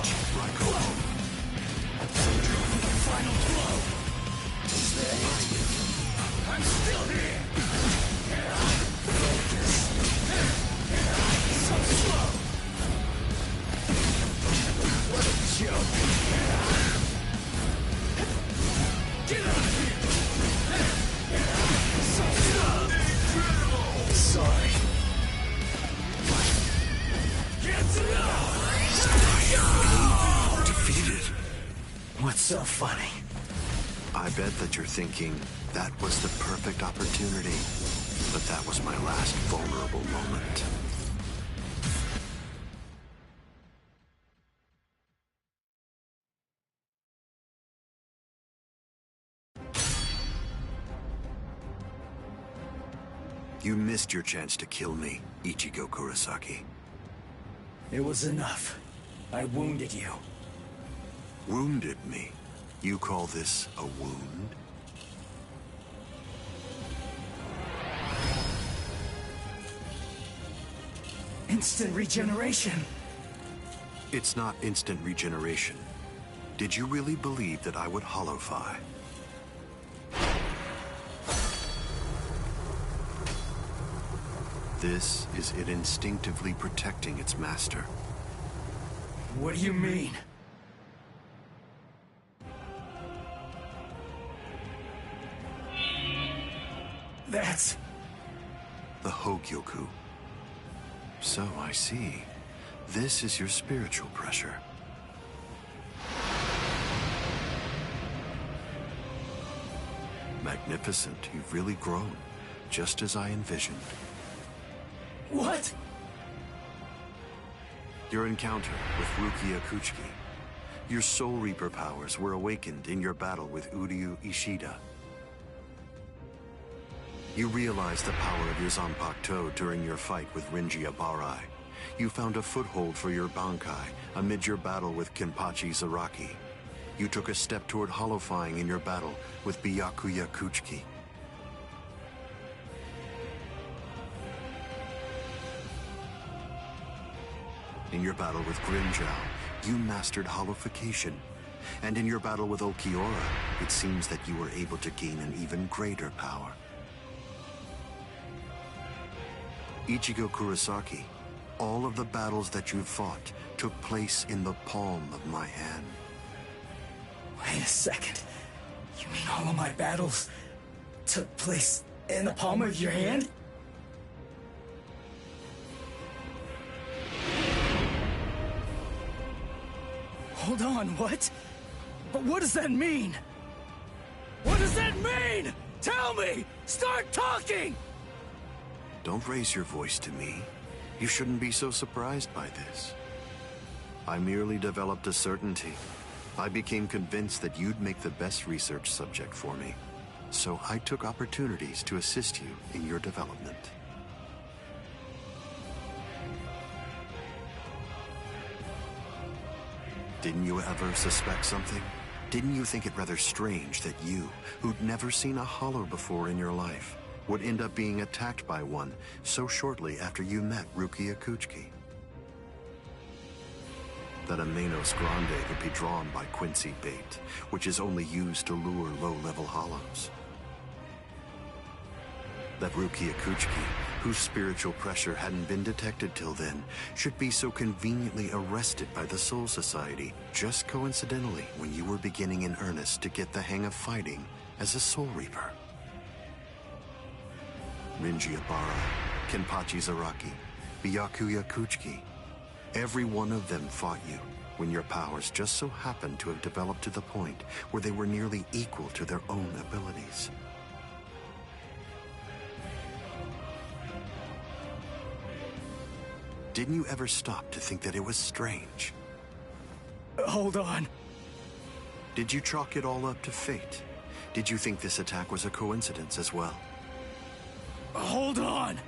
Final blow. Is that it? I'm still here. Focus. So slow. What a joke. Get out of here. So slow. Sorry. Get Defeated. What's so funny? I bet that you're thinking, that was the perfect opportunity. But that was my last vulnerable moment. You missed your chance to kill me, Ichigo Kurosaki. It was enough. I wounded you. Wounded me? You call this a wound? Instant regeneration. It's not instant regeneration. Did you really believe that I would holofy? This is it instinctively protecting its master. What do you mean? That's... the Hogyoku. So I see. This is your spiritual pressure. Magnificent. You've really grown. Just as I envisioned. What? Your encounter with Rukia Kuchiki. Your Soul Reaper powers were awakened in your battle with Uryu Ishida. You realized the power of your Zanpakuto during your fight with Rinji Abarai. You found a foothold for your Bankai amid your battle with Kenpachi Zaraki. You took a step toward holofying in your battle with Byakuya Kuchiki. In your battle with Grimjow, you mastered holofication. And in your battle with Ulquiorra, it seems that you were able to gain an even greater power. Ichigo Kurosaki, all of the battles that you've fought took place in the palm of my hand. Wait a second. You mean all of my battles took place in the palm of your hand? Hold on, what? But what does that mean? What does that mean? Tell me! Start talking! Don't raise your voice to me. You shouldn't be so surprised by this. I merely developed a certainty. I became convinced that you'd make the best research subject for me. So I took opportunities to assist you in your development. Didn't you ever suspect something? Didn't you think it rather strange that you, who'd never seen a hollow before in your life, would end up being attacked by one so shortly after you met Rukia Kuchiki? That a Manos Grande would be drawn by Quincy bait, which is only used to lure low-level hollows. That Rukia Kuchiki whose spiritual pressure hadn't been detected till then, should be so conveniently arrested by the Soul Society, just coincidentally when you were beginning in earnest to get the hang of fighting as a Soul Reaper. Rinji Ibarra, Kenpachi Zaraki, Byakuya Kuchiki, every one of them fought you when your powers just so happened to have developed to the point where they were nearly equal to their own abilities. Didn't you ever stop to think that it was strange? Hold on. Did you chalk it all up to fate? Did you think this attack was a coincidence as well? Hold on!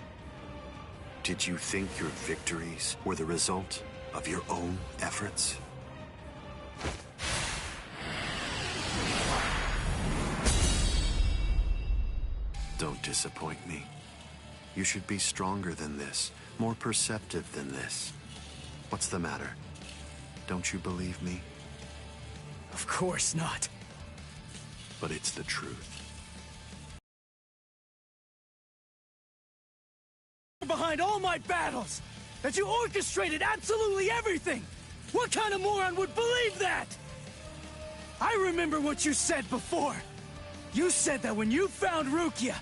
Did you think your victories were the result of your own efforts? Don't disappoint me. You should be stronger than this, more perceptive than this. What's the matter? Don't you believe me? Of course not. But it's the truth. Behind all my battles! That you orchestrated absolutely everything! What kind of moron would believe that? I remember what you said before. You said that when you found Rukia,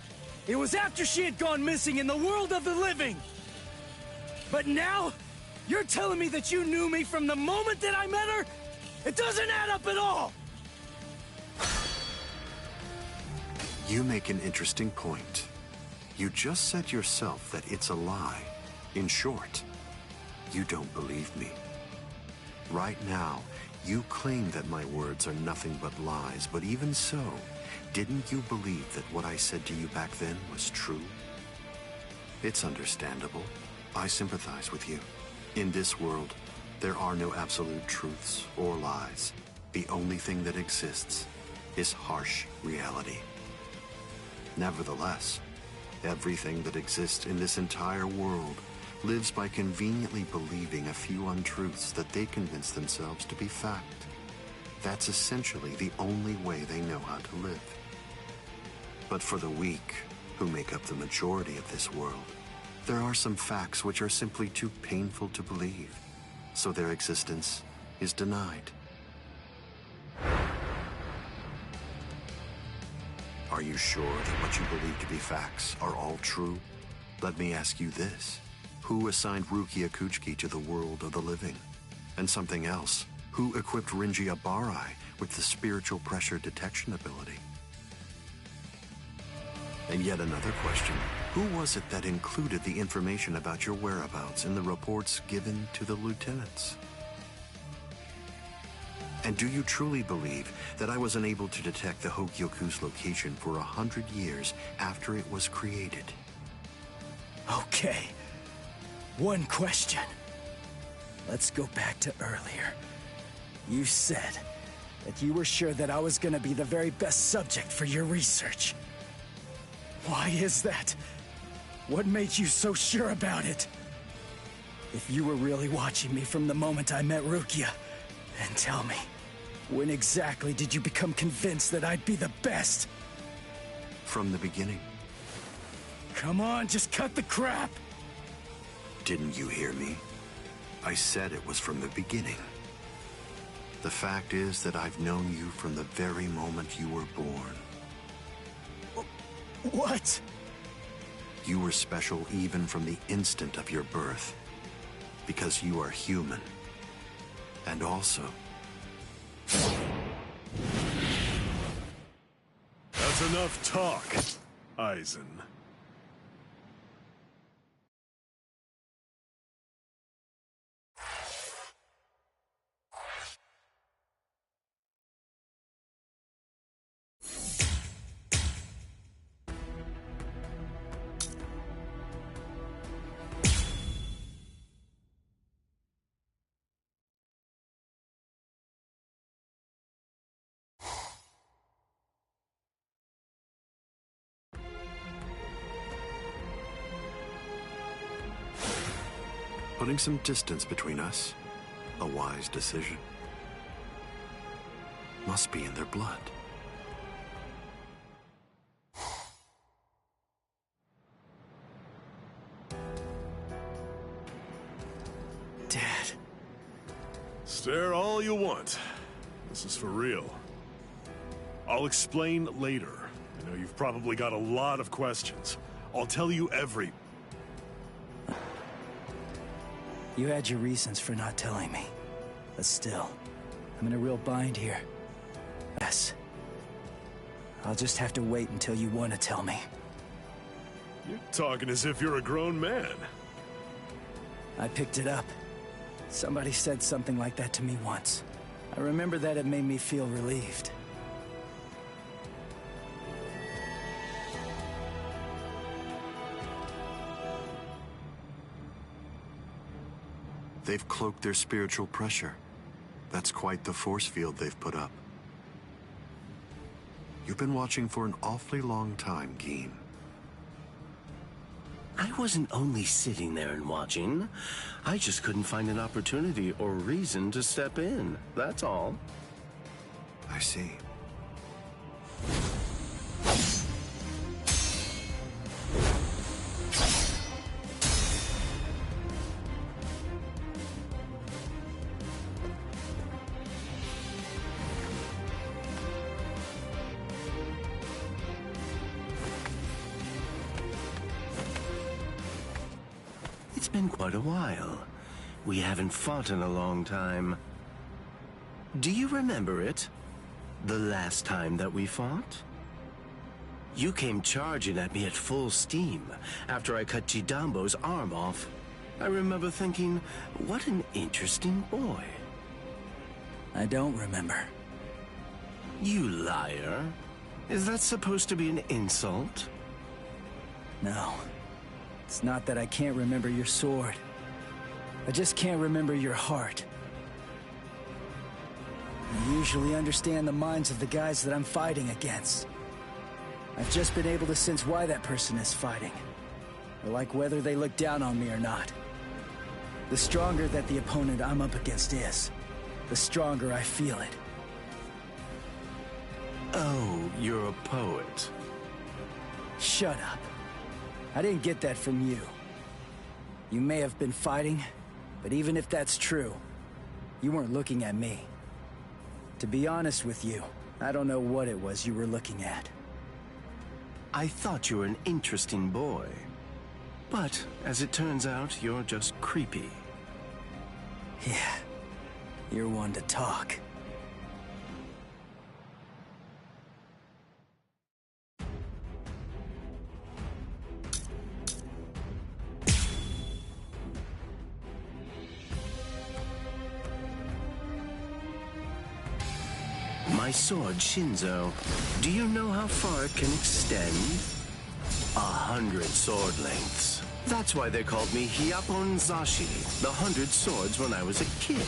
it was after she had gone missing in the world of the living. But now, you're telling me that you knew me from the moment that I met her? It doesn't add up at all! You make an interesting point. You just said yourself that it's a lie. In short, you don't believe me. Right now, you claim that my words are nothing but lies, but even so, didn't you believe that what I said to you back then was true? It's understandable. I sympathize with you. In this world, there are no absolute truths or lies. The only thing that exists is harsh reality. Nevertheless, everything that exists in this entire world lives by conveniently believing a few untruths that they convince themselves to be fact. That's essentially the only way they know how to live. But for the weak, who make up the majority of this world, there are some facts which are simply too painful to believe, so their existence is denied. Are you sure that what you believe to be facts are all true? Let me ask you this. Who assigned Rukia Kuchiki to the world of the living? And something else. Who equipped Rinji Ibarra with the spiritual pressure detection ability? And yet another question. Who was it that included the information about your whereabouts in the reports given to the lieutenants? And do you truly believe that I was unable to detect the Hogyoku's location for 100 years after it was created? Okay. One question. Let's go back to earlier. You said that you were sure that I was gonna be the very best subject for your research. Why is that? What made you so sure about it? If you were really watching me from the moment I met Rukia, then tell me, when exactly did you become convinced that I'd be the best? From the beginning. Come on, just cut the crap! Didn't you hear me? I said it was from the beginning. The fact is that I've known you from the very moment you were born. What? You were special even from the instant of your birth. Because you are human. And also... That's enough talk, Aizen. Putting some distance between us, a wise decision. Must be in their blood. Dad. Stare all you want. This is for real. I'll explain later. I know you've probably got a lot of questions. I'll tell you every... You had your reasons for not telling me. But still, I'm in a real bind here. Yes. I'll just have to wait until you want to tell me. You're talking as if you're a grown man. I picked it up. Somebody said something like that to me once. I remember that it made me feel relieved. They've cloaked their spiritual pressure. That's quite the force field they've put up. You've been watching for an awfully long time, Geen. I wasn't only sitting there and watching. I just couldn't find an opportunity or reason to step in. That's all. I see. It's been quite a while. We haven't fought in a long time. Do you remember it? The last time that we fought? You came charging at me at full steam after I cut Jidambo's arm off. I remember thinking, what an interesting boy. I don't remember. You liar. Is that supposed to be an insult? No. It's not that I can't remember your sword. I just can't remember your heart. I usually understand the minds of the guys that I'm fighting against. I've just been able to sense why that person is fighting. Or like whether they look down on me or not. The stronger that the opponent I'm up against is, the stronger I feel it. Oh, you're a poet. Shut up. I didn't get that from you. You may have been fighting, but even if that's true, you weren't looking at me. To be honest with you, I don't know what it was you were looking at. I thought you were an interesting boy. But, as it turns out, you're just creepy. Yeah, you're one to talk. My sword, Shinzo, do you know how far it can extend? 100 sword lengths. That's why they called me Hyapon Zashi, the 100 swords when I was a kid.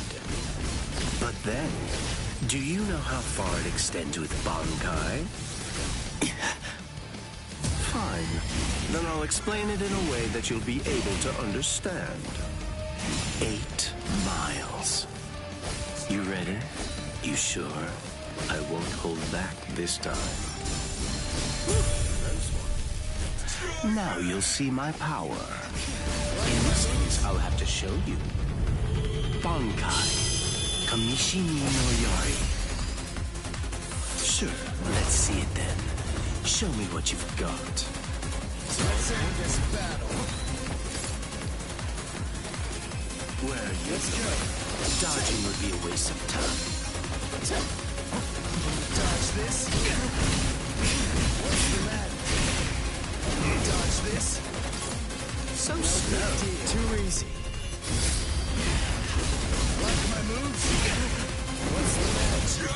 But then, do you know how far it extends with Bankai? Fine. Then I'll explain it in a way that you'll be able to understand. 8 miles. You ready? You sure? I won't hold back this time. Now you'll see my power. In instance, I'll have to show you. Bankai. Kamishimi no Yari. Sure, let's see it then. Show me what you've got. Let's end this battle. Where are you? Let's go. Dodging would be a waste of time. Dodge this. What's the matter? Dodge this. So slow. Too easy. Like my moves? What's the matter?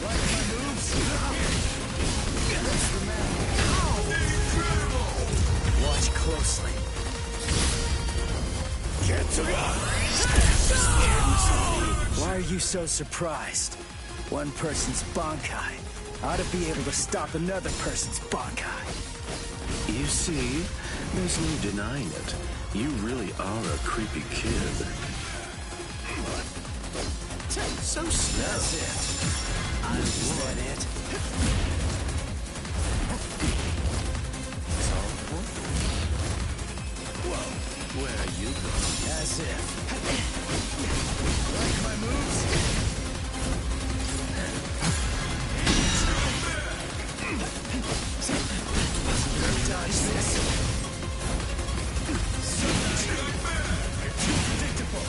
Like my moves? What's the matter? Watch closely. Get to Why are you so surprised? One person's Bankai ought to be able to stop another person's Bankai. You see, there's no denying it. You really are a creepy kid. So slow. That's it. Is that it? It's all for As if. Like my moves? Dodge this. Too predictable.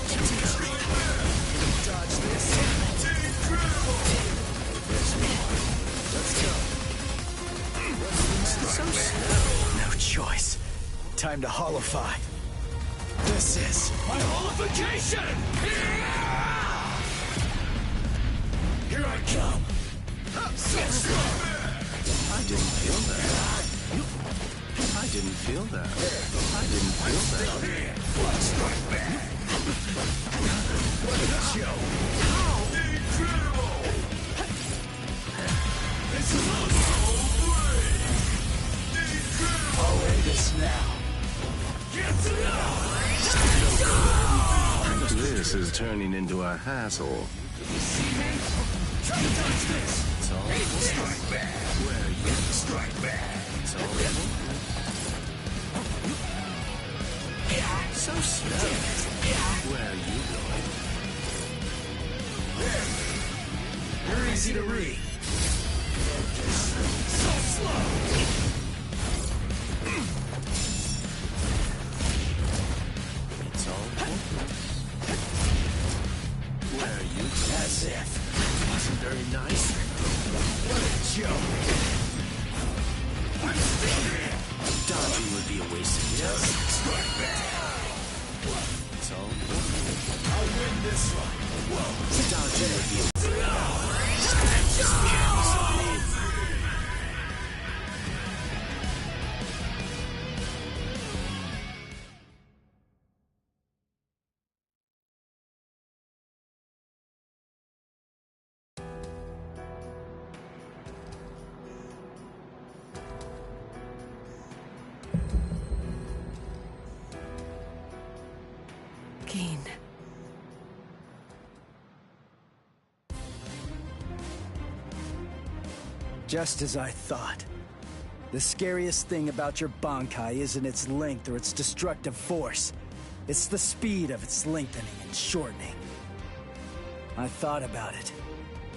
Dodge this. Let's go. So slow. No choice. Time to holofy. This is my holification! Here I come! I didn't feel that. I didn't feel that. I didn't feel that. Strike back! What a joke! Incredible! This is incredible! I'll end this now. This is turning into a hassle. Try to dodge this! It's all strike back! Where you strike back! It's all So slow. Where are you going? You're easy to read. So slow! It's all where are you? As if. Wasn't very nice. What a joke. Dodging would be a waste of time. Strike back. It's all I'll win this one. Whoa. Dodging would be a Keen. Just as I thought. The scariest thing about your Bankai isn't its length or its destructive force. It's the speed of its lengthening and shortening. I thought about it.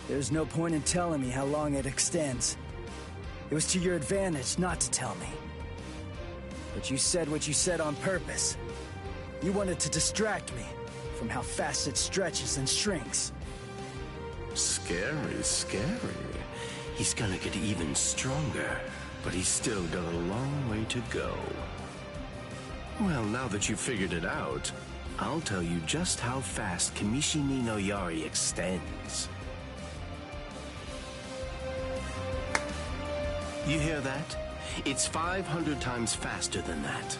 There's no point in telling me how long it extends. It was to your advantage not to tell me. But you said what you said on purpose. You wanted to distract me from how fast it stretches and shrinks. Scary, scary. He's gonna get even stronger, but he's still got a long way to go. Well, now that you've figured it out, I'll tell you just how fast Kamishini no Yari extends. You hear that? It's 500 times faster than that.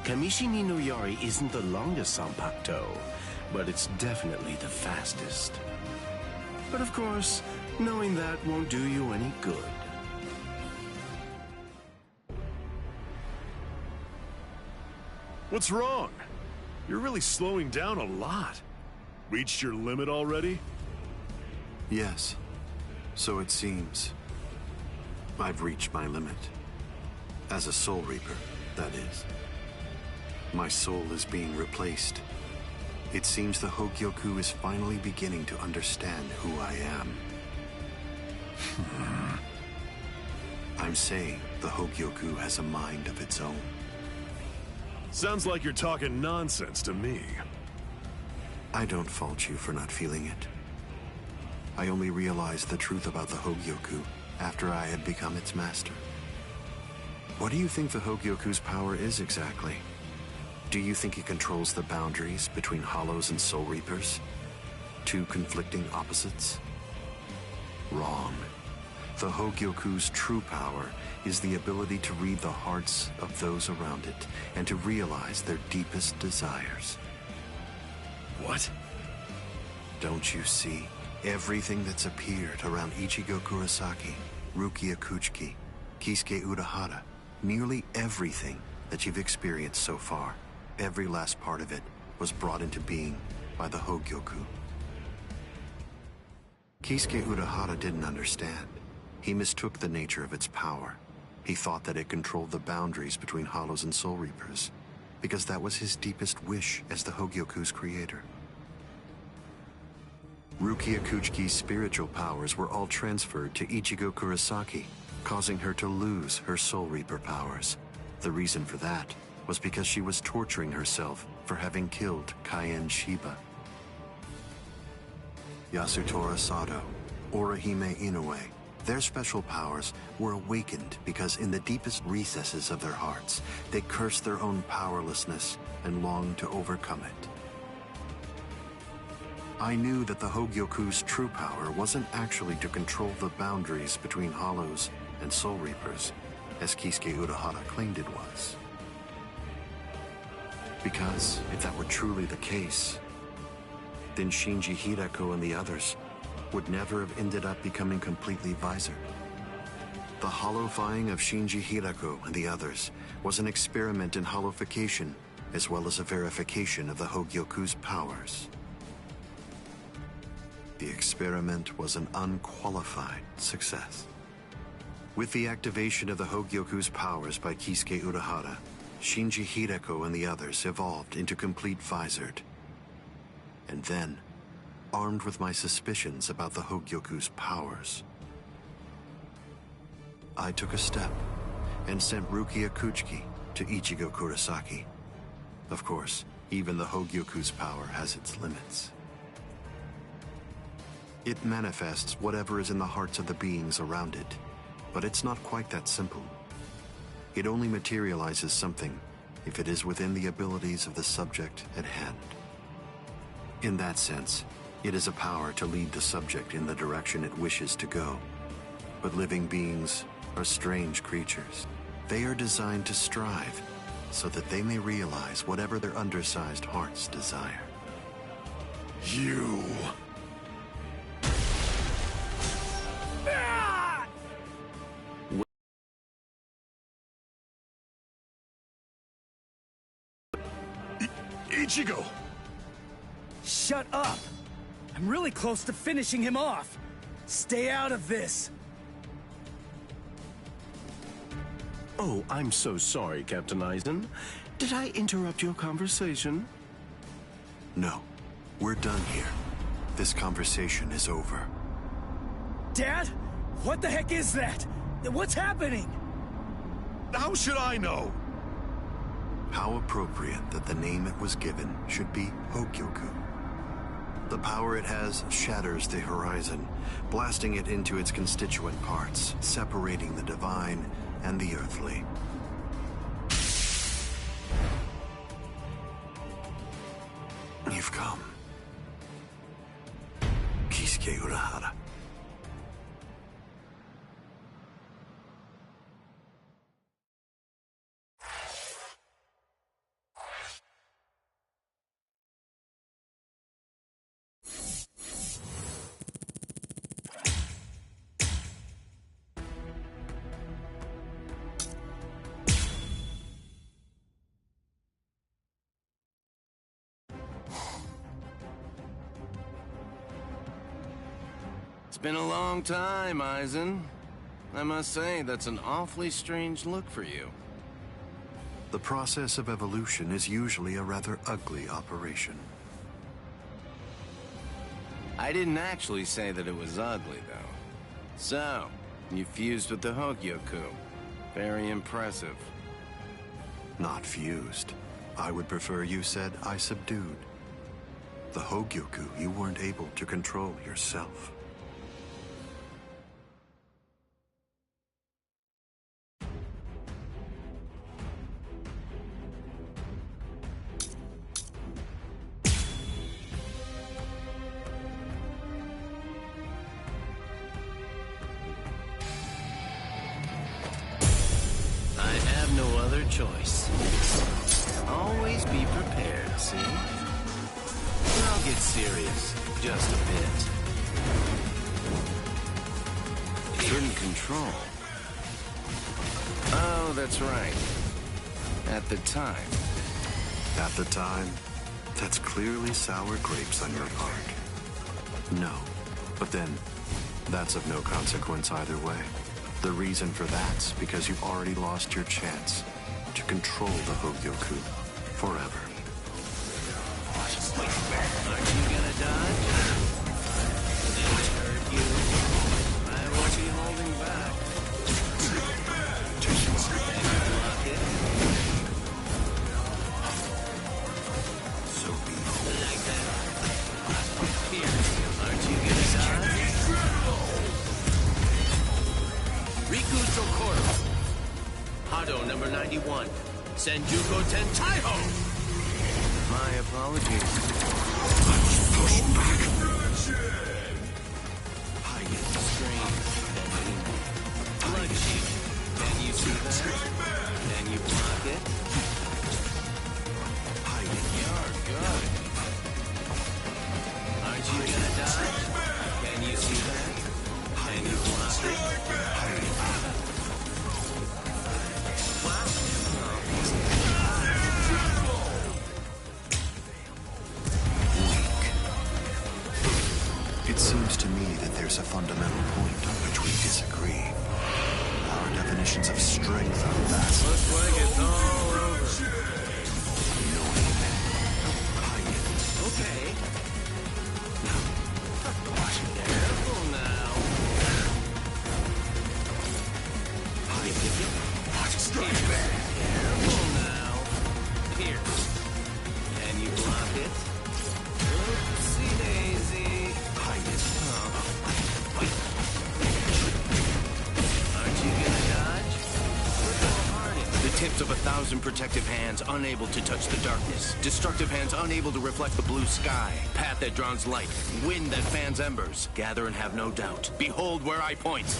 Kamishini no Yari isn't the longest Sanpakuto, but it's definitely the fastest. But of course, knowing that won't do you any good. What's wrong? You're really slowing down a lot. Reached your limit already? Yes. So it seems. I've reached my limit. As a Soul Reaper, that is. My soul is being replaced. It seems the Hogyoku is finally beginning to understand who I am. I'm saying the Hogyoku has a mind of its own. Sounds like you're talking nonsense to me. I don't fault you for not feeling it. I only realized the truth about the Hogyoku after I had become its master. What do you think the Hogyoku's power is exactly? Do you think it controls the boundaries between Hollows and Soul Reapers? Two conflicting opposites? Wrong. The Hogyoku's true power is the ability to read the hearts of those around it and to realize their deepest desires. What? Don't you see? Everything that's appeared around Ichigo Kurosaki, Rukia Kuchiki, Kisuke Urahara, nearly everything that you've experienced so far, every last part of it was brought into being by the Hogyoku. Kisuke Urahara didn't understand. He mistook the nature of its power. He thought that it controlled the boundaries between Hollows and Soul Reapers. because that was his deepest wish as the Hogyoku's creator. Rukia Kuchiki's spiritual powers were all transferred to Ichigo Kurosaki, causing her to lose her Soul Reaper powers. The reason for that was because she was torturing herself for having killed Kaien Shiba. Yasutora Sado, Orihime Inoue, their special powers were awakened because in the deepest recesses of their hearts, they cursed their own powerlessness and longed to overcome it. I knew that the Hogyoku's true power wasn't actually to control the boundaries between Hollows and Soul Reapers, as Kisuke Urahara claimed it was. Because if that were truly the case, then Shinji Hideko and the others would never have ended up becoming completely visored. The hollowifying of Shinji Hideko and the others was an experiment in hollowification, as well as a verification of the Hogyoku's powers. The experiment was an unqualified success. With the activation of the Hogyoku's powers by Kisuke Urahara, Shinji Hideko and the others evolved into complete visored. And then, armed with my suspicions about the Hogyoku's powers, I took a step and sent Rukia Kuchiki to Ichigo Kurosaki. Of course, even the Hogyoku's power has its limits. It manifests whatever is in the hearts of the beings around it, but it's not quite that simple. It only materializes something if it is within the abilities of the subject at hand. In that sense, it is a power to lead the subject in the direction it wishes to go. But living beings are strange creatures. They are designed to strive so that they may realize whatever their undersized hearts desire. You... Ichigo! Shut up! I'm really close to finishing him off. Stay out of this. Oh, I'm so sorry, Captain Eisen. Did I interrupt your conversation? No. We're done here. This conversation is over. Dad? What the heck is that? What's happening? How should I know? How appropriate that the name it was given should be Hogyoku. The power it has shatters the horizon, blasting it into its constituent parts, separating the divine and the earthly. You've come. Kisuke Urahara. It's been a long time, Eisen. I must say, that's an awfully strange look for you. The process of evolution is usually a rather ugly operation. I didn't actually say that it was ugly, though. So, you fused with the Hogyoku. Very impressive. Not fused. I would prefer you said I subdued. The Hogyoku you weren't able to control yourself. Choice. Always be prepared, see? But I'll get serious, just a bit. Hidden control. Oh, that's right. At the time. At the time? That's clearly sour grapes on your part. No. But then, that's of no consequence either way. The reason for that's because you've already lost your chance to control the Hogyoku. forever. Aren't you gonna dodge? Did it hurt you? I won't be holding back. Can you block it? So be like that. Here, aren't you gonna dodge? Riku Chokoro. Hado number 91. Senjuko Tentaiho! My apologies. Let's push back. Hide it. Screen. Blood sheet. Can you see that? Can you block it? hide it. You're good. Aren't you gonna dodge? Can you see that? Can you block it? Hide it. It seems to me that there's a fundamental point on which we disagree. Our definitions of strength are vast. Looks like it's all over. Okay. Careful now. Careful now. Here. Can you block it? Oopsie daisy. Aren't you gonna dodge? The tips of 1,000 protective hands unable to touch the darkness. Destructive hands unable to reflect the blue sky. Path that draws light. Wind that fans embers. Gather and have no doubt. Behold where I point.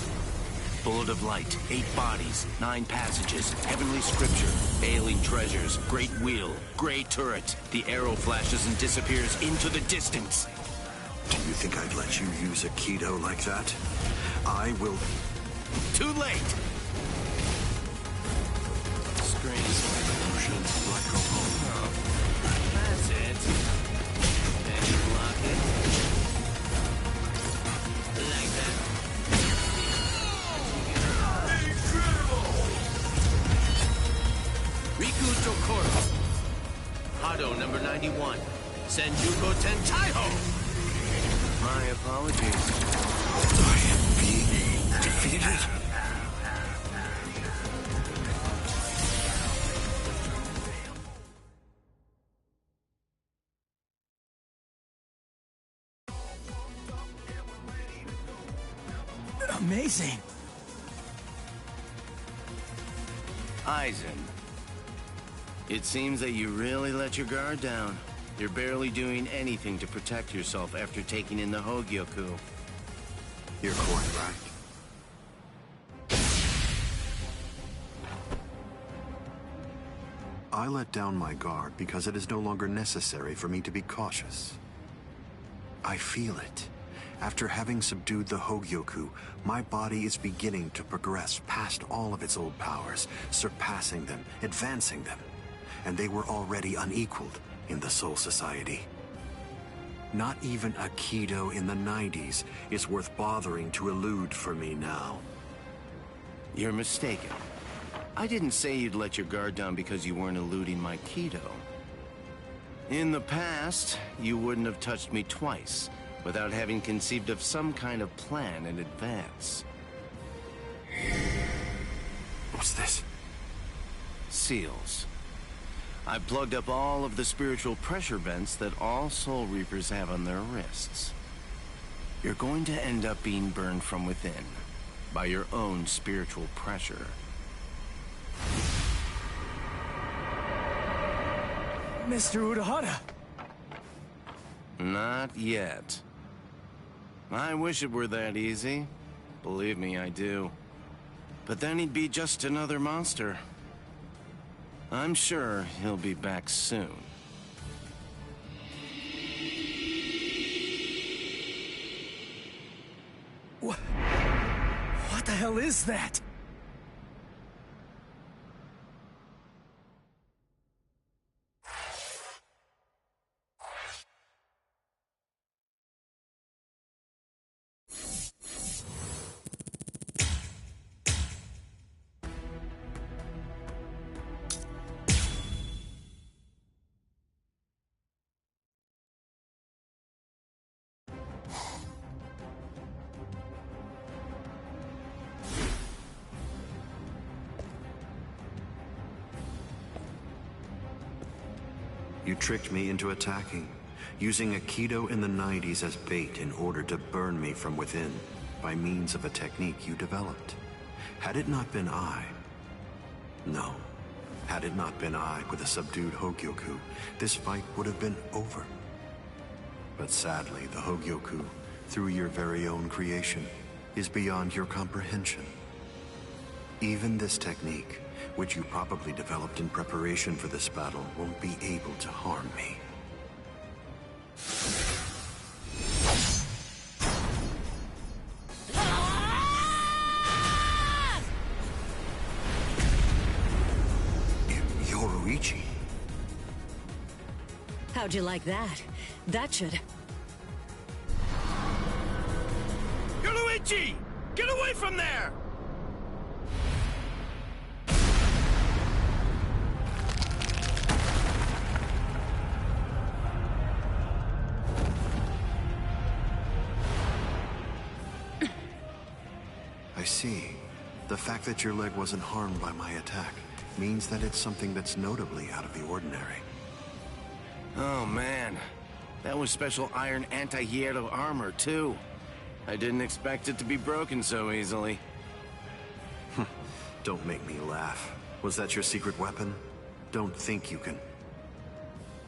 Bullet of light. 8 bodies. 9 passages. Heavenly scripture. Ailing treasures. Great wheel. Gray turret. The arrow flashes and disappears into the distance. Do you think I'd let you use a Kido like that? I will... Too late! Screen. That's it. Can you block it? Like that. Riku Chokoro. Hado number 91. Senjuko Tentaiho! My apologies. I am being defeated. Amazing. Aizen. It seems that you really let your guard down. You're barely doing anything to protect yourself after taking in the Hogyoku. You're quite right. I let down my guard because it is no longer necessary for me to be cautious. I feel it. After having subdued the Hogyoku, my body is beginning to progress past all of its old powers, surpassing them, advancing them. And they were already unequaled in the Soul Society. Not even a Kido in the 90s is worth bothering to elude for me now. You're mistaken. I didn't say you'd let your guard down because you weren't eluding my Kido. In the past, you wouldn't have touched me twice without having conceived of some kind of plan in advance. What's this? Seals. I've plugged up all of the spiritual pressure vents that all Soul Reapers have on their wrists. You're going to end up being burned from within by your own spiritual pressure. Mr. Urahara. Not yet. I wish it were that easy. Believe me, I do. But then he'd be just another monster. I'm sure he'll be back soon. What the hell is that? You tricked me into attacking, using Aikido in the 90s as bait in order to burn me from within, by means of a technique you developed. Had it not been I... No. Had it not been I with a subdued Hogyoku, this fight would have been over. But sadly, the Hogyoku, through your very own creation, is beyond your comprehension. Even this technique, which you probably developed in preparation for this battle, won't be able to harm me. Yoruichi. How'd you like that? That should... Yoruichi! Get away from there! I see. The fact that your leg wasn't harmed by my attack means that it's something that's notably out of the ordinary. Oh man, that was special iron anti-hierro armor too. I didn't expect it to be broken so easily. Don't make me laugh. Was that your secret weapon? Don't think you can...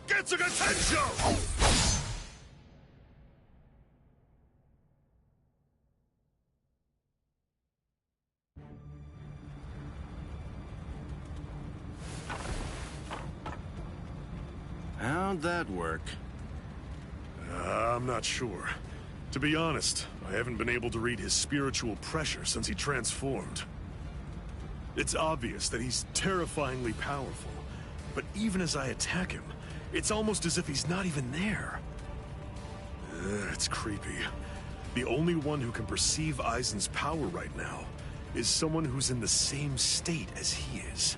Get some attention! How'd that work? I'm not sure. To be honest, I haven't been able to read his spiritual pressure since he transformed. It's obvious that he's terrifyingly powerful, but even as I attack him, it's almost as if he's not even there. It's creepy. The only one who can perceive Aizen's power right now is someone who's in the same state as he is.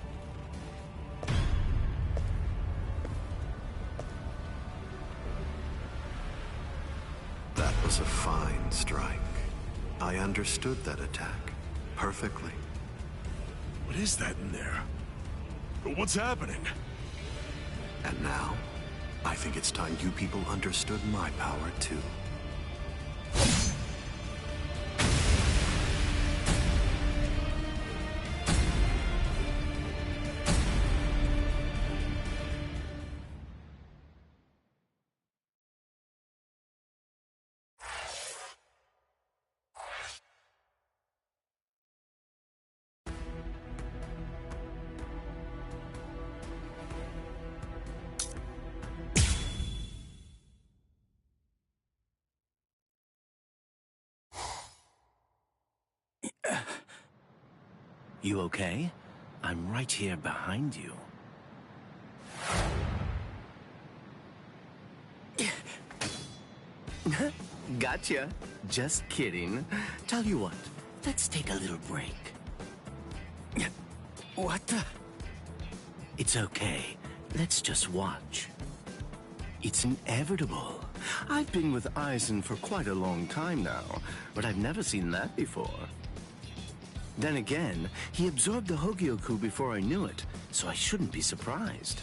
That was a fine strike. I understood that attack perfectly. What is that in there? What's happening? And now, I think it's time you people understood my power too. You okay? I'm right here behind you. Gotcha. Just kidding. Tell you what, let's take a little break. What the? It's okay. Let's just watch. It's inevitable. I've been with Aizen for quite a long time now, but I've never seen that before. Then again, he absorbed the Hogyoku before I knew it, so I shouldn't be surprised.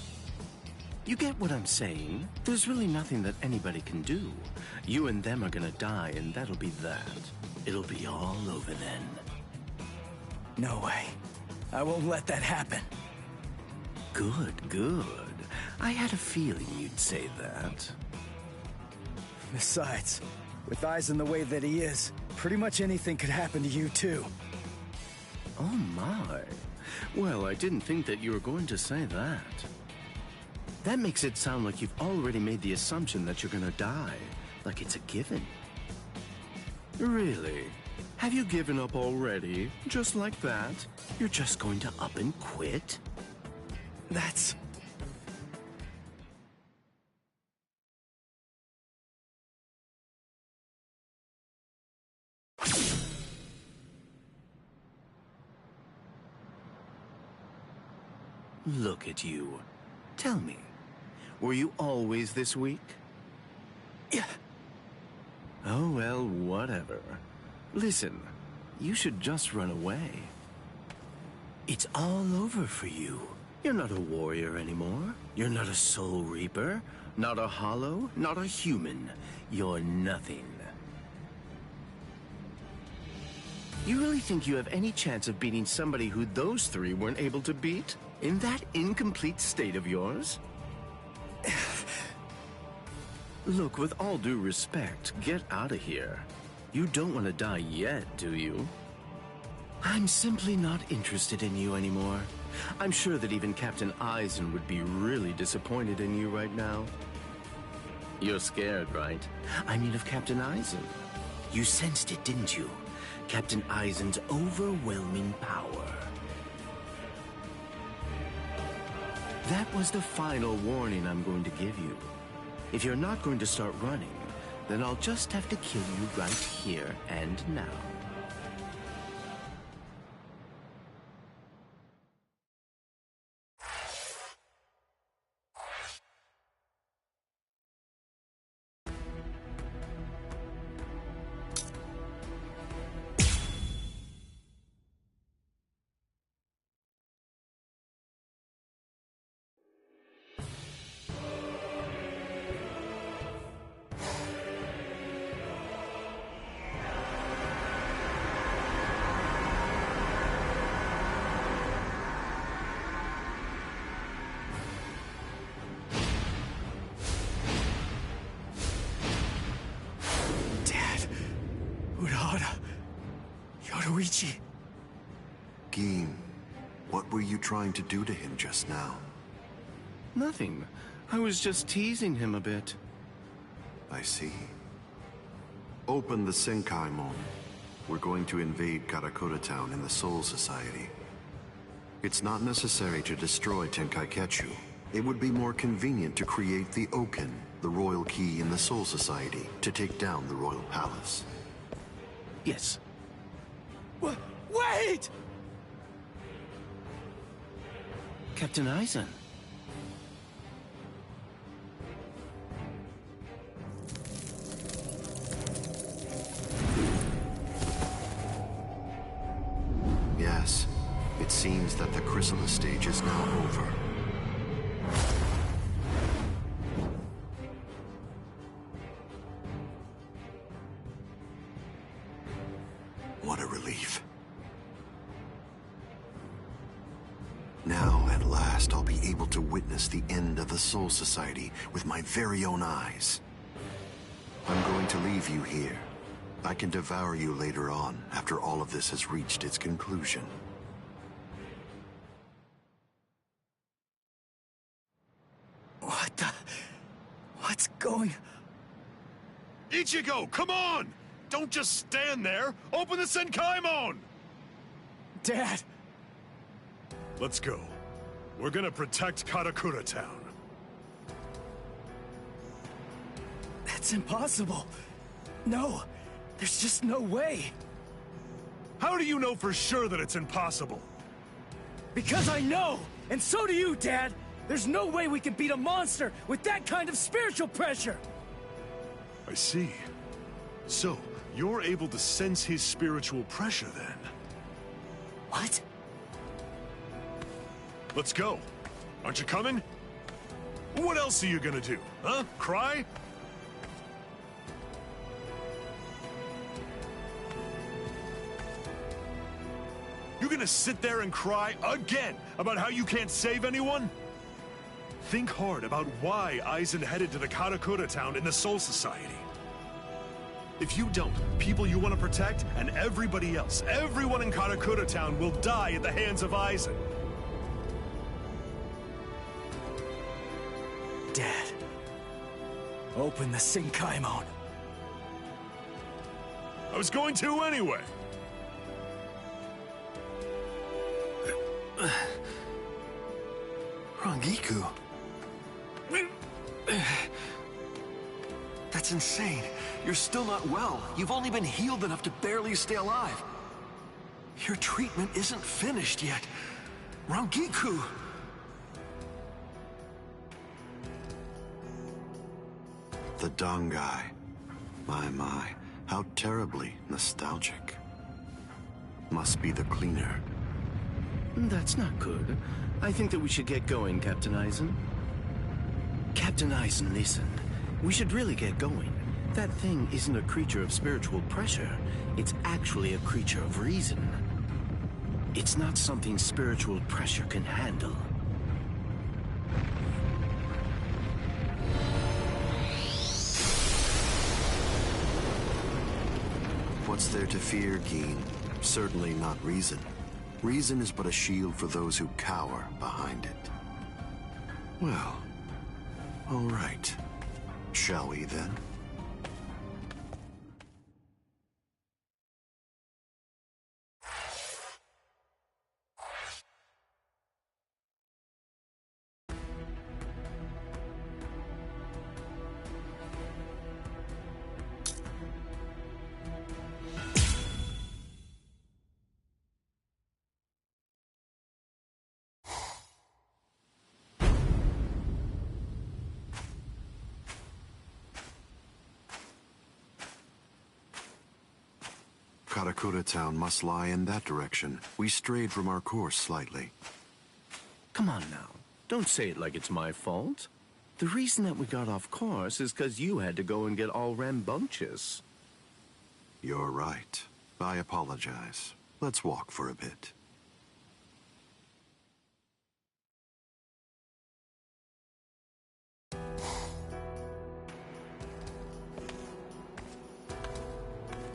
You get what I'm saying? There's really nothing that anybody can do. You and them are gonna die, and that'll be that. It'll be all over then. No way. I won't let that happen. Good, good. I had a feeling you'd say that. Besides, with Aizen the way that he is, pretty much anything could happen to you too. Oh my. Well, I didn't think that you were going to say that. That makes it sound like you've already made the assumption that you're gonna die. Like it's a given. Really? Have you given up already? Just like that? You're just going to up and quit? That's... Look at you. Tell me, were you always this weak? Yeah. Oh, well, whatever. Listen, you should just run away. It's all over for you. You're not a warrior anymore. You're not a soul reaper, not a hollow, not a human. You're nothing. You really think you have any chance of beating somebody who those three weren't able to beat? In that incomplete state of yours? Look, with all due respect, get out of here. You don't want to die yet, do you? I'm simply not interested in you anymore. I'm sure that even Captain Eisen would be really disappointed in you right now. You're scared, right? I mean of Captain Eisen. You sensed it, didn't you? Captain Eisen's overwhelming power. That was the final warning I'm going to give you. If you're not going to start running, then I'll just have to kill you right here and now. Gin, what were you trying to do to him just now? Nothing. I was just teasing him a bit. I see. Open the Senkaimon. We're going to invade Karakura Town in the Soul Society. It's not necessary to destroy Tenkaiketsu. It would be more convenient to create the Oken, the royal key in the Soul Society, to take down the royal palace. Yes. Wait! Captain Eisen. Yes, it seems that the chrysalis stage is now over. What a relief. Now, at last, I'll be able to witness the end of the Soul Society with my very own eyes. I'm going to leave you here. I can devour you later on, after all of this has reached its conclusion. What's going... Ichigo, come on! Don't just stand there! Open the Senkaimon! Dad! Let's go. We're gonna protect Karakura Town. That's impossible. No, there's just no way. How do you know for sure that it's impossible? Because I know! And so do you, Dad! There's no way we can beat a monster with that kind of spiritual pressure! I see. So, you're able to sense his spiritual pressure, then? What? Let's go. Aren't you coming? What else are you gonna do, huh? Cry? You gonna sit there and cry again about how you can't save anyone? Think hard about why Eisen headed to the Karakura Town in the Soul Society. If you don't, people you want to protect and everybody else, everyone in Karakura Town will die at the hands of Eisen. Dad, open the Senkaimon. I was going to anyway. Rangiku. That's insane. You're still not well. You've only been healed enough to barely stay alive. Your treatment isn't finished yet. Rangiku! The Dangai. My, how terribly nostalgic. Must be the cleaner. That's not good. I think that we should get going, Captain Eisen. Captain Eisen, listen. We should really get going. That thing isn't a creature of spiritual pressure. It's actually a creature of reason. It's not something spiritual pressure can handle. What's there to fear, Geen? Certainly not reason. Reason is but a shield for those who cower behind it. Well, all right. Shall we then? Karakura Town must lie in that direction. We strayed from our course slightly. Come on now. Don't say it like it's my fault. The reason that we got off course is because you had to go and get all rambunctious. You're right. I apologize. Let's walk for a bit.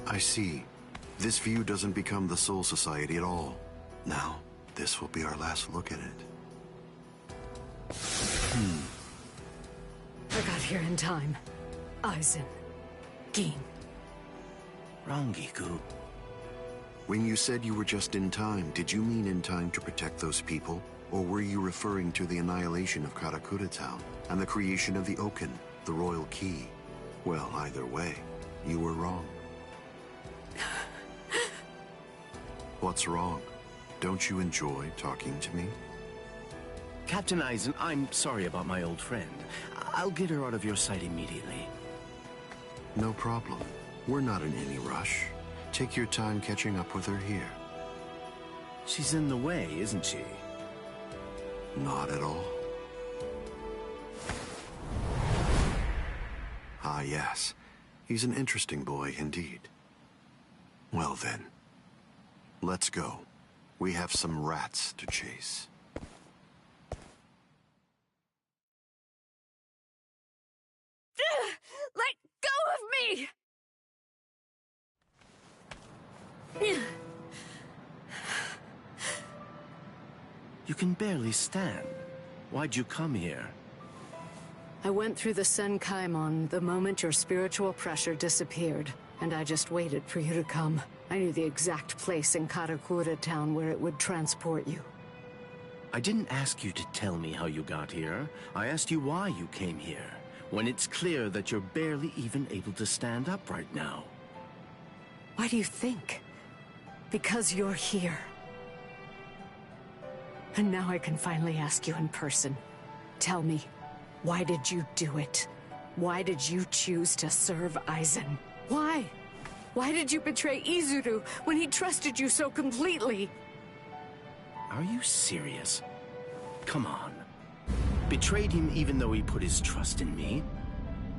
I see. This view doesn't become the Soul Society at all. Now, this will be our last look at it. I got here in time. Eisen. Geen. Rangiku. When you said you were just in time, did you mean in time to protect those people? Or were you referring to the annihilation of Karakura Town and the creation of the Oaken, the Royal Key? Well, either way, you were wrong. What's wrong? Don't you enjoy talking to me? Captain Eisen, I'm sorry about my old friend. I'll get her out of your sight immediately. No problem. We're not in any rush. Take your time catching up with her here. She's in the way, isn't she? Not at all. Ah, yes. He's an interesting boy indeed. Well then, let's go. We have some rats to chase. Let go of me! You can barely stand. Why'd you come here? I went through the Senkaimon the moment your spiritual pressure disappeared, and I just waited for you to come. I knew the exact place in Karakura Town where it would transport you. I didn't ask you to tell me how you got here. I asked you why you came here, when it's clear that you're barely even able to stand up right now. Why do you think? Because you're here. And now I can finally ask you in person. Tell me, why did you do it? Why did you choose to serve Eisen? Why? Why did you betray Izuru when he trusted you so completely? Are you serious? Come on. Betrayed him even though he put his trust in me?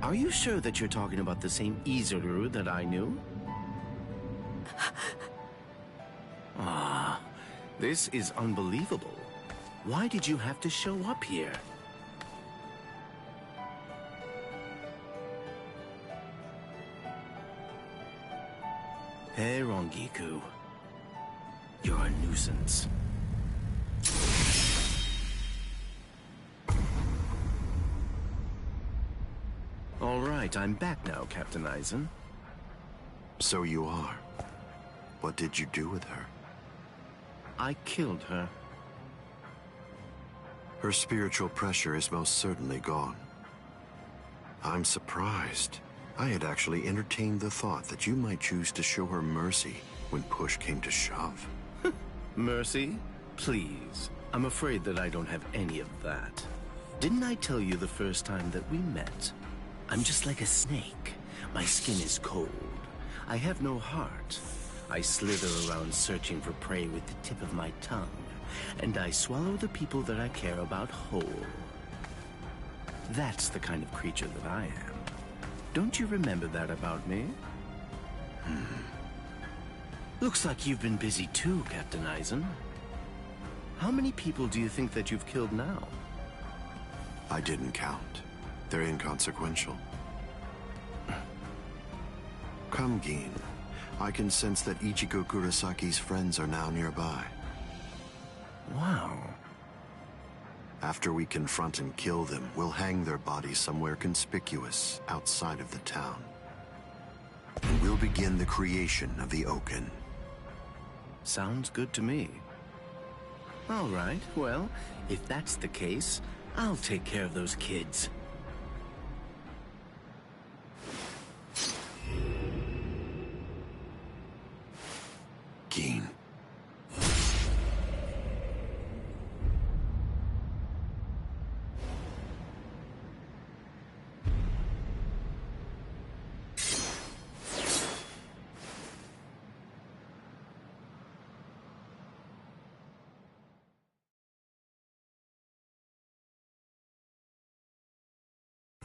Are you sure that you're talking about the same Izuru that I knew? Ah, this is unbelievable. Why did you have to show up here? Hey, Rangiku. You're a nuisance. All right, I'm back now, Captain Eisen. So you are. What did you do with her? I killed her. Her spiritual pressure is most certainly gone. I'm surprised. I had actually entertained the thought that you might choose to show her mercy when push came to shove. Mercy? Please. I'm afraid that I don't have any of that. Didn't I tell you the first time that we met? I'm just like a snake. My skin is cold. I have no heart. I slither around searching for prey with the tip of my tongue. and I swallow the people that I care about whole. That's the kind of creature that I am. Don't you remember that about me? Looks like you've been busy too, Captain Eisen. How many people do you think that you've killed now? I didn't count. They're inconsequential. Come, Gin. I can sense that Ichigo Kurasaki's friends are now nearby. Wow. After we confront and kill them, we'll hang their bodies somewhere conspicuous outside of the town. And we'll begin the creation of the Oaken. Sounds good to me. All right, well, if that's the case, I'll take care of those kids. Gin.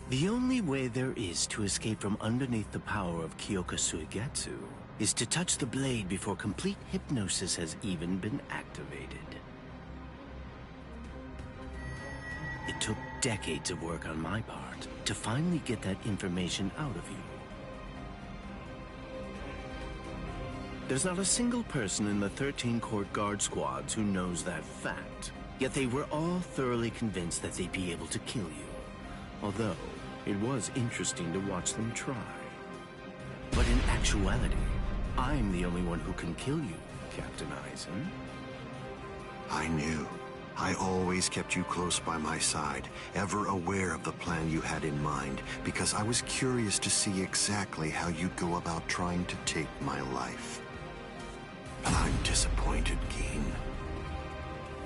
The only way there is to escape from underneath the power of Kyoka Suigetsu is to touch the blade before complete hypnosis has even been activated. It took decades of work on my part to finally get that information out of you. There's not a single person in the 13 court guard squads who knows that fact, yet they were all thoroughly convinced that they'd be able to kill you. Although, it was interesting to watch them try. But in actuality, I'm the only one who can kill you, Captain Eisen. I knew. I always kept you close by my side, ever aware of the plan you had in mind, because I was curious to see exactly how you'd go about trying to take my life. But I'm disappointed, Gin.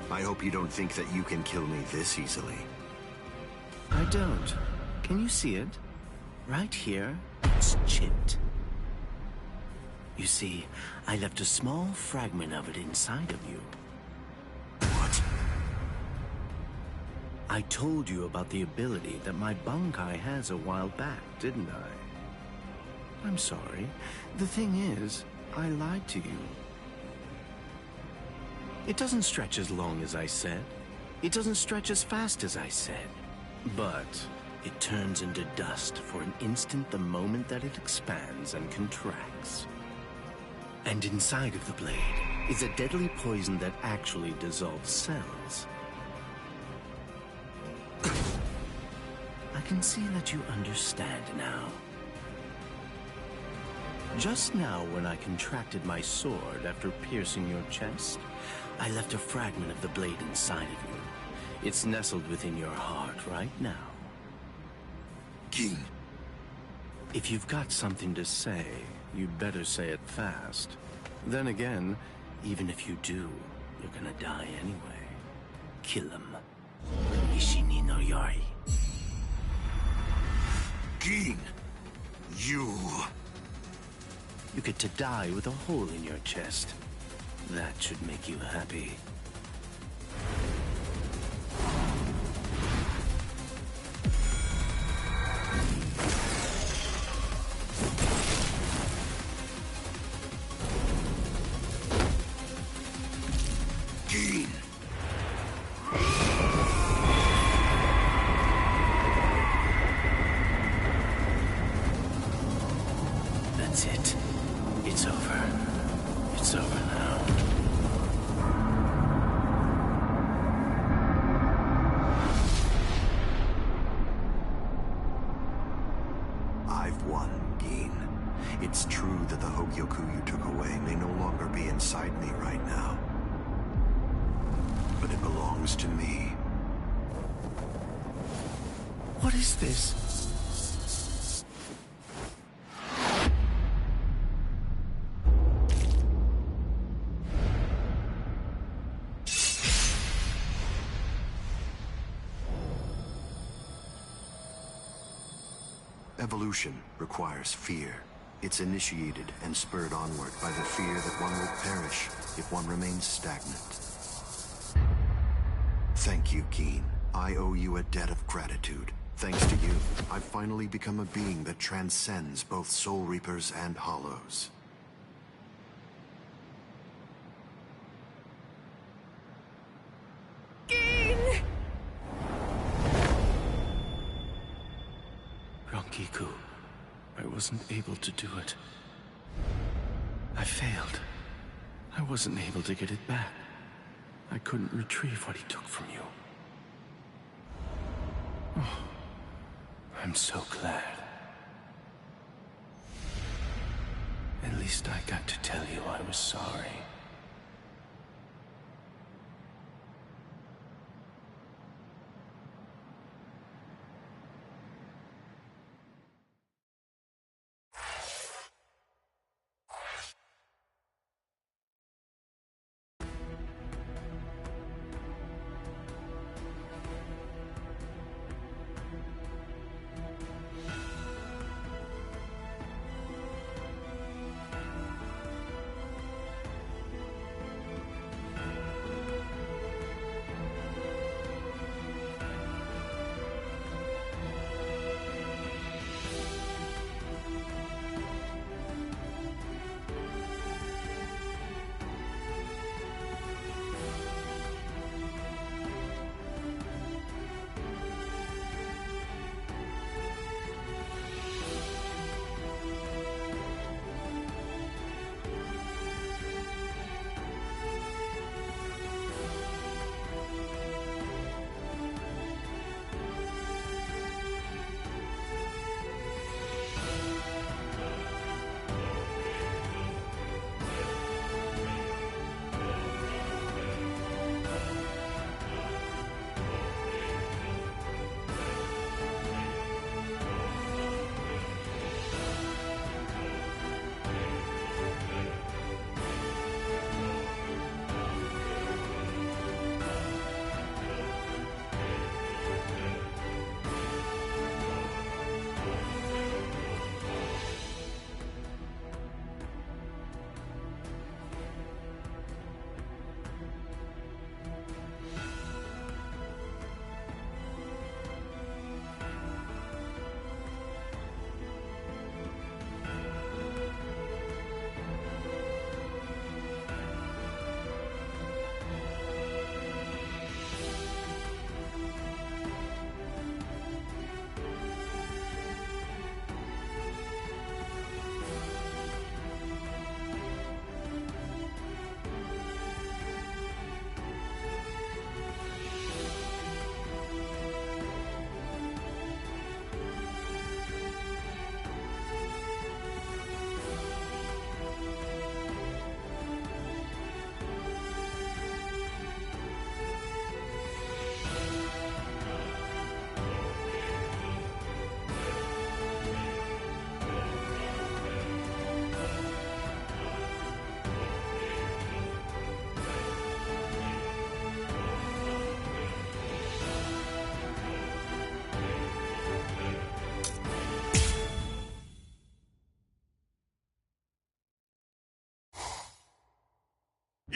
I hope you don't think that you can kill me this easily. I don't. Can you see it? Right here, it's chipped. You see, I left a small fragment of it inside of you. What? I told you about the ability that my Bankai has a while back, didn't I? I'm sorry. The thing is, I lied to you. It doesn't stretch as long as I said. It doesn't stretch as fast as I said. But it turns into dust for an instant the moment that it expands and contracts. And inside of the blade is a deadly poison that actually dissolves cells. I can see that you understand now. Just now, when I contracted my sword after piercing your chest, I left a fragment of the blade inside of you. It's nestled within your heart right now. Gin. If you've got something to say, you'd better say it fast. Then again, even if you do, you're gonna die anyway. Kill him. Ishini no Yori. Gin! You get to die with a hole in your chest. That should make you happy. Gin! That's it. It's over. It's over now. I've won, Gin. It's true that the Hogyoku you took away may no longer be inside me right now. But it belongs to me. What is this? Evolution requires fear. It's initiated and spurred onward by the fear that one will perish if one remains stagnant. Thank you, Keen. I owe you a debt of gratitude. Thanks to you, I've finally become a being that transcends both Soul Reapers and Hollows. Rangiku, I wasn't able to do it. I failed. I wasn't able to get it back. I couldn't retrieve what he took from you. Oh, I'm so glad. At least I got to tell you I was sorry.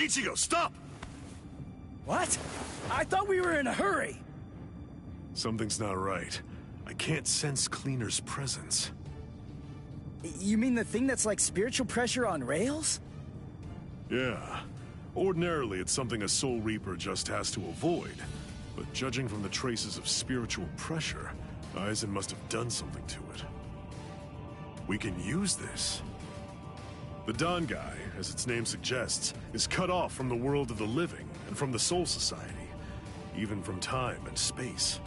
Ichigo, stop! What? I thought we were in a hurry. Something's not right. I can't sense Cleaner's presence. You mean the thing that's like spiritual pressure on rails? Yeah. Ordinarily, it's something a Soul Reaper just has to avoid. But judging from the traces of spiritual pressure, Aizen must have done something to it. We can use this. The Dangai, as its name suggests, is cut off from the world of the living and from the Soul Society, even from time and space.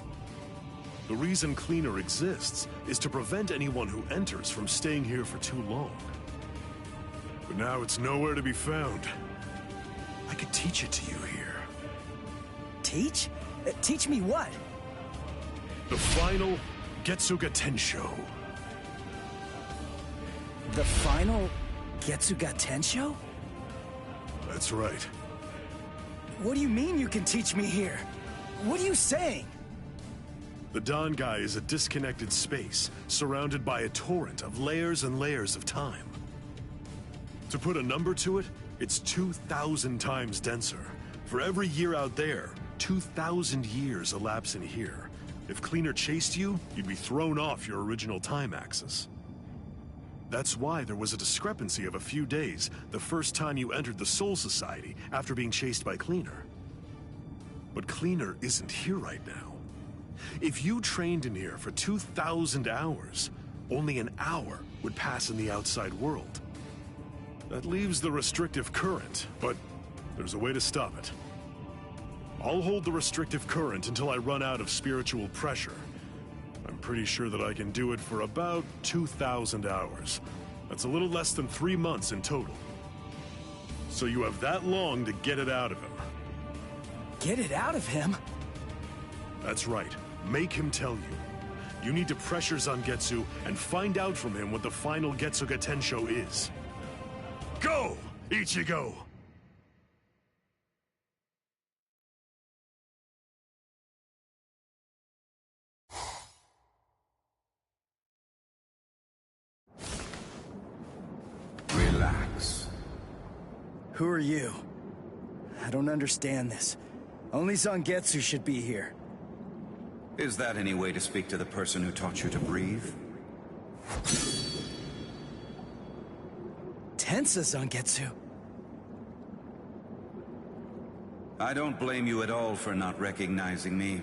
The reason Cleaner exists is to prevent anyone who enters from staying here for too long. But now it's nowhere to be found. I could teach it to you here. Teach? Teach me what? The final Getsuga Tensho. The final Getsuga Tensho? That's right. What do you mean you can teach me here? What are you saying? The Dangai is a disconnected space, surrounded by a torrent of layers and layers of time. To put a number to it, it's 2,000 times denser. For every year out there, 2,000 years elapse in here. If Cleaner chased you, you'd be thrown off your original time axis. That's why there was a discrepancy of a few days the first time you entered the Soul Society after being chased by Cleaner. But Cleaner isn't here right now. If you trained in here for 2,000 hours, only an hour would pass in the outside world. That leaves the restrictive current, but there's a way to stop it. I'll hold the restrictive current until I run out of spiritual pressure. I'm pretty sure that I can do it for about 2,000 hours. That's a little less than 3 months in total. So you have that long to get it out of him. Get it out of him? That's right. Make him tell you. You need to pressure Zangetsu and find out from him what the final Getsuga Tensho is. Go, Ichigo! Relax. Who are you? I don't understand this. Only Zangetsu should be here. Is that any way to speak to the person who taught you to breathe? Tensa Zangetsu. I don't blame you at all for not recognizing me.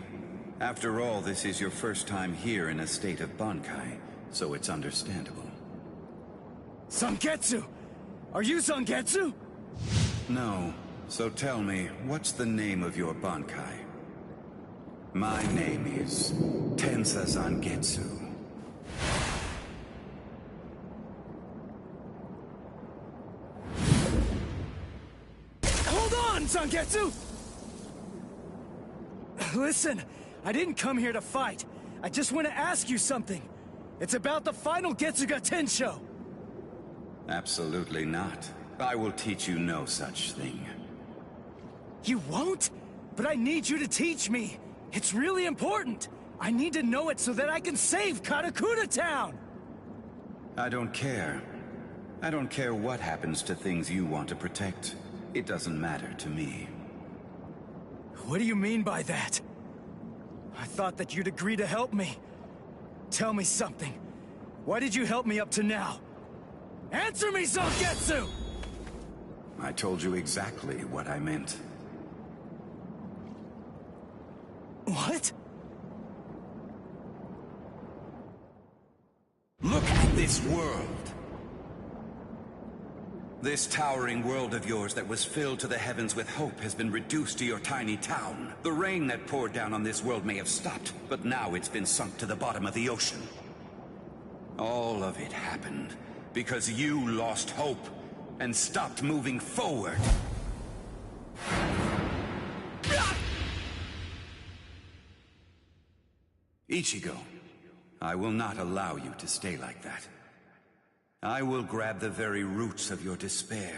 After all, this is your first time here in a state of Bankai, so it's understandable. Zangetsu! Are you Zangetsu? No. So tell me, what's the name of your Bankai? My name is Tensa Zangetsu. Hold on, Zangetsu! Listen, I didn't come here to fight. I just want to ask you something. It's about the final Getsuga Tensho. Absolutely not. I will teach you no such thing. You won't? But I need you to teach me. It's really important. I need to know it so that I can save Karakura Town! I don't care. I don't care what happens to things you want to protect. It doesn't matter to me. What do you mean by that? I thought that you'd agree to help me. Tell me something. Why did you help me up to now? Answer me, Zangetsu! I told you exactly what I meant. What? Look at this world! This towering world of yours that was filled to the heavens with hope has been reduced to your tiny town. The rain that poured down on this world may have stopped, but now it's been sunk to the bottom of the ocean. All of it happened because you lost hope and stopped moving forward. Ichigo, I will not allow you to stay like that. I will grab the very roots of your despair,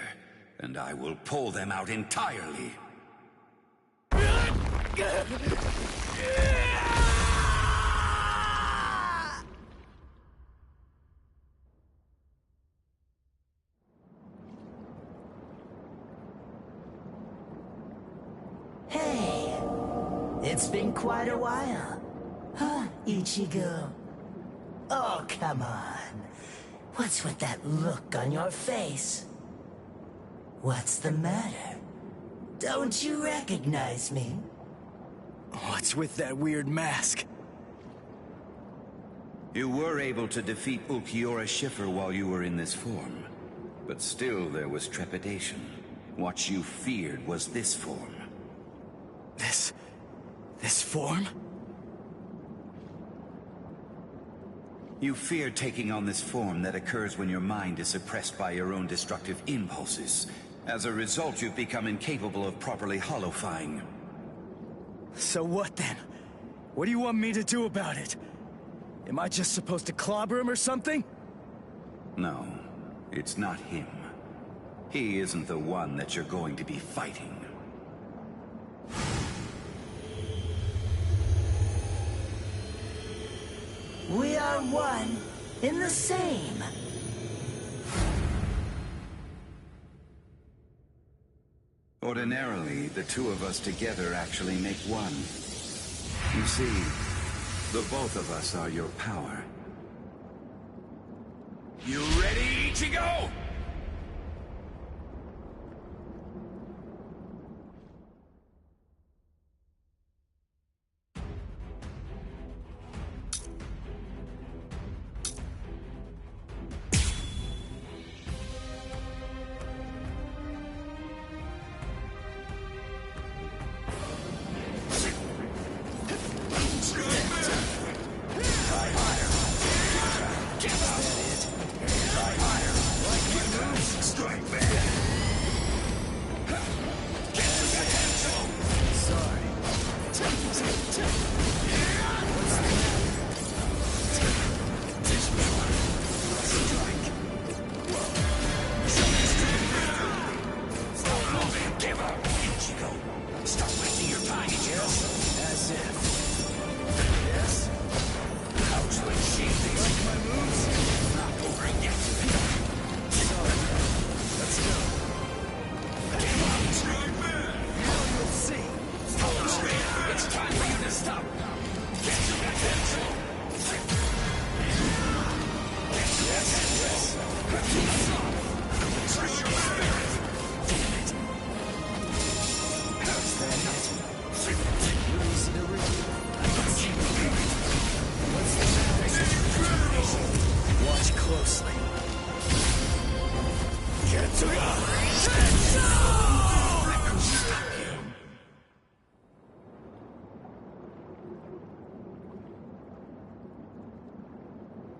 and I will pull them out entirely. Hey, it's been quite a while. Huh, Ichigo? Oh, come on. What's with that look on your face? What's the matter? Don't you recognize me? What's with that weird mask? You were able to defeat Ulquiorra Schiffer while you were in this form. But still there was trepidation. What you feared was this form. This form? You fear taking on this form that occurs when your mind is suppressed by your own destructive impulses. As a result, you've become incapable of properly holofying. So what then? What do you want me to do about it? Am I just supposed to clobber him or something? No, it's not him. He isn't the one that you're going to be fighting. We are one in the same. Ordinarily, the two of us together actually make one. You see, the both of us are your power. You ready, Ichigo?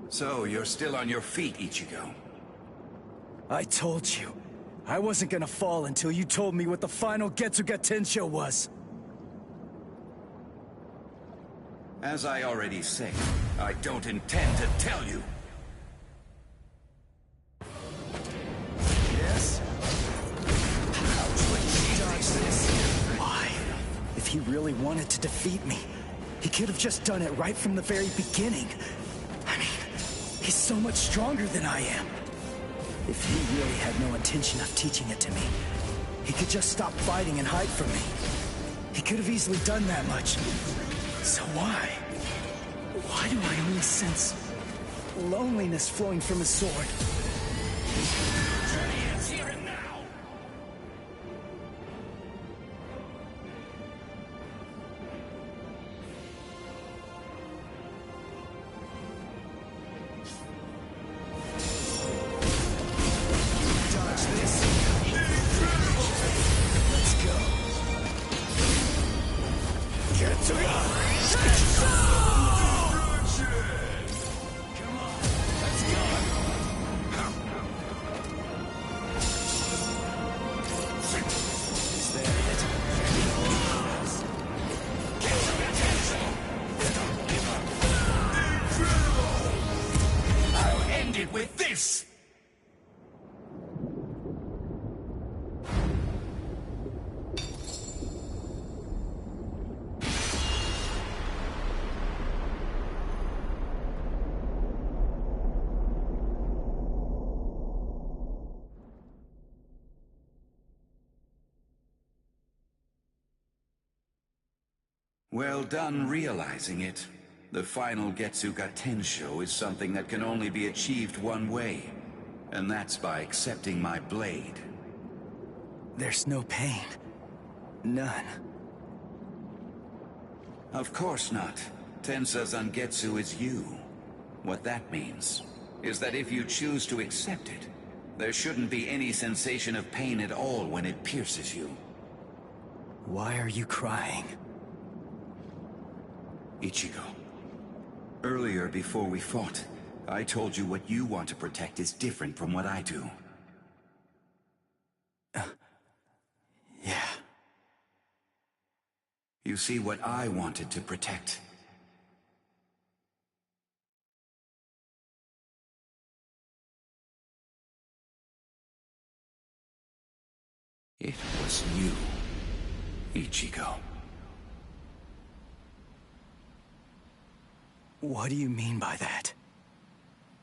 So, you're still on your feet, Ichigo. I told you. I wasn't gonna fall until you told me what the final Getsuga Tensho was. As I already said, I don't intend to tell you. Yes? Dodge this. Why? If he really wanted to defeat me, he could have just done it right from the very beginning. I mean, he's so much stronger than I am. If he really had no intention of teaching it to me, he could just stop fighting and hide from me. He could have easily done that much. So why? Why do I only sense loneliness flowing from his sword? Here and now. With this! Well done realizing it. The final Getsuga Tensho is something that can only be achieved one way, and that's by accepting my blade. There's no pain. None. Of course not. Tensa Zangetsu is you. What that means is that if you choose to accept it, there shouldn't be any sensation of pain at all when it pierces you. Why are you crying? Ichigo. Earlier, before we fought, I told you what you want to protect is different from what I do. Yeah. You see, what I wanted to protect. It was you, Ichigo. What do you mean by that?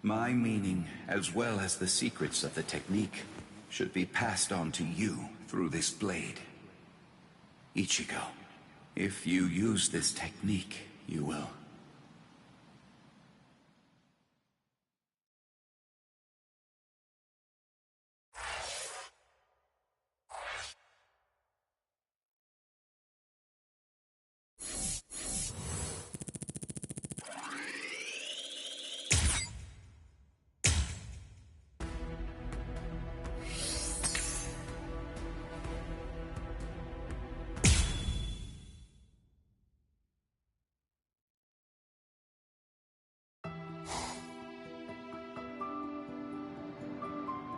My meaning, as well as the secrets of the technique, should be passed on to you through this blade. Ichigo, if you use this technique, you will.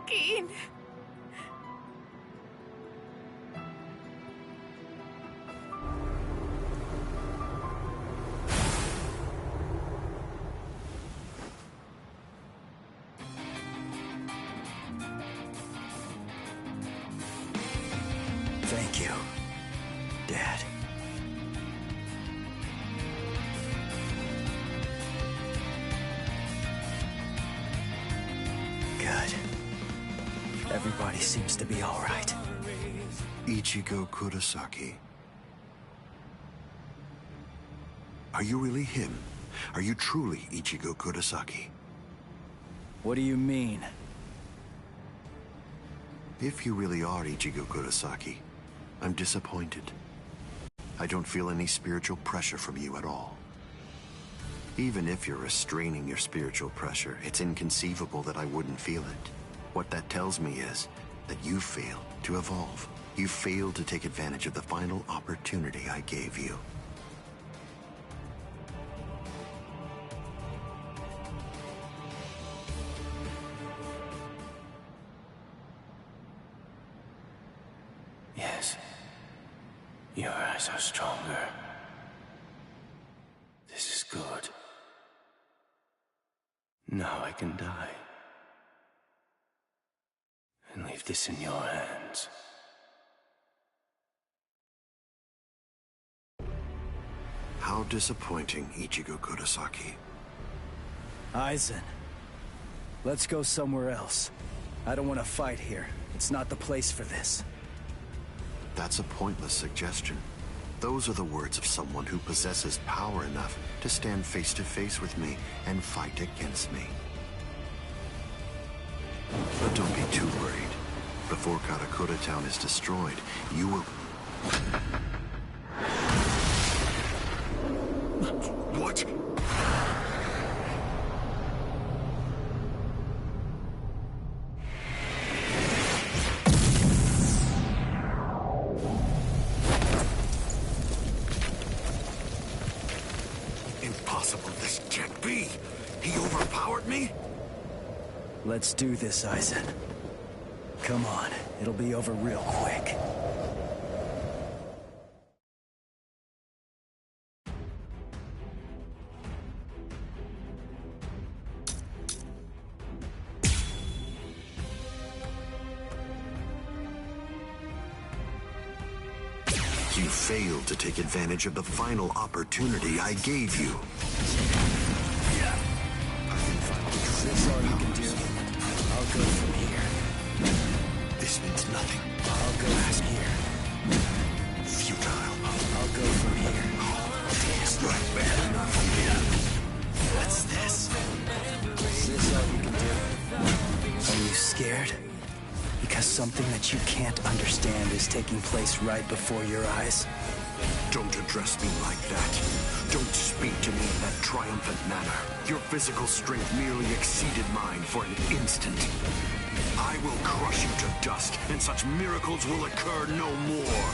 Keen. Thank you, Dad. Good. Everybody seems to be all right. Ichigo Kurosaki. Are you really him? Are you truly Ichigo Kurosaki? What do you mean? If you really are Ichigo Kurosaki, I'm disappointed. I don't feel any spiritual pressure from you at all. Even if you're restraining your spiritual pressure, it's inconceivable that I wouldn't feel it. What that tells me is that you failed to evolve. You failed to take advantage of the final opportunity I gave you. Yes. Your eyes are stronger. This is good. Now I can die. And leave this in your hands. How disappointing, Ichigo Kurosaki. Aizen, let's go somewhere else. I don't want to fight here. It's not the place for this. That's a pointless suggestion. Those are the words of someone who possesses power enough to stand face to face with me and fight against me. But don't be too worried. Before Karakura Town is destroyed, you will... What? Impossible, this can't be! He overpowered me? Let's do this, Aizen. Come on, it'll be over real quick. You failed to take advantage of the final opportunity I gave you. That's all you can do. I'll go from here. This means nothing. I'll go from here. Futile. I'll go from here. Damn right, man. What's this? Is this all you can do? Are you scared? Because something that you can't understand is taking place right before your eyes? Don't address me like that. Don't speak to me in that triumphant manner. Your physical strength merely exceeded mine for an instant. I will crush you to dust, and such miracles will occur no more.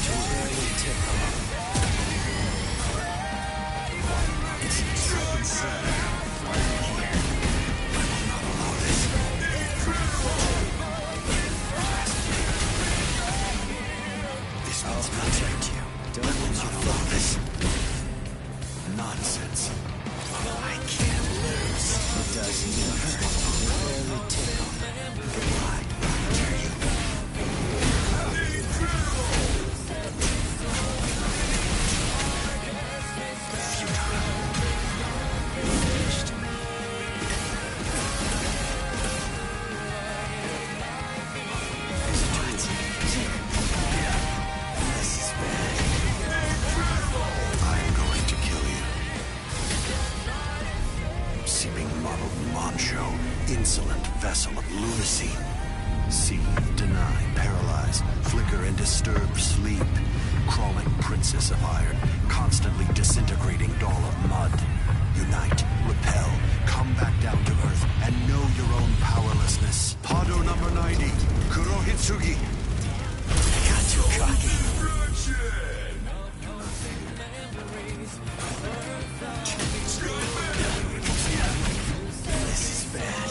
Too early to tickle. I can see. I'll protect you. Don't lose your focus. Nonsense. I can't lose. It doesn't even hurt. You're barely tickled. Goodbye. See, deny, paralyze, flicker, and disturb sleep. Crawling princess of iron, constantly disintegrating doll of mud. Unite, repel, come back down to earth, and know your own powerlessness. Pado number 90, Kurohitsugi. I got too cocky. This is bad.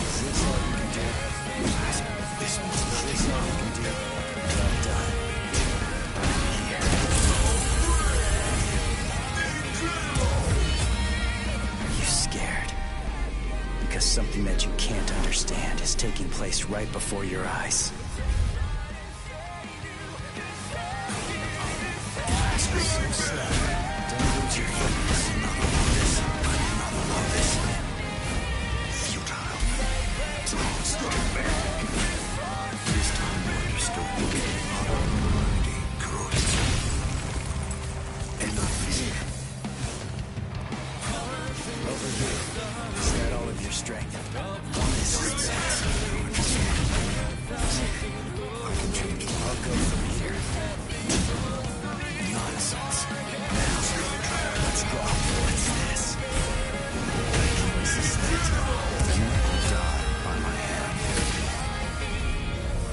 Is this all you can do? This all you can do? Well done. Are you scared? Because something that you can't understand is taking place right before your eyes. So slow. Don't lose your focus. Another lotus. Futile. Stop back. This time you understood. Auto-mighty growth. Enough is here. Over here. Is that all of your strength? This is bad. I'll go from here. Nonsense. Now, let's go. What's this? You will die by my hand.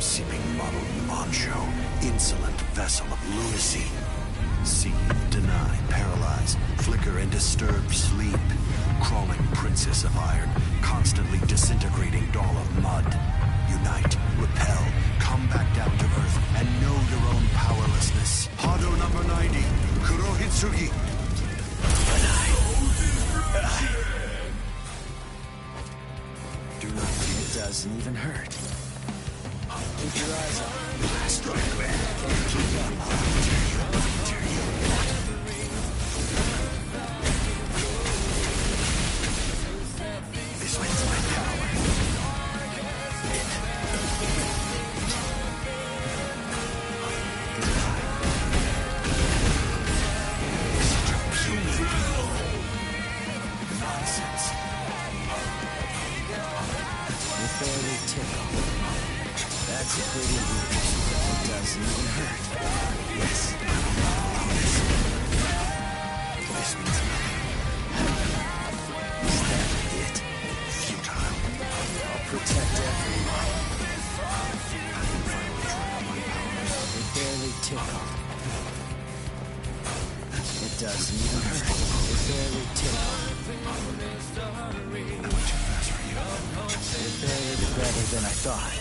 Seeping muddled macho, insolent vessel of lunacy. See, deny, paralyze, flicker, and disturb sleep. Crawling princess of iron, constantly disintegrating doll of mud. Unite, repel, come back down to earth, and know your own powerlessness. Hado number 90, Kurohitsugi. Do not think it doesn't even hurt. Keep your eyes on. Strike back. Can't keep up. This wins my power. Nonsense. You barely tickle. That's a pretty good. It doesn't even hurt. Yes. This means nothing. Is that it? Futile. I'll protect everyone. They barely tickle. It doesn't even hurt. They barely tickle. I went too fast for you. They're barely better than I thought.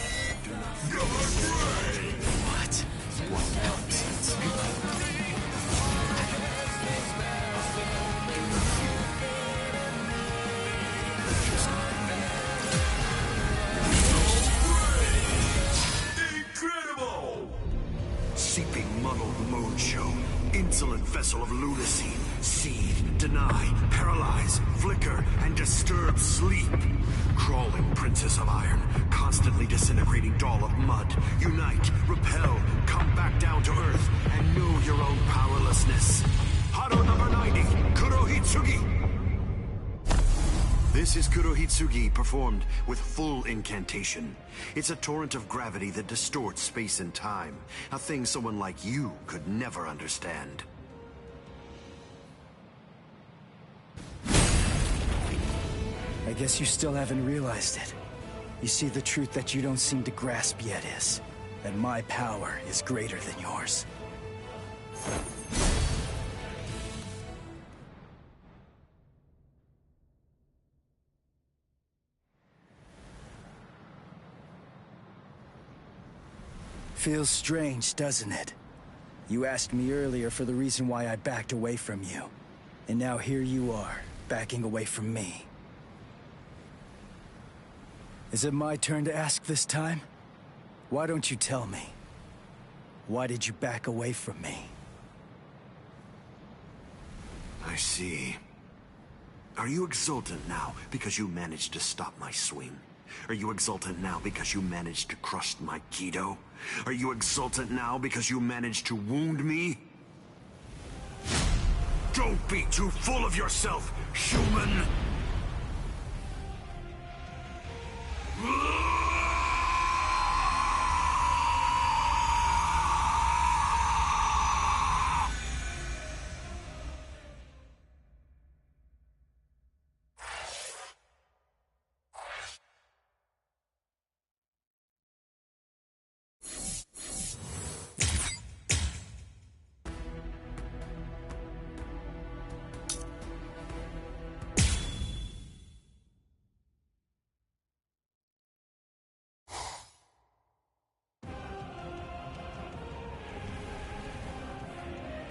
What? What nonsense. Incredible! Seeping muddled mojo, insolent vessel of lunacy. Seethe, deny, paralyze, flicker, and disturb sleep. Crawling princess of iron, constantly disintegrating doll of mud. Unite, repel, come back down to earth, and know your own powerlessness. Hado number 90, Kurohitsugi. This is Kurohitsugi performed with full incantation. It's a torrent of gravity that distorts space and time, a thing someone like you could never understand. I guess you still haven't realized it. You see, the truth that you don't seem to grasp yet is that my power is greater than yours. Feels strange, doesn't it? You asked me earlier for the reason why I backed away from you. And now here you are, backing away from me. Is it my turn to ask this time? Why don't you tell me? Why did you back away from me? I see. Are you exultant now because you managed to stop my swing? Are you exultant now because you managed to crush my Kido? Are you exultant now because you managed to wound me? Don't be too full of yourself, human!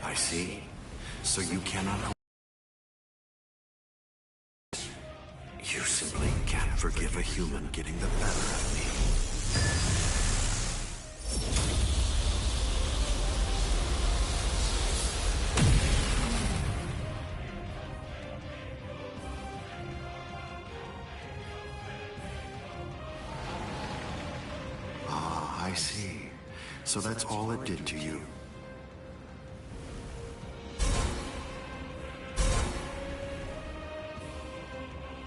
I see. So you cannot... You simply can't forgive a human getting the better of me. Ah, I see. So that's all it did to you.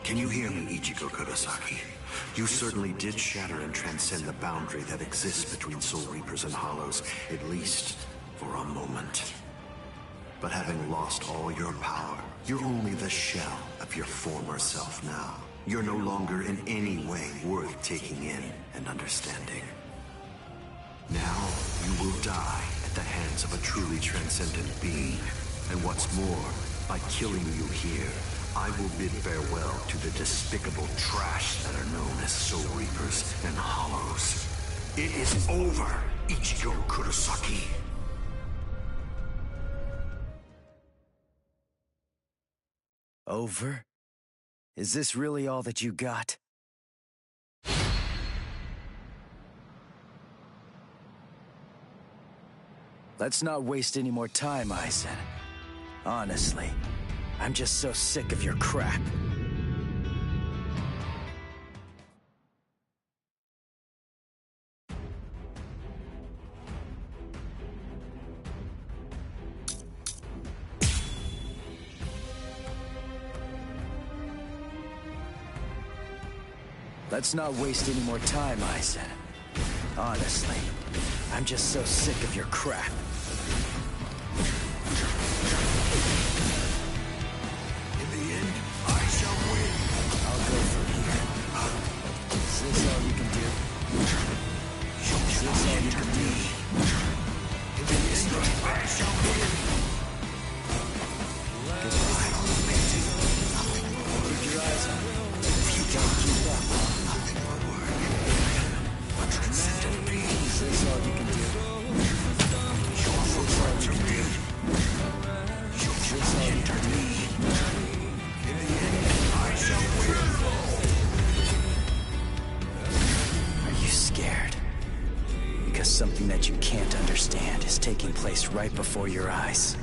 Can you hear me, Ichigo Kurosaki? You certainly did shatter and transcend the boundary that exists between Soul Reapers and Hollows, at least for a moment. But having lost all your power, you're only the shell of your former self now. You're no longer in any way worth taking in and understanding. Now, you will die at the hands of a truly transcendent being. And what's more, by killing you here, I will bid farewell to the despicable trash that are known as Soul Reapers and Hollows. It is over, Ichigo Kurosaki. Over? Is this really all that you got? Let's not waste any more time, Aizen. Honestly, I'm just so sick of your crap. Let's not waste any more time, Aizen. Honestly, I'm just so sick of your crap. In the end, I shall win. I'll go from here. Is this all you can do? Is this all you can do? In the end, I shall win. Goodbye. Keep your eyes on me. You can't keep up, huh? Transcendent being. Is this all you can do? You're referring to me. You've entered me. In the end, I shall win. Are you scared? Because something that you can't understand is taking place right before your eyes.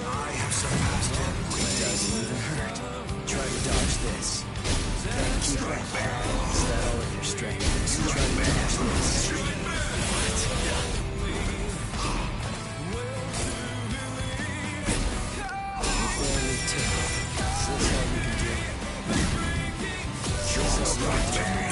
I have surpassed him. It doesn't even hurt. Try to dodge this. Keep right back. Is that all of your strength? Try to dodge this. Barely two. Is this all you can do? You're right to me.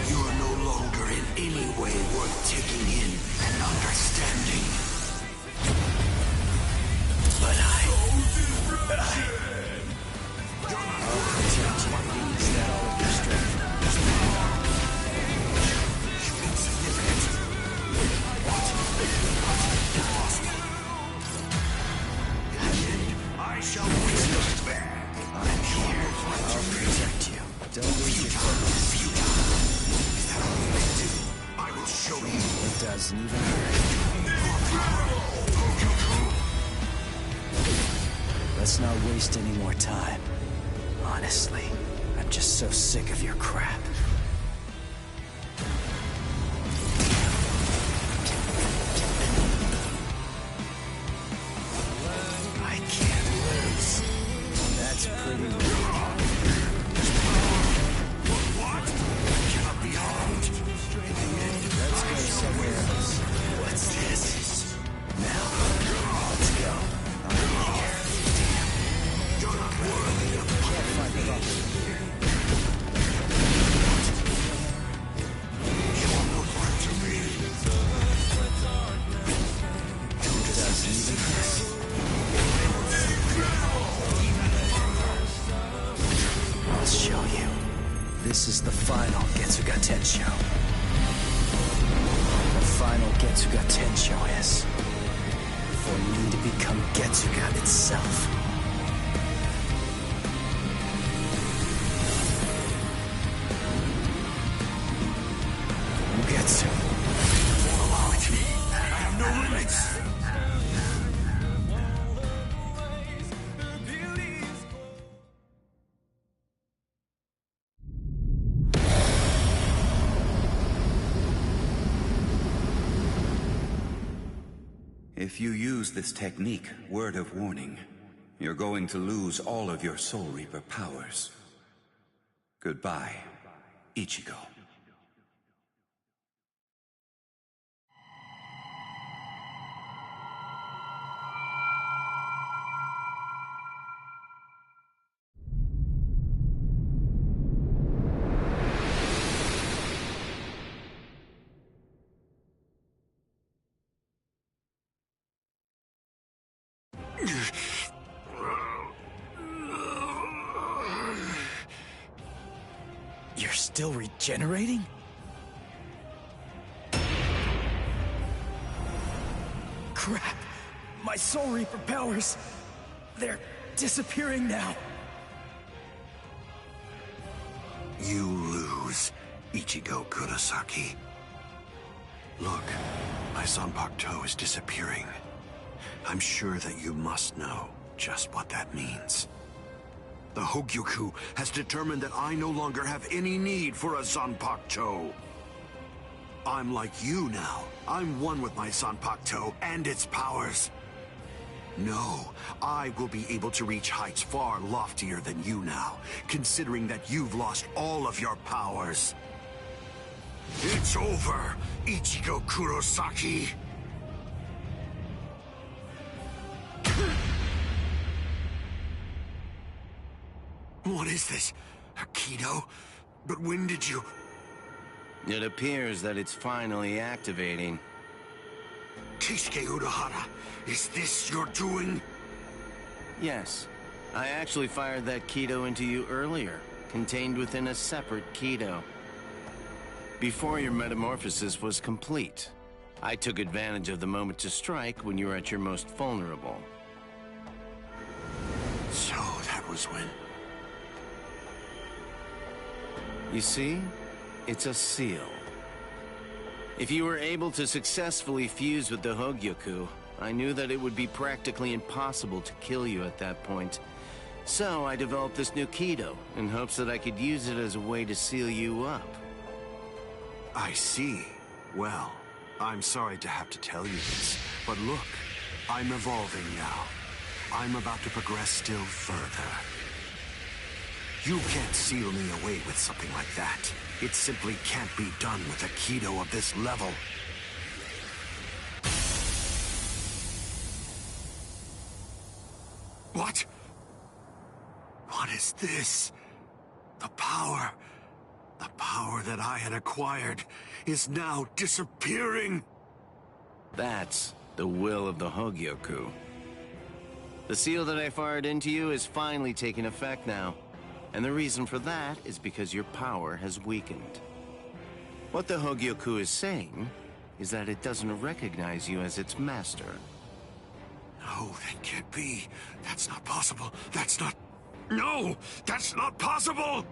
You are no longer in any way worth taking in and understanding. But I'll protect you. Is that all of your strength? insignificant. In the end, I shall win back. I'm here. I'll protect you. Don't lose your focus. Is that all you can do? I will show you. It doesn't even hurt. Let's not waste any more time. Honestly, I'm just so sick of your crap. I can't lose. That's pretty weird. What? Cannot be harmed. In the end, Let's go somewhere else. what's this? Now, let's go. I'm here. You're not worthy of Can't find the button here. You are no threat to me. It doesn't even hurt. I'll show you. This is the final Getsuga Tensho. The final Getsuga Tensho is for me to become Getsuga itself. limits. Allow it. I have no limits. If you use this technique, word of warning, you're going to lose all of your Soul Reaper powers. Goodbye, Ichigo. You're still regenerating? Crap! My Soul Reaper powers... they're disappearing now. You lose, Ichigo Kurosaki. Look, my Zanpakuto is disappearing. I'm sure that you must know just what that means. The Hogyoku has determined that I no longer have any need for a Zanpakuto. I'm like you now. I'm one with my Zanpakuto and its powers. No, I will be able to reach heights far loftier than you now, considering that you've lost all of your powers. It's over, Ichigo Kurosaki. What is this? A Kido? But when did you... It appears that it's finally activating. Kisuke Urahara, is this your doing? Yes. I actually fired that Kido into you earlier, contained within a separate Kido. Before your metamorphosis was complete, I took advantage of the moment to strike when you were at your most vulnerable. So that was when... You see? It's a seal. If you were able to successfully fuse with the Hogyoku, I knew that it would be practically impossible to kill you at that point. So I developed this new Kido, in hopes that I could use it as a way to seal you up. I see. Well, I'm sorry to have to tell you this, but look, I'm evolving now. I'm about to progress still further. You can't seal me away with something like that. It simply can't be done with a Kido of this level. What? What is this? The power that I had acquired is now disappearing. That's the will of the Hogyoku. The seal that I fired into you is finally taking effect now. And the reason for that is because your power has weakened. What the Hogyoku is saying is that it doesn't recognize you as its master. No, that can't be. That's not possible. That's not... No! That's not possible!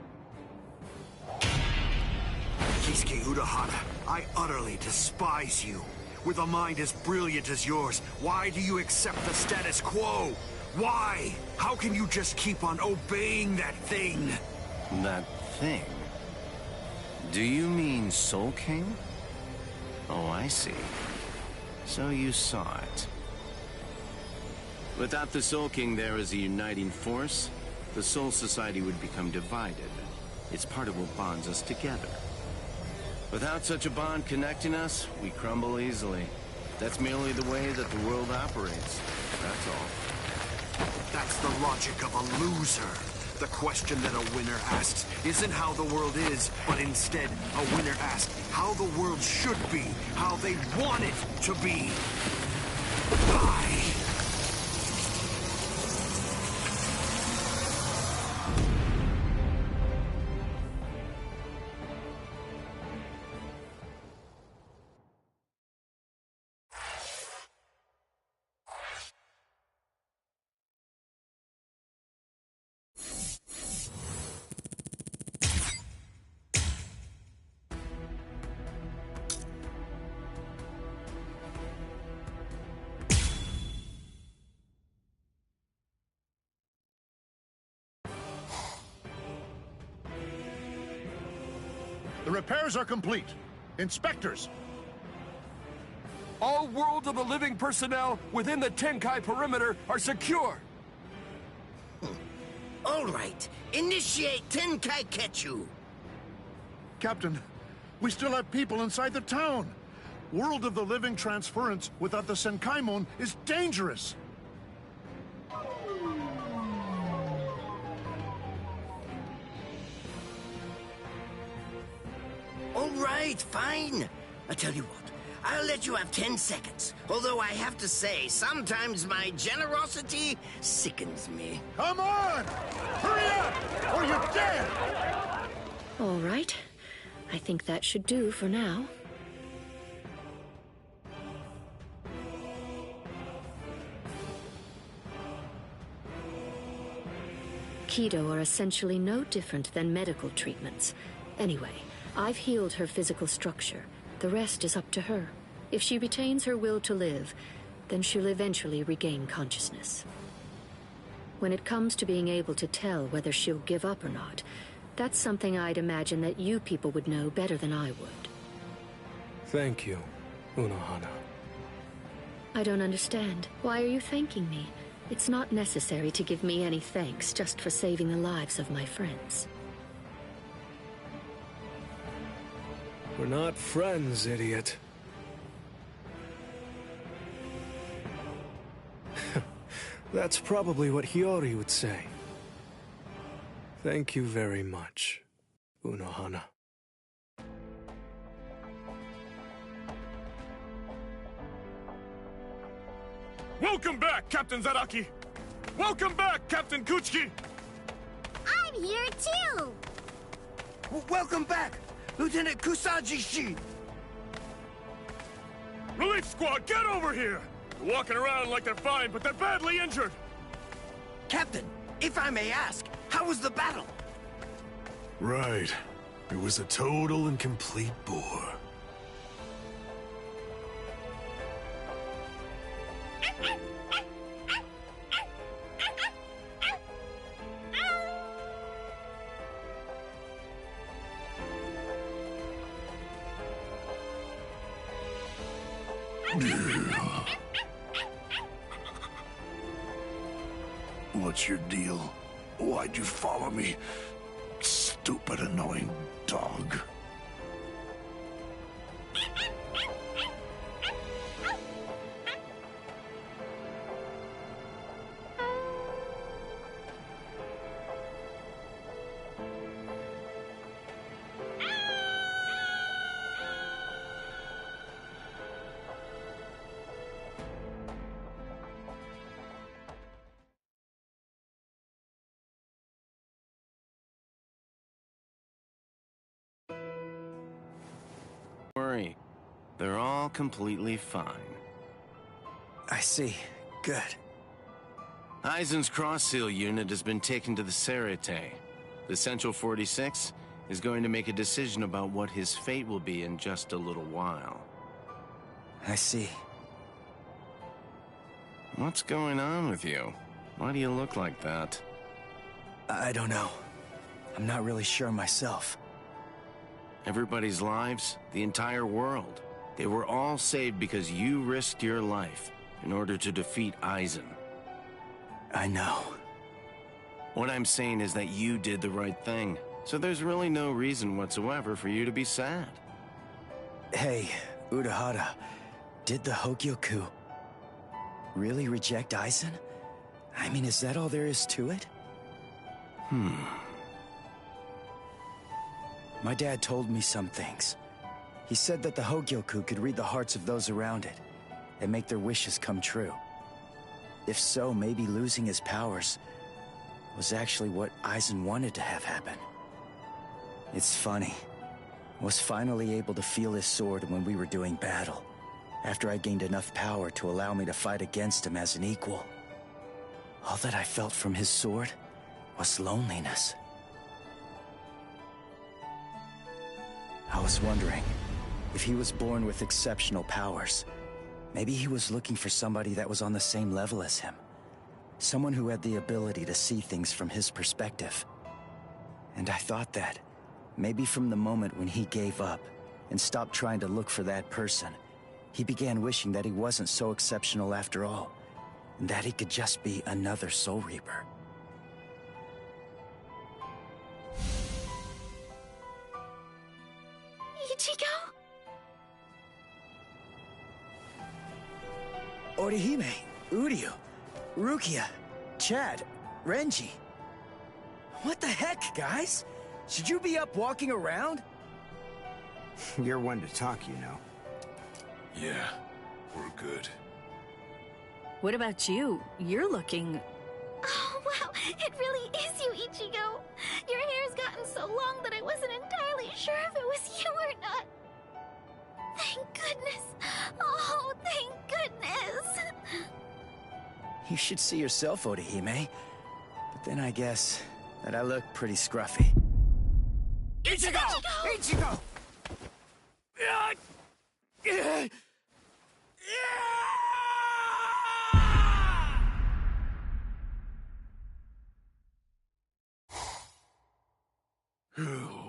Kisuke Urahara, I utterly despise you. With a mind as brilliant as yours, why do you accept the status quo? Why? How can you just keep on obeying that thing? That thing? Do you mean Soul King? Oh, I see. So you saw it. Without the Soul King there as a uniting force, the Soul Society would become divided. It's part of what bonds us together. Without such a bond connecting us, we crumble easily. That's merely the way that the world operates. That's all. That's the logic of a loser. The question that a winner asks isn't how the world is, but instead, a winner asks how the world should be, how they want it to be. The repairs are complete. Inspectors! All World of the Living personnel within the Tenkai perimeter are secure. All right. Initiate Tenkai Ketchu. Captain, we still have people inside the town. World of the Living transference without the Senkaimon is dangerous. All right, fine. I tell you what, I'll let you have 10 seconds. Although I have to say, sometimes my generosity sickens me. Come on! Hurry up, or you're dead! All right. I think that should do for now. Keto are essentially no different than medical treatments. Anyway, I've healed her physical structure. The rest is up to her. If she retains her will to live, then she'll eventually regain consciousness. When it comes to being able to tell whether she'll give up or not, that's something I'd imagine that you people would know better than I would. Thank you, Unohana. I don't understand. Why are you thanking me? It's not necessary to give me any thanks just for saving the lives of my friends. We're not friends, idiot. That's probably what Hiyori would say. Thank you very much, Unohana. Welcome back, Captain Zaraki! Welcome back, Captain Kuchiki! I'm here too! Welcome back, Lieutenant Kusaji-shi! Relief squad, get over here! They're walking around like they're fine, but they're badly injured! Captain, if I may ask, how was the battle? Right. It was a total and complete bore. What's your deal? Why'd you follow me? Stupid, annoying dog. Worry. They're all completely fine. I see. Good. Aizen's cross-seal unit has been taken to the Serete. The Central 46 is going to make a decision about what his fate will be in just a little while. I see. What's going on with you? Why do you look like that? I don't know. I'm not really sure myself. Everybody's lives, the entire world, they were all saved because you risked your life in order to defeat Aizen. I know. What I'm saying is that you did the right thing, so there's really no reason whatsoever for you to be sad. Hey, Urahara, did the Hogyoku really reject Aizen? I mean, is that all there is to it? My dad told me some things. He said that the Hogyoku could read the hearts of those around it and make their wishes come true. If so, maybe losing his powers was actually what Aizen wanted to have happen. It's funny. I was finally able to feel his sword when we were doing battle, after I gained enough power to allow me to fight against him as an equal. All that I felt from his sword was loneliness. I was wondering, if he was born with exceptional powers, maybe he was looking for somebody that was on the same level as him. Someone who had the ability to see things from his perspective. And I thought that, Maybe from the moment when he gave up and stopped trying to look for that person, he began wishing that he wasn't so exceptional after all, and that he could just be another Soul Reaper. Ichigo? Orihime, Uryu, Rukia, Chad, Renji. What the heck, guys? Should you be up walking around? You're one to talk, you know. Yeah, we're good. What about you? You're looking... Oh, wow, it really is you, Ichigo. Your hair's gotten so long that I wasn't entirely sure if it was you or not. Thank goodness. Oh, thank goodness. You should see yourself, Orihime. But then I guess that I look pretty scruffy. Ichigo! Ichigo!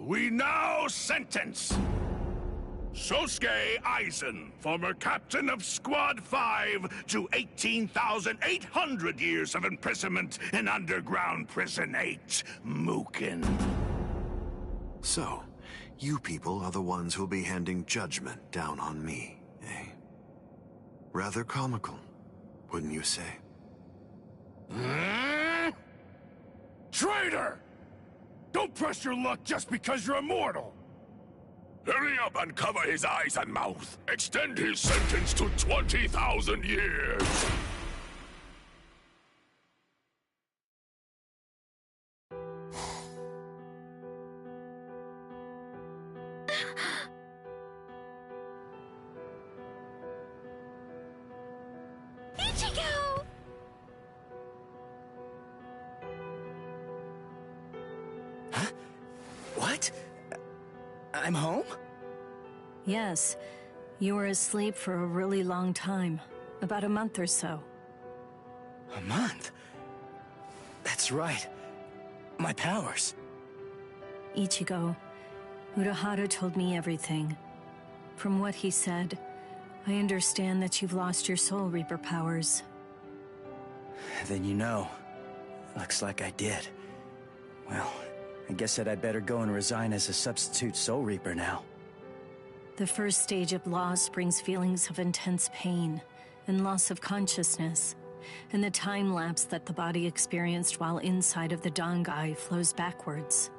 We now sentence Sosuke Aizen, former captain of Squad 5, to 18,800 years of imprisonment in Underground Prison 8, Mukin. So, you people are the ones who'll be handing judgment down on me, eh? Rather comical, wouldn't you say? Traitor! Don't press your luck just because you're immortal! Hurry up and cover his eyes and mouth. Extend his sentence to 20,000 years. Ichigo! Huh? What? I'm home? Yes. You were asleep for a really long time. About a month or so. A month? That's right. My powers. Ichigo, Urahara told me everything. From what he said, I understand that you've lost your Soul Reaper powers. Then you know. Looks like I did. Well, I guess that I'd better go and resign as a substitute Soul Reaper now. The first stage of loss brings feelings of intense pain and loss of consciousness, and the time lapse that the body experienced while inside of the Dangai flows backwards.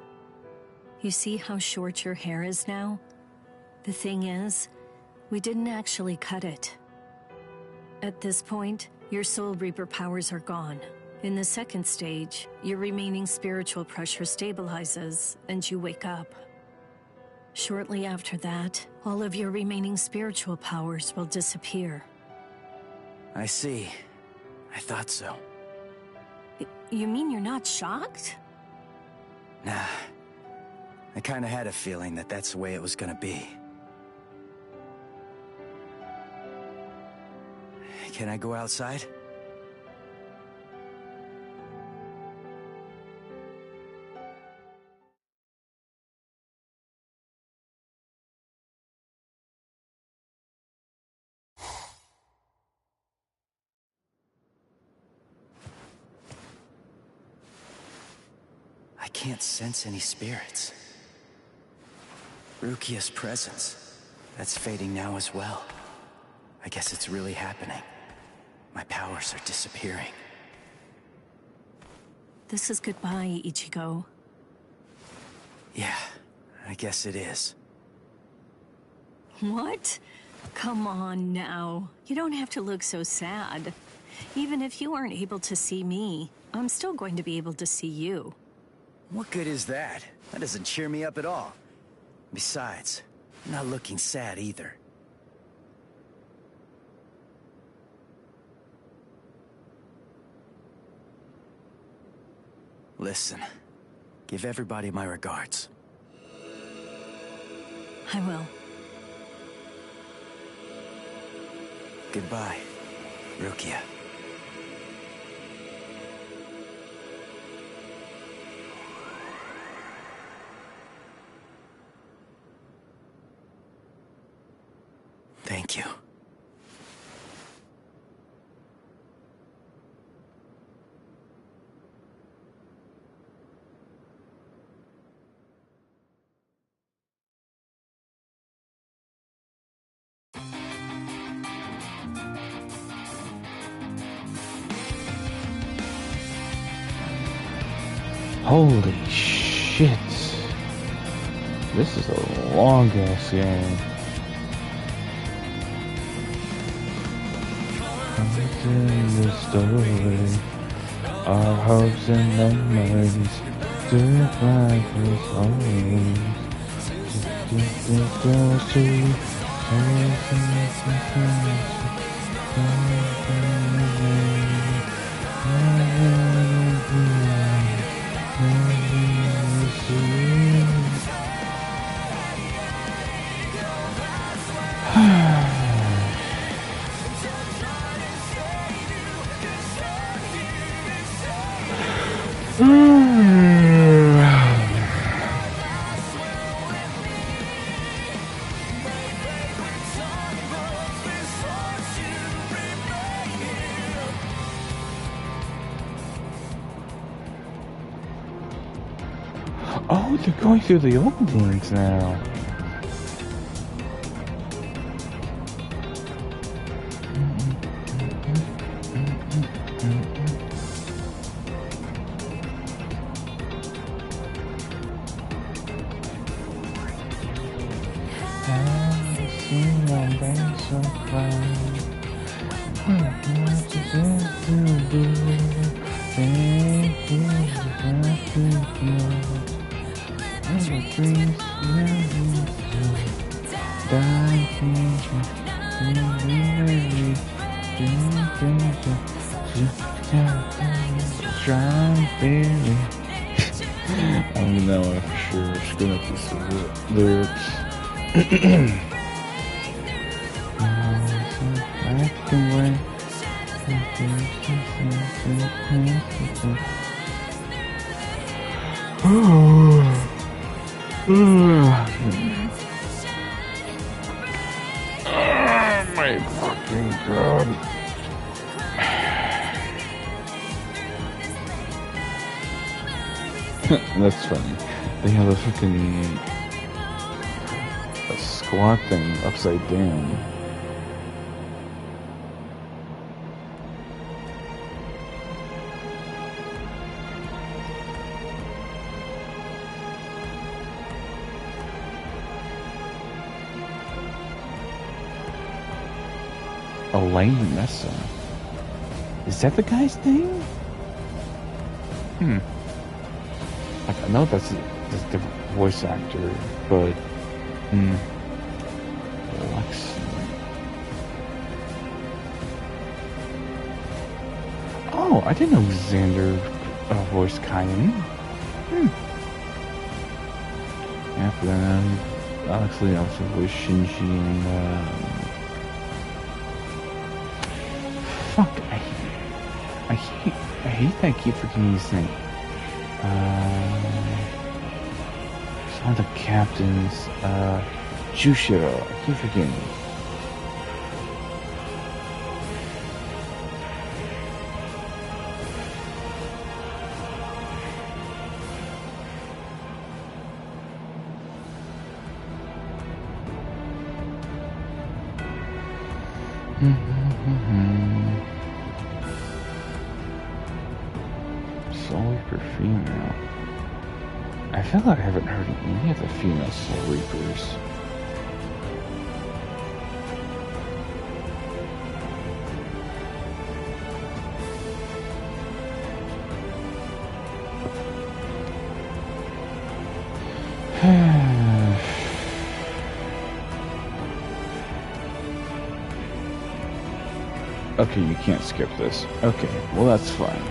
You see how short your hair is now? The thing is, we didn't actually cut it. At this point, your Soul Reaper powers are gone. In the second stage, your remaining spiritual pressure stabilizes, and you wake up. Shortly after that, all of your remaining spiritual powers will disappear. I see. I thought so. You mean you're not shocked? Nah. I kinda had a feeling that that's the way it was gonna be. Can I go outside? I can't sense any spirits. Rukia's presence, that's fading now as well. I guess it's really happening. My powers are disappearing. This is goodbye, Ichigo. Yeah, I guess it is. What? Come on now. You don't have to look so sad. Even if you aren't able to see me, I'm still going to be able to see you. What good is that? That doesn't cheer me up at all. Besides, I'm not looking sad either. Listen, give everybody my regards. I will. Goodbye, Rukia. Thank you. Holy shit. This is a long ass game. In the story, our hopes and memories, stood like this always. Oh, they're going through the openings now. I don't know for sure. Just gonna have to see the lyrics. Oh my fucking god. That's funny. They have a fucking squat thing upside down. Elaine Mesa. Is that the guy's name? Like, I know that's the voice actor, but Lex. Oh, I didn't know Xander voiced Kyan. After that, Alex Lee also voiced Shinji and fuck, I hate that I keep forgetting his name. Some of the captains, Jushiro, I keep forgetting. Solely for female. I feel like I haven't heard any of the female Soul Reapers. Okay, you can't skip this. Okay, well that's fine.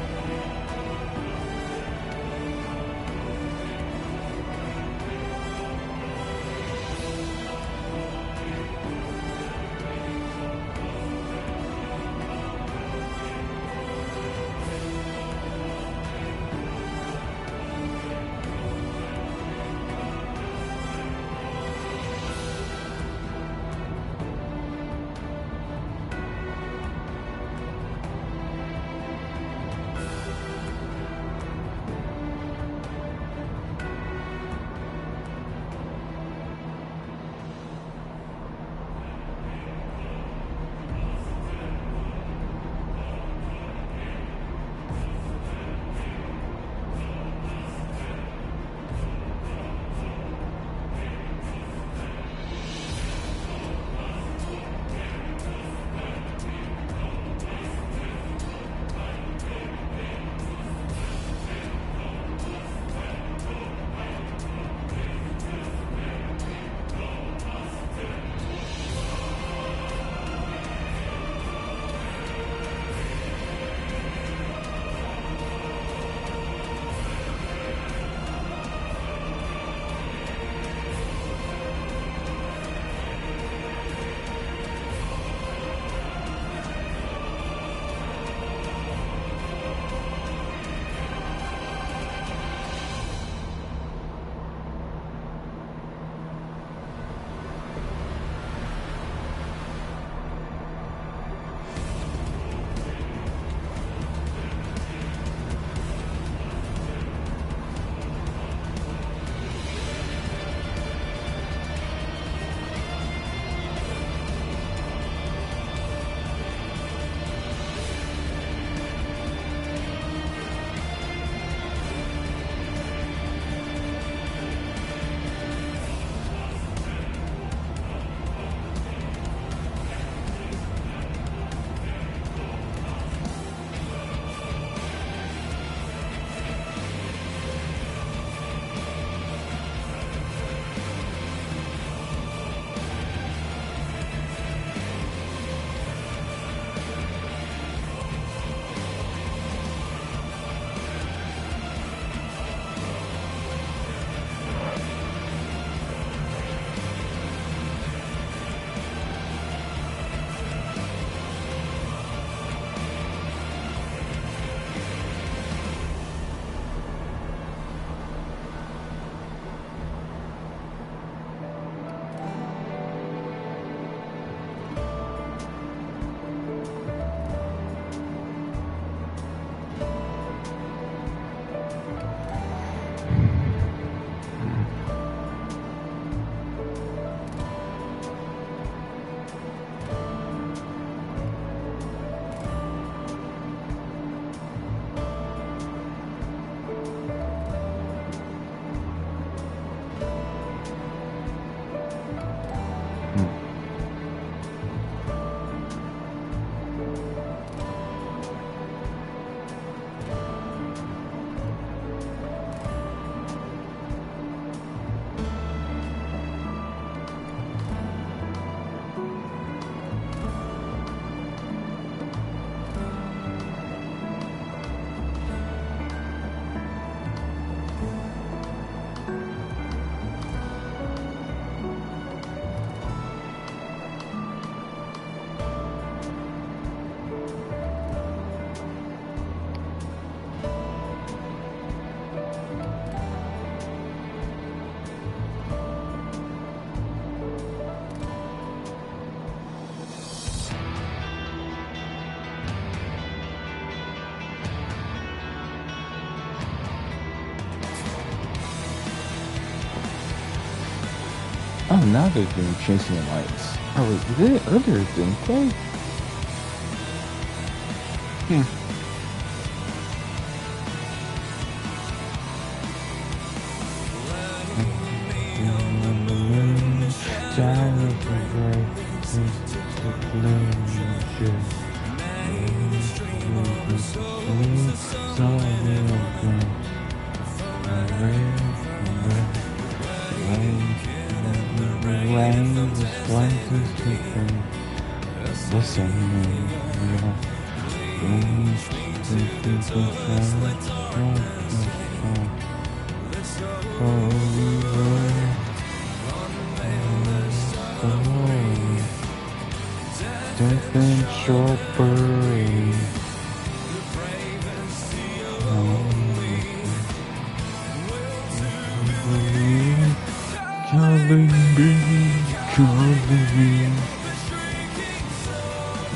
Oh, now they're doing chasing lights. Oh, wait, they did it earlier, didn't they?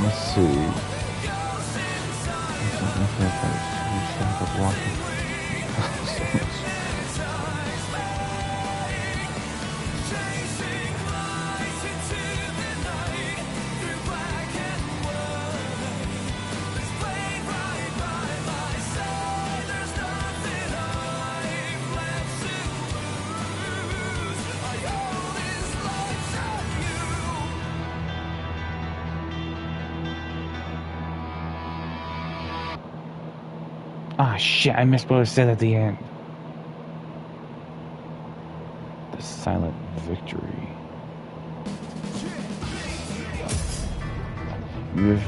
Let's see. Ah, shit, I missed what I said at the end. The silent victory. You're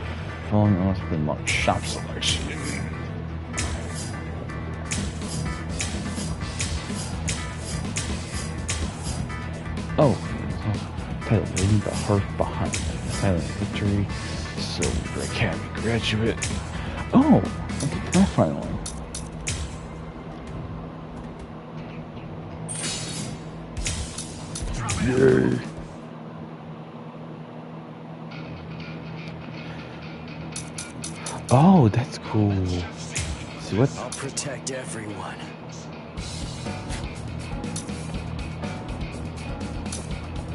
falling off the mark shop selection. Oh, title leaving the heart behind. The silent victory. Silver Academy graduate. Oh, that finally. Yay. Oh, that's cool. See what? I'll protect everyone.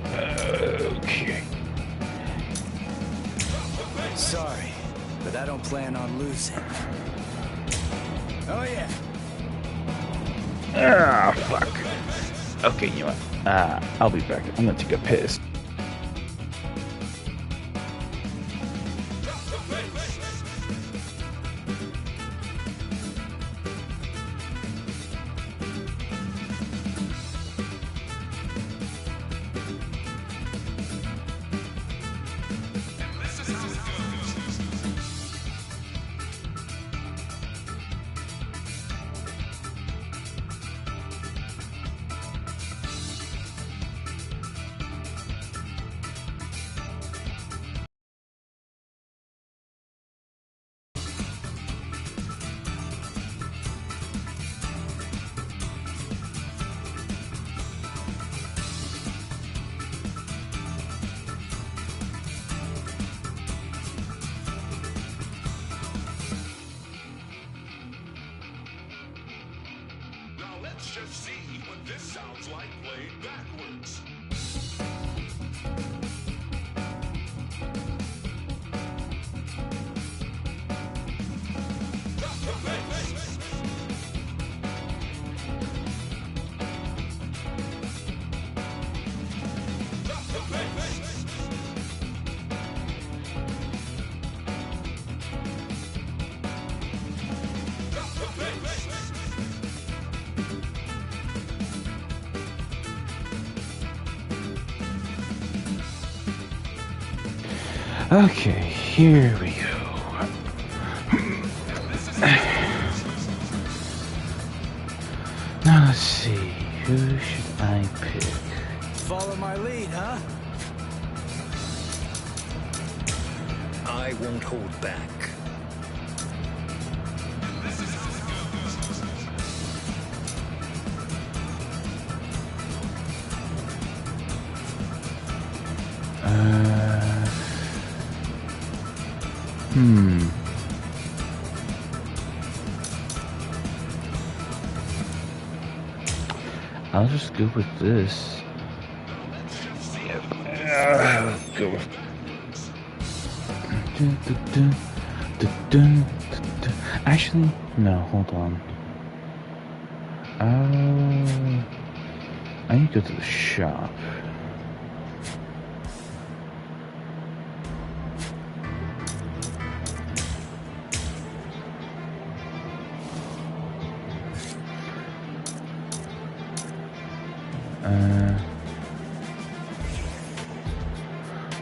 Okay. Sorry, but I don't plan on losing. Oh yeah. Ah, fuck. Okay, you know what? I'll be back. I'm gonna take a piss. Let's just see what this sounds like played backwards. Okay, here we go. Now let's see, who should I pick? Follow my lead, huh? I won't hold back. I'll just go with this. Go. Actually, no, hold on. I need to go to the shop.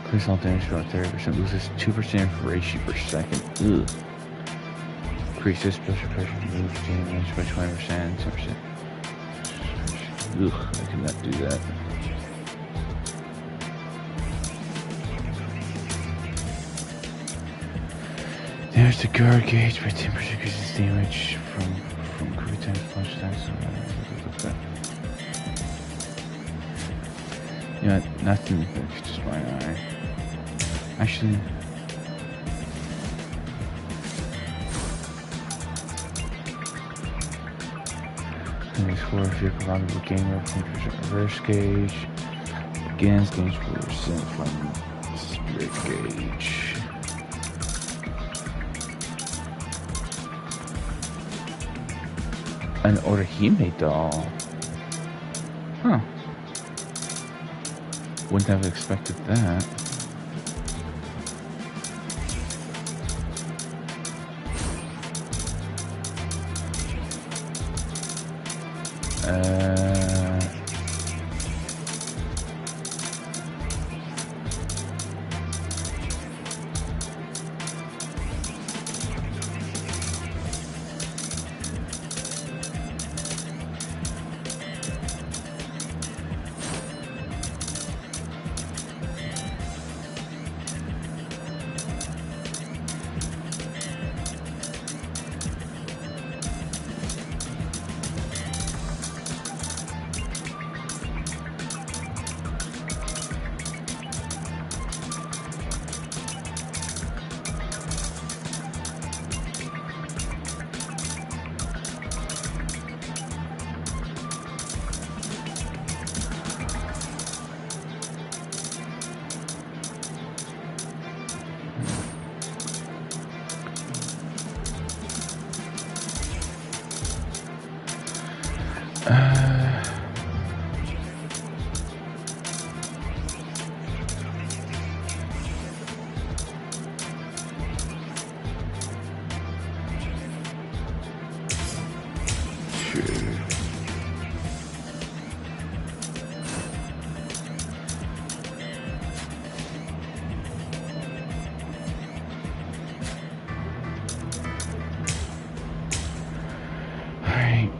Increase all damage by 30%, loses 2% for ratio per second. Ugh. Increases pressure moves damage by 20%, 10%. Ugh, I cannot do that. There's the guard gauge by 10% increases damage from quick time punch times. Yeah, nothing that just my eye. Actually, and explore vehicle lobby will gain over 10% reverse gauge. Again, gains 4% from spirit gauge. An Orihime doll. Huh. Wouldn't have expected that.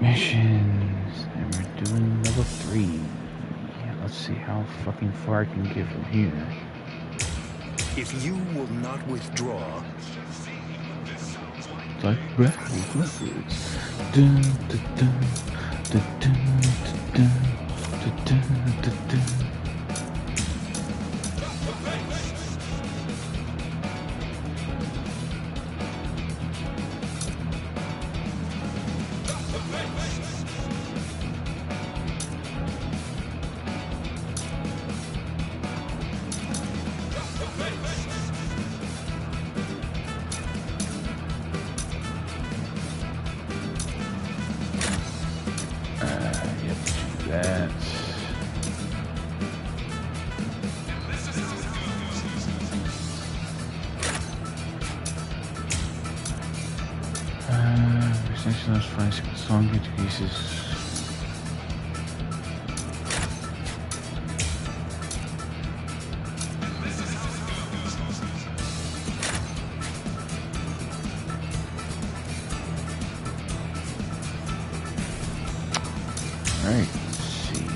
Missions, and we're doing level 3. Let's see how fucking far I can get from here. If you will not withdraw, like backwards. Dun, dun, dun, dun, dun, dun, dun, dun, dun, dun. Song decreases. All right, let's see.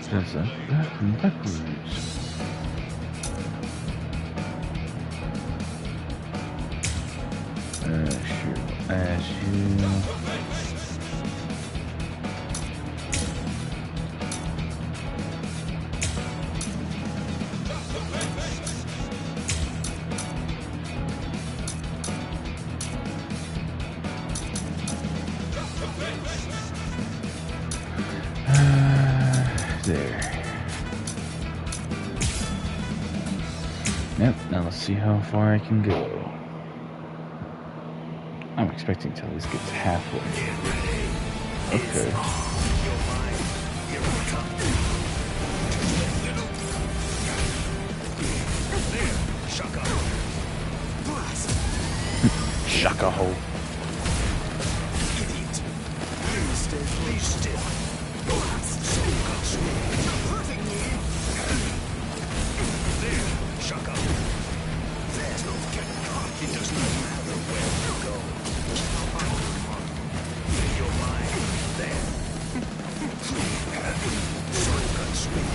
Does that backwards? Sure. As you. see how far I can go. I'm expecting till this gets halfway. Okay. Shaka hole. Be still. There, Shaka. There, don't get caught. It does not matter where you go. In your mind, there. Shortcut sweep.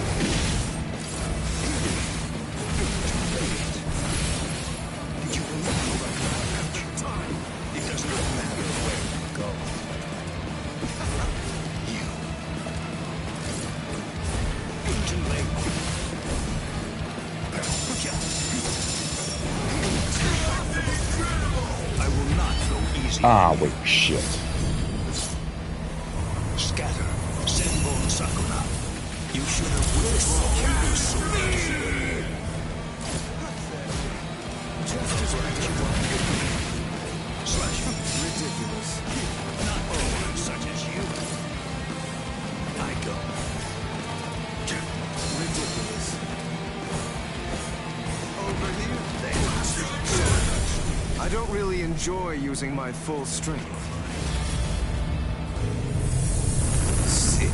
You will not run out of time. It does not matter where you go. Too late. I will not go easy. Ah, wait, shit. Scatter. Senbon Sakura. You should have withdrawn so easily. Just as you want. Slash. Ridiculous. Not all such as you. I go. Ridiculous. Over here. I don't really enjoy using my full strength. Sit.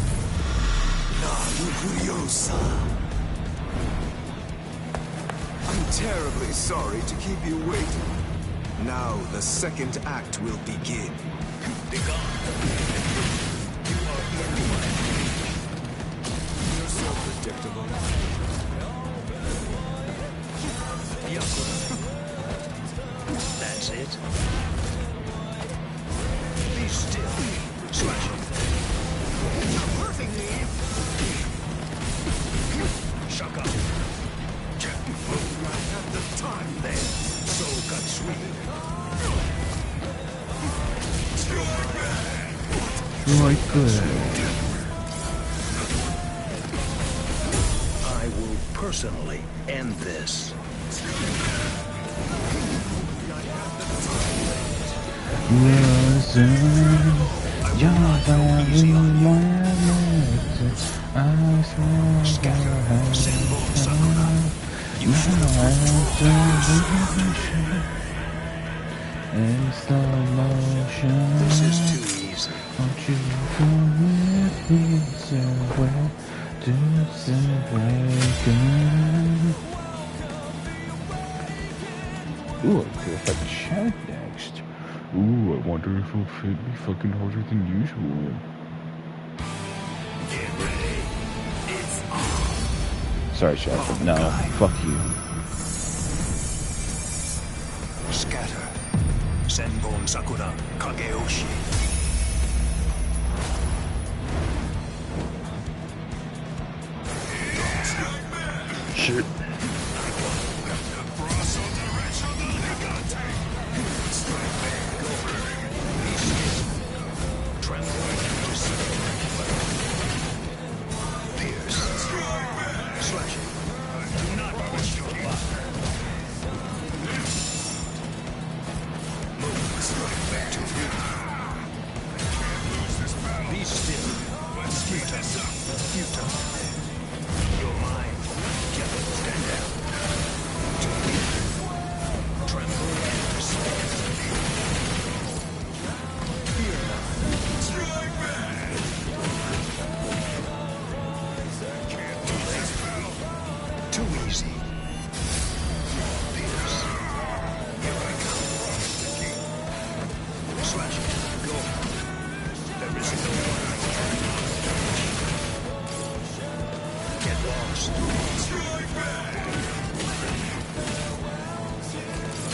I'm terribly sorry to keep you waiting. Now the second act will begin. You're so predictable. That's it. Be still. Slash it. You're hurting me. Shaka. Right at the time then. So got sweet. Like that. I will personally end this. In slow motion. This is too easy. Won't you come with me somewhere to break? Ooh, I could have fucking shot next. Ooh, I wonder if it'll fit me fucking harder than usual. Get ready. It's on. Sorry, Chef, but no. Fuck you. Scatter. Senbon Sakura Kageoshi. Shit. Be still. Futile. Your mind. Stand down. Tremble and despair. Fear not. Strike back. Can't do this. Too easy. Pierce. Here I come. Slash it. Go. There is no one I cannot touch. Get lost. Strike back.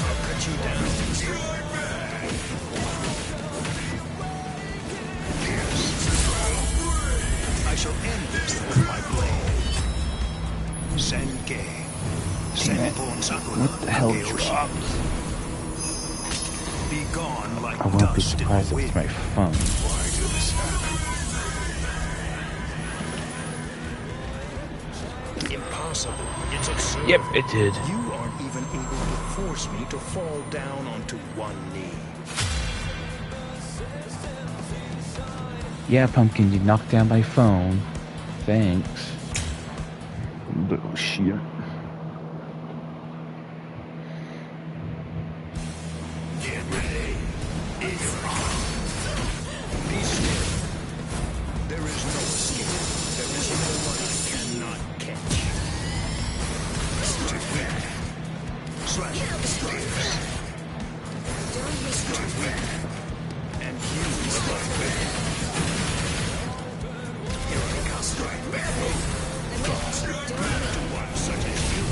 I'll cut you down. Strike back. Pierce. I shall end this with my blade. Senkei. Senbon Sakura. What the hell Kageoshi. dropped? Be gone like I won't be dust in surprised the if it's my wind. phone. Why do this happen? Impossible. impossible. It's absurd. Yep, it did. You aren't even able to force me to fall down onto one knee. Yeah, Pumpkin, you knocked down my phone. Thanks. Little shit. Get ready. It's on. Be still. There is no escape. There is no one I cannot catch. Stick back. Slash spears. Stick back. And use my back. Here I come. Strike back. Strike back to one such as you.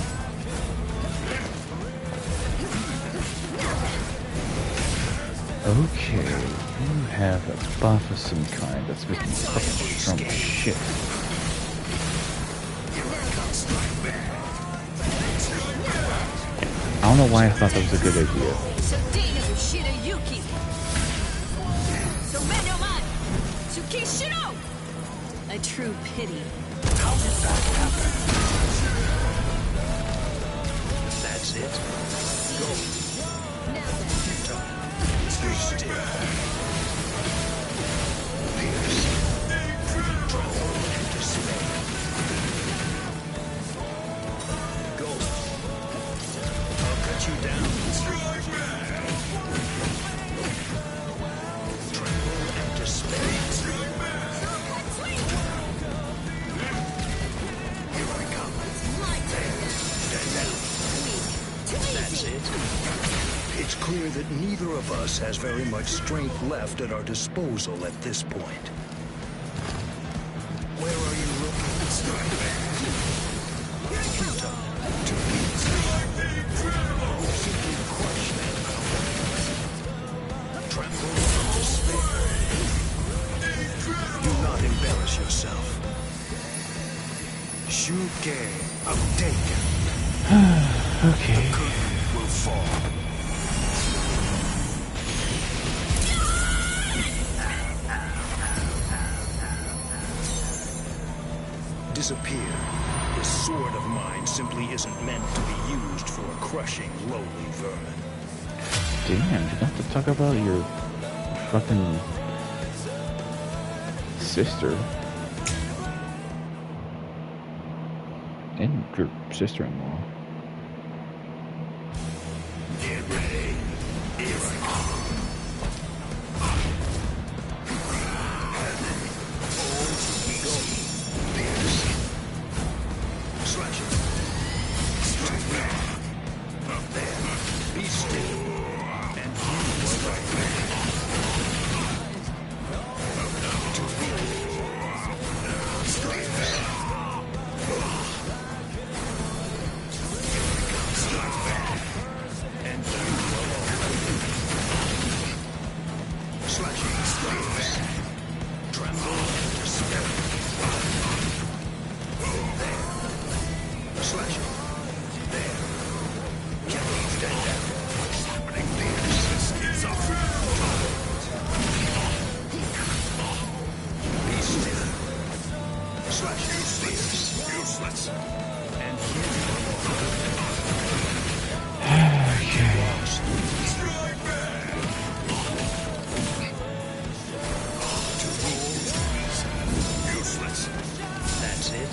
Okay, you have a buff of some kind that's making you fucking strong as shit. I don't know why I thought that was a good idea. A true pity. How did that happen? That's it. Go. Stay still. Pierce. Control and dismay. Go. I'll cut you down. Tremble and dismay. Here I come. There. Stand down. That's it. It's clear that neither of us has very much strength left at our disposal at this point. Where are you looking? Strike back. Futile. Too easy. Simply crush that power. Tremble and despair. Do not embarrass yourself. Shuke Uptaken. Okay. The curtain will fall. Disappear. This sword of mine simply isn't meant to be used for crushing lowly vermin. Damn, you don't have to talk about your fucking sister. And your sister-in-law. Get ready. It's on. Slash it. Strike back. Up there. Be still. And you strike back. To weak. Strike back. Strike back. And you slashing spears. Tremble and despair. There. Slash it. There. Can we stand down? Happening fierce. It's off. Be still. Slashing spears. Useless. And you lost. Strike back. Too weak. Useless. That's it.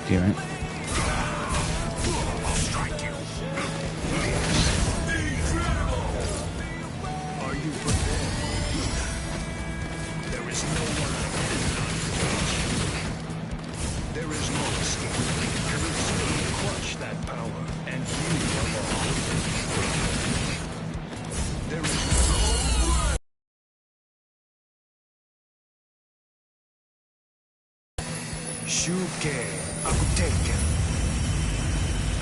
Damn it. I'll strike you. Are you prepared? There is no one I cannot reach. There is no escape. I will simply crush that power, and you alone. There is no... Shuke Uptaken.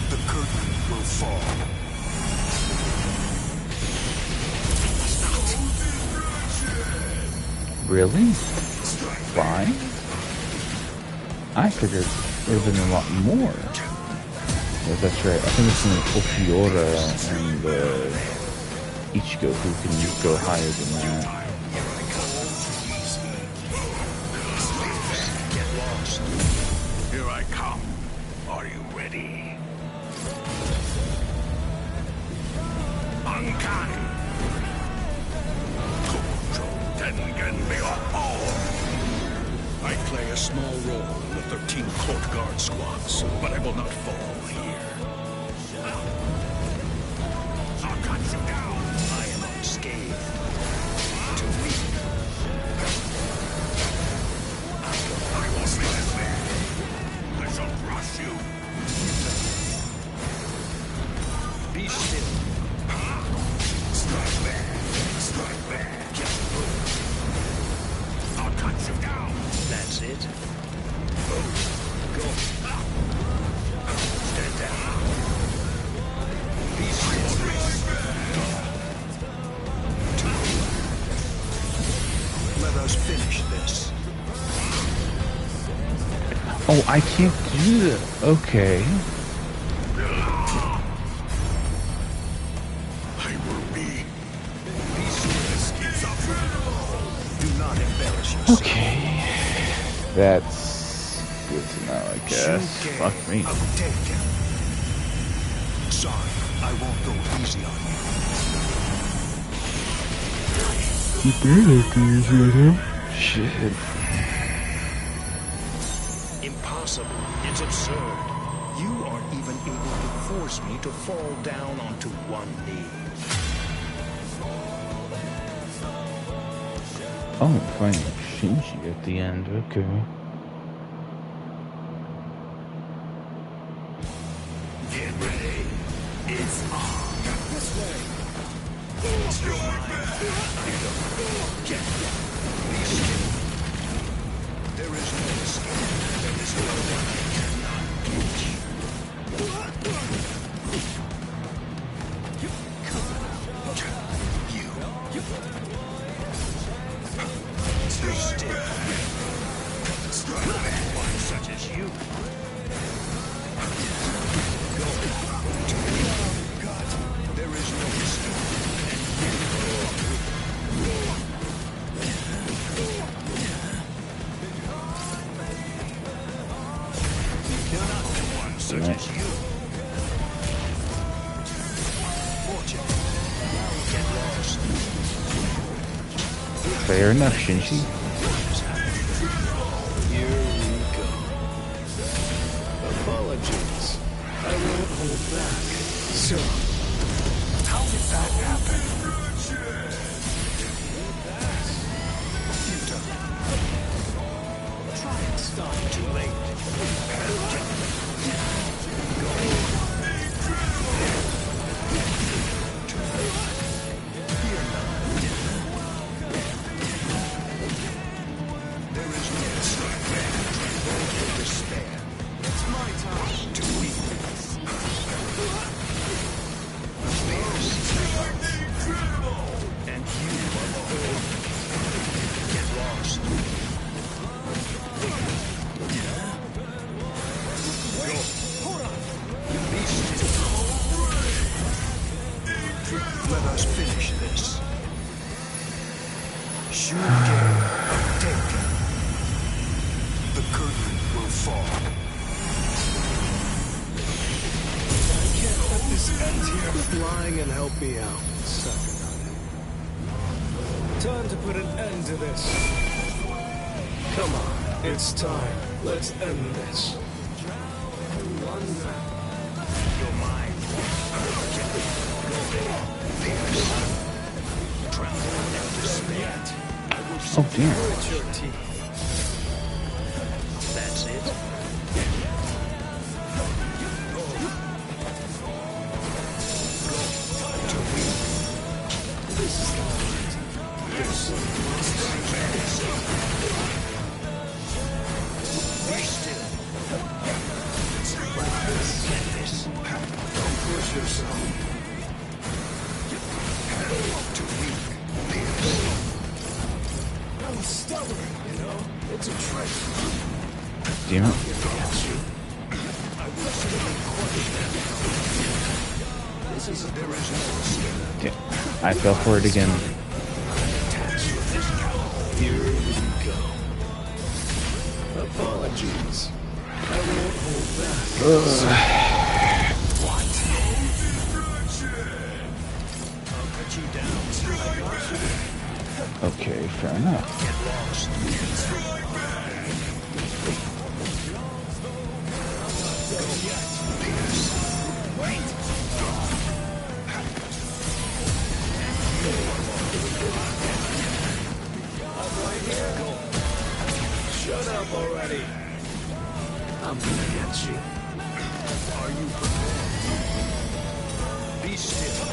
The curtain will fall. Really? Fine? I figured it would have been a lot more. But that's right. I think it's only Okiora and Ichigo who can go higher than that. I come. Are you ready? Uncanny! I play a small role in the 13 Court Guard squads, but I will not fall here. I'll cut you down! I am unscathed. Too weak. I will stand there. I shall crush you. Be still. Strike back. Strike back. Just move. I'll cut you down. That's it. Move. Go. Stand down. Be still. Let us finish this. Oh, I can't do that. Okay. I will be. Do not embarrass yourself. Okay. That's good to know, I guess. Fuck me. Sorry, I won't go easy on you. Shit. Impossible. It's absurd. You aren't even able to force me to fall down onto one knee. Oh, I'm finding Shinji at the end. Okay. Get ready. It's on. This way. It's your mind. Get down. Be still. There is no escape. There is no one I cannot reach. Stay still. Not one such as you. Go. God, there is no escape. Not one such as you. Fortune. Get lost. Fair enough, Shinji. Here we go. Apologies. I won't hold back. So, how did that happen? Try and stop. Too late. It's my time to weep. And you alone. Get lost. Wait, hold on. Be still. Let us finish this. Shurigate taken. The curtain will fall. I can't let this end here. Quit lying and help me out. Suck on it. Time to put an end to this. Come on, it's time. Let's end this. Your mind. Oh, damn. That's it. Be still. Get this. Don't push yourself. Too weak. I'm stubborn, you know? It's a treasure. Damn it. I will certainly question that. This is there is no escape. Damn. I fell for it again. Here we go. Apologies. Okay, fair enough. Shut up already. I'm gonna get you. Are you prepared? Be still.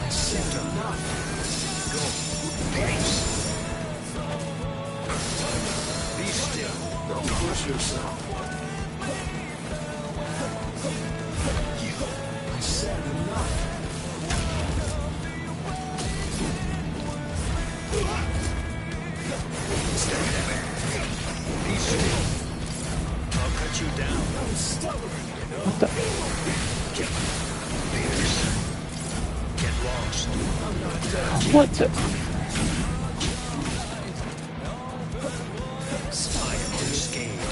I said enough. Go. Peace. Be still. Don't push yourself. I said enough. Stay there. Be still. I'll cut you down. I'm stubborn, you know. What the? Get lost. I'm not done. What the? I am unscathed.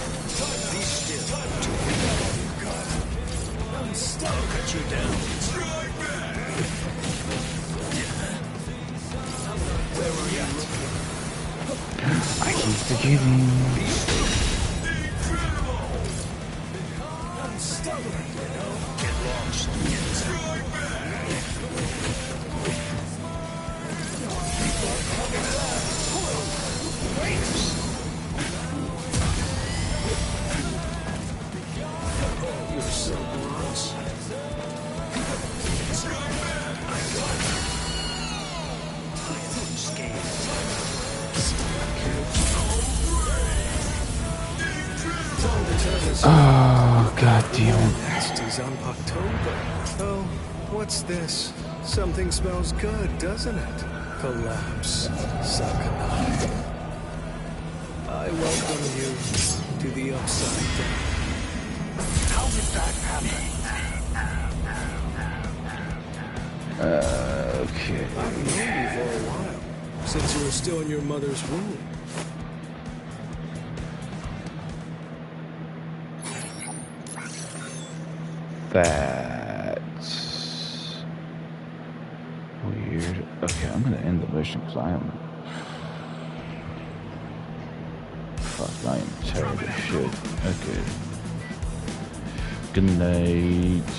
Be still. I'm stuck. I'll cut you down. Where were you? I keep forgetting. I'm stubborn, you know. Get lost. You're so gross. I am unscathed. Oh, god damn it. Nasties on October. Oh, what's this? Something smells good, doesn't it? Collapse, Sakanai. I welcome you to the upside down. How did that happen? Okay. I've known you for a while, since you were still in your mother's womb. That's weird. Okay, I'm gonna end the mission because I am. Fuck, I am tired of shit. Okay. Good night.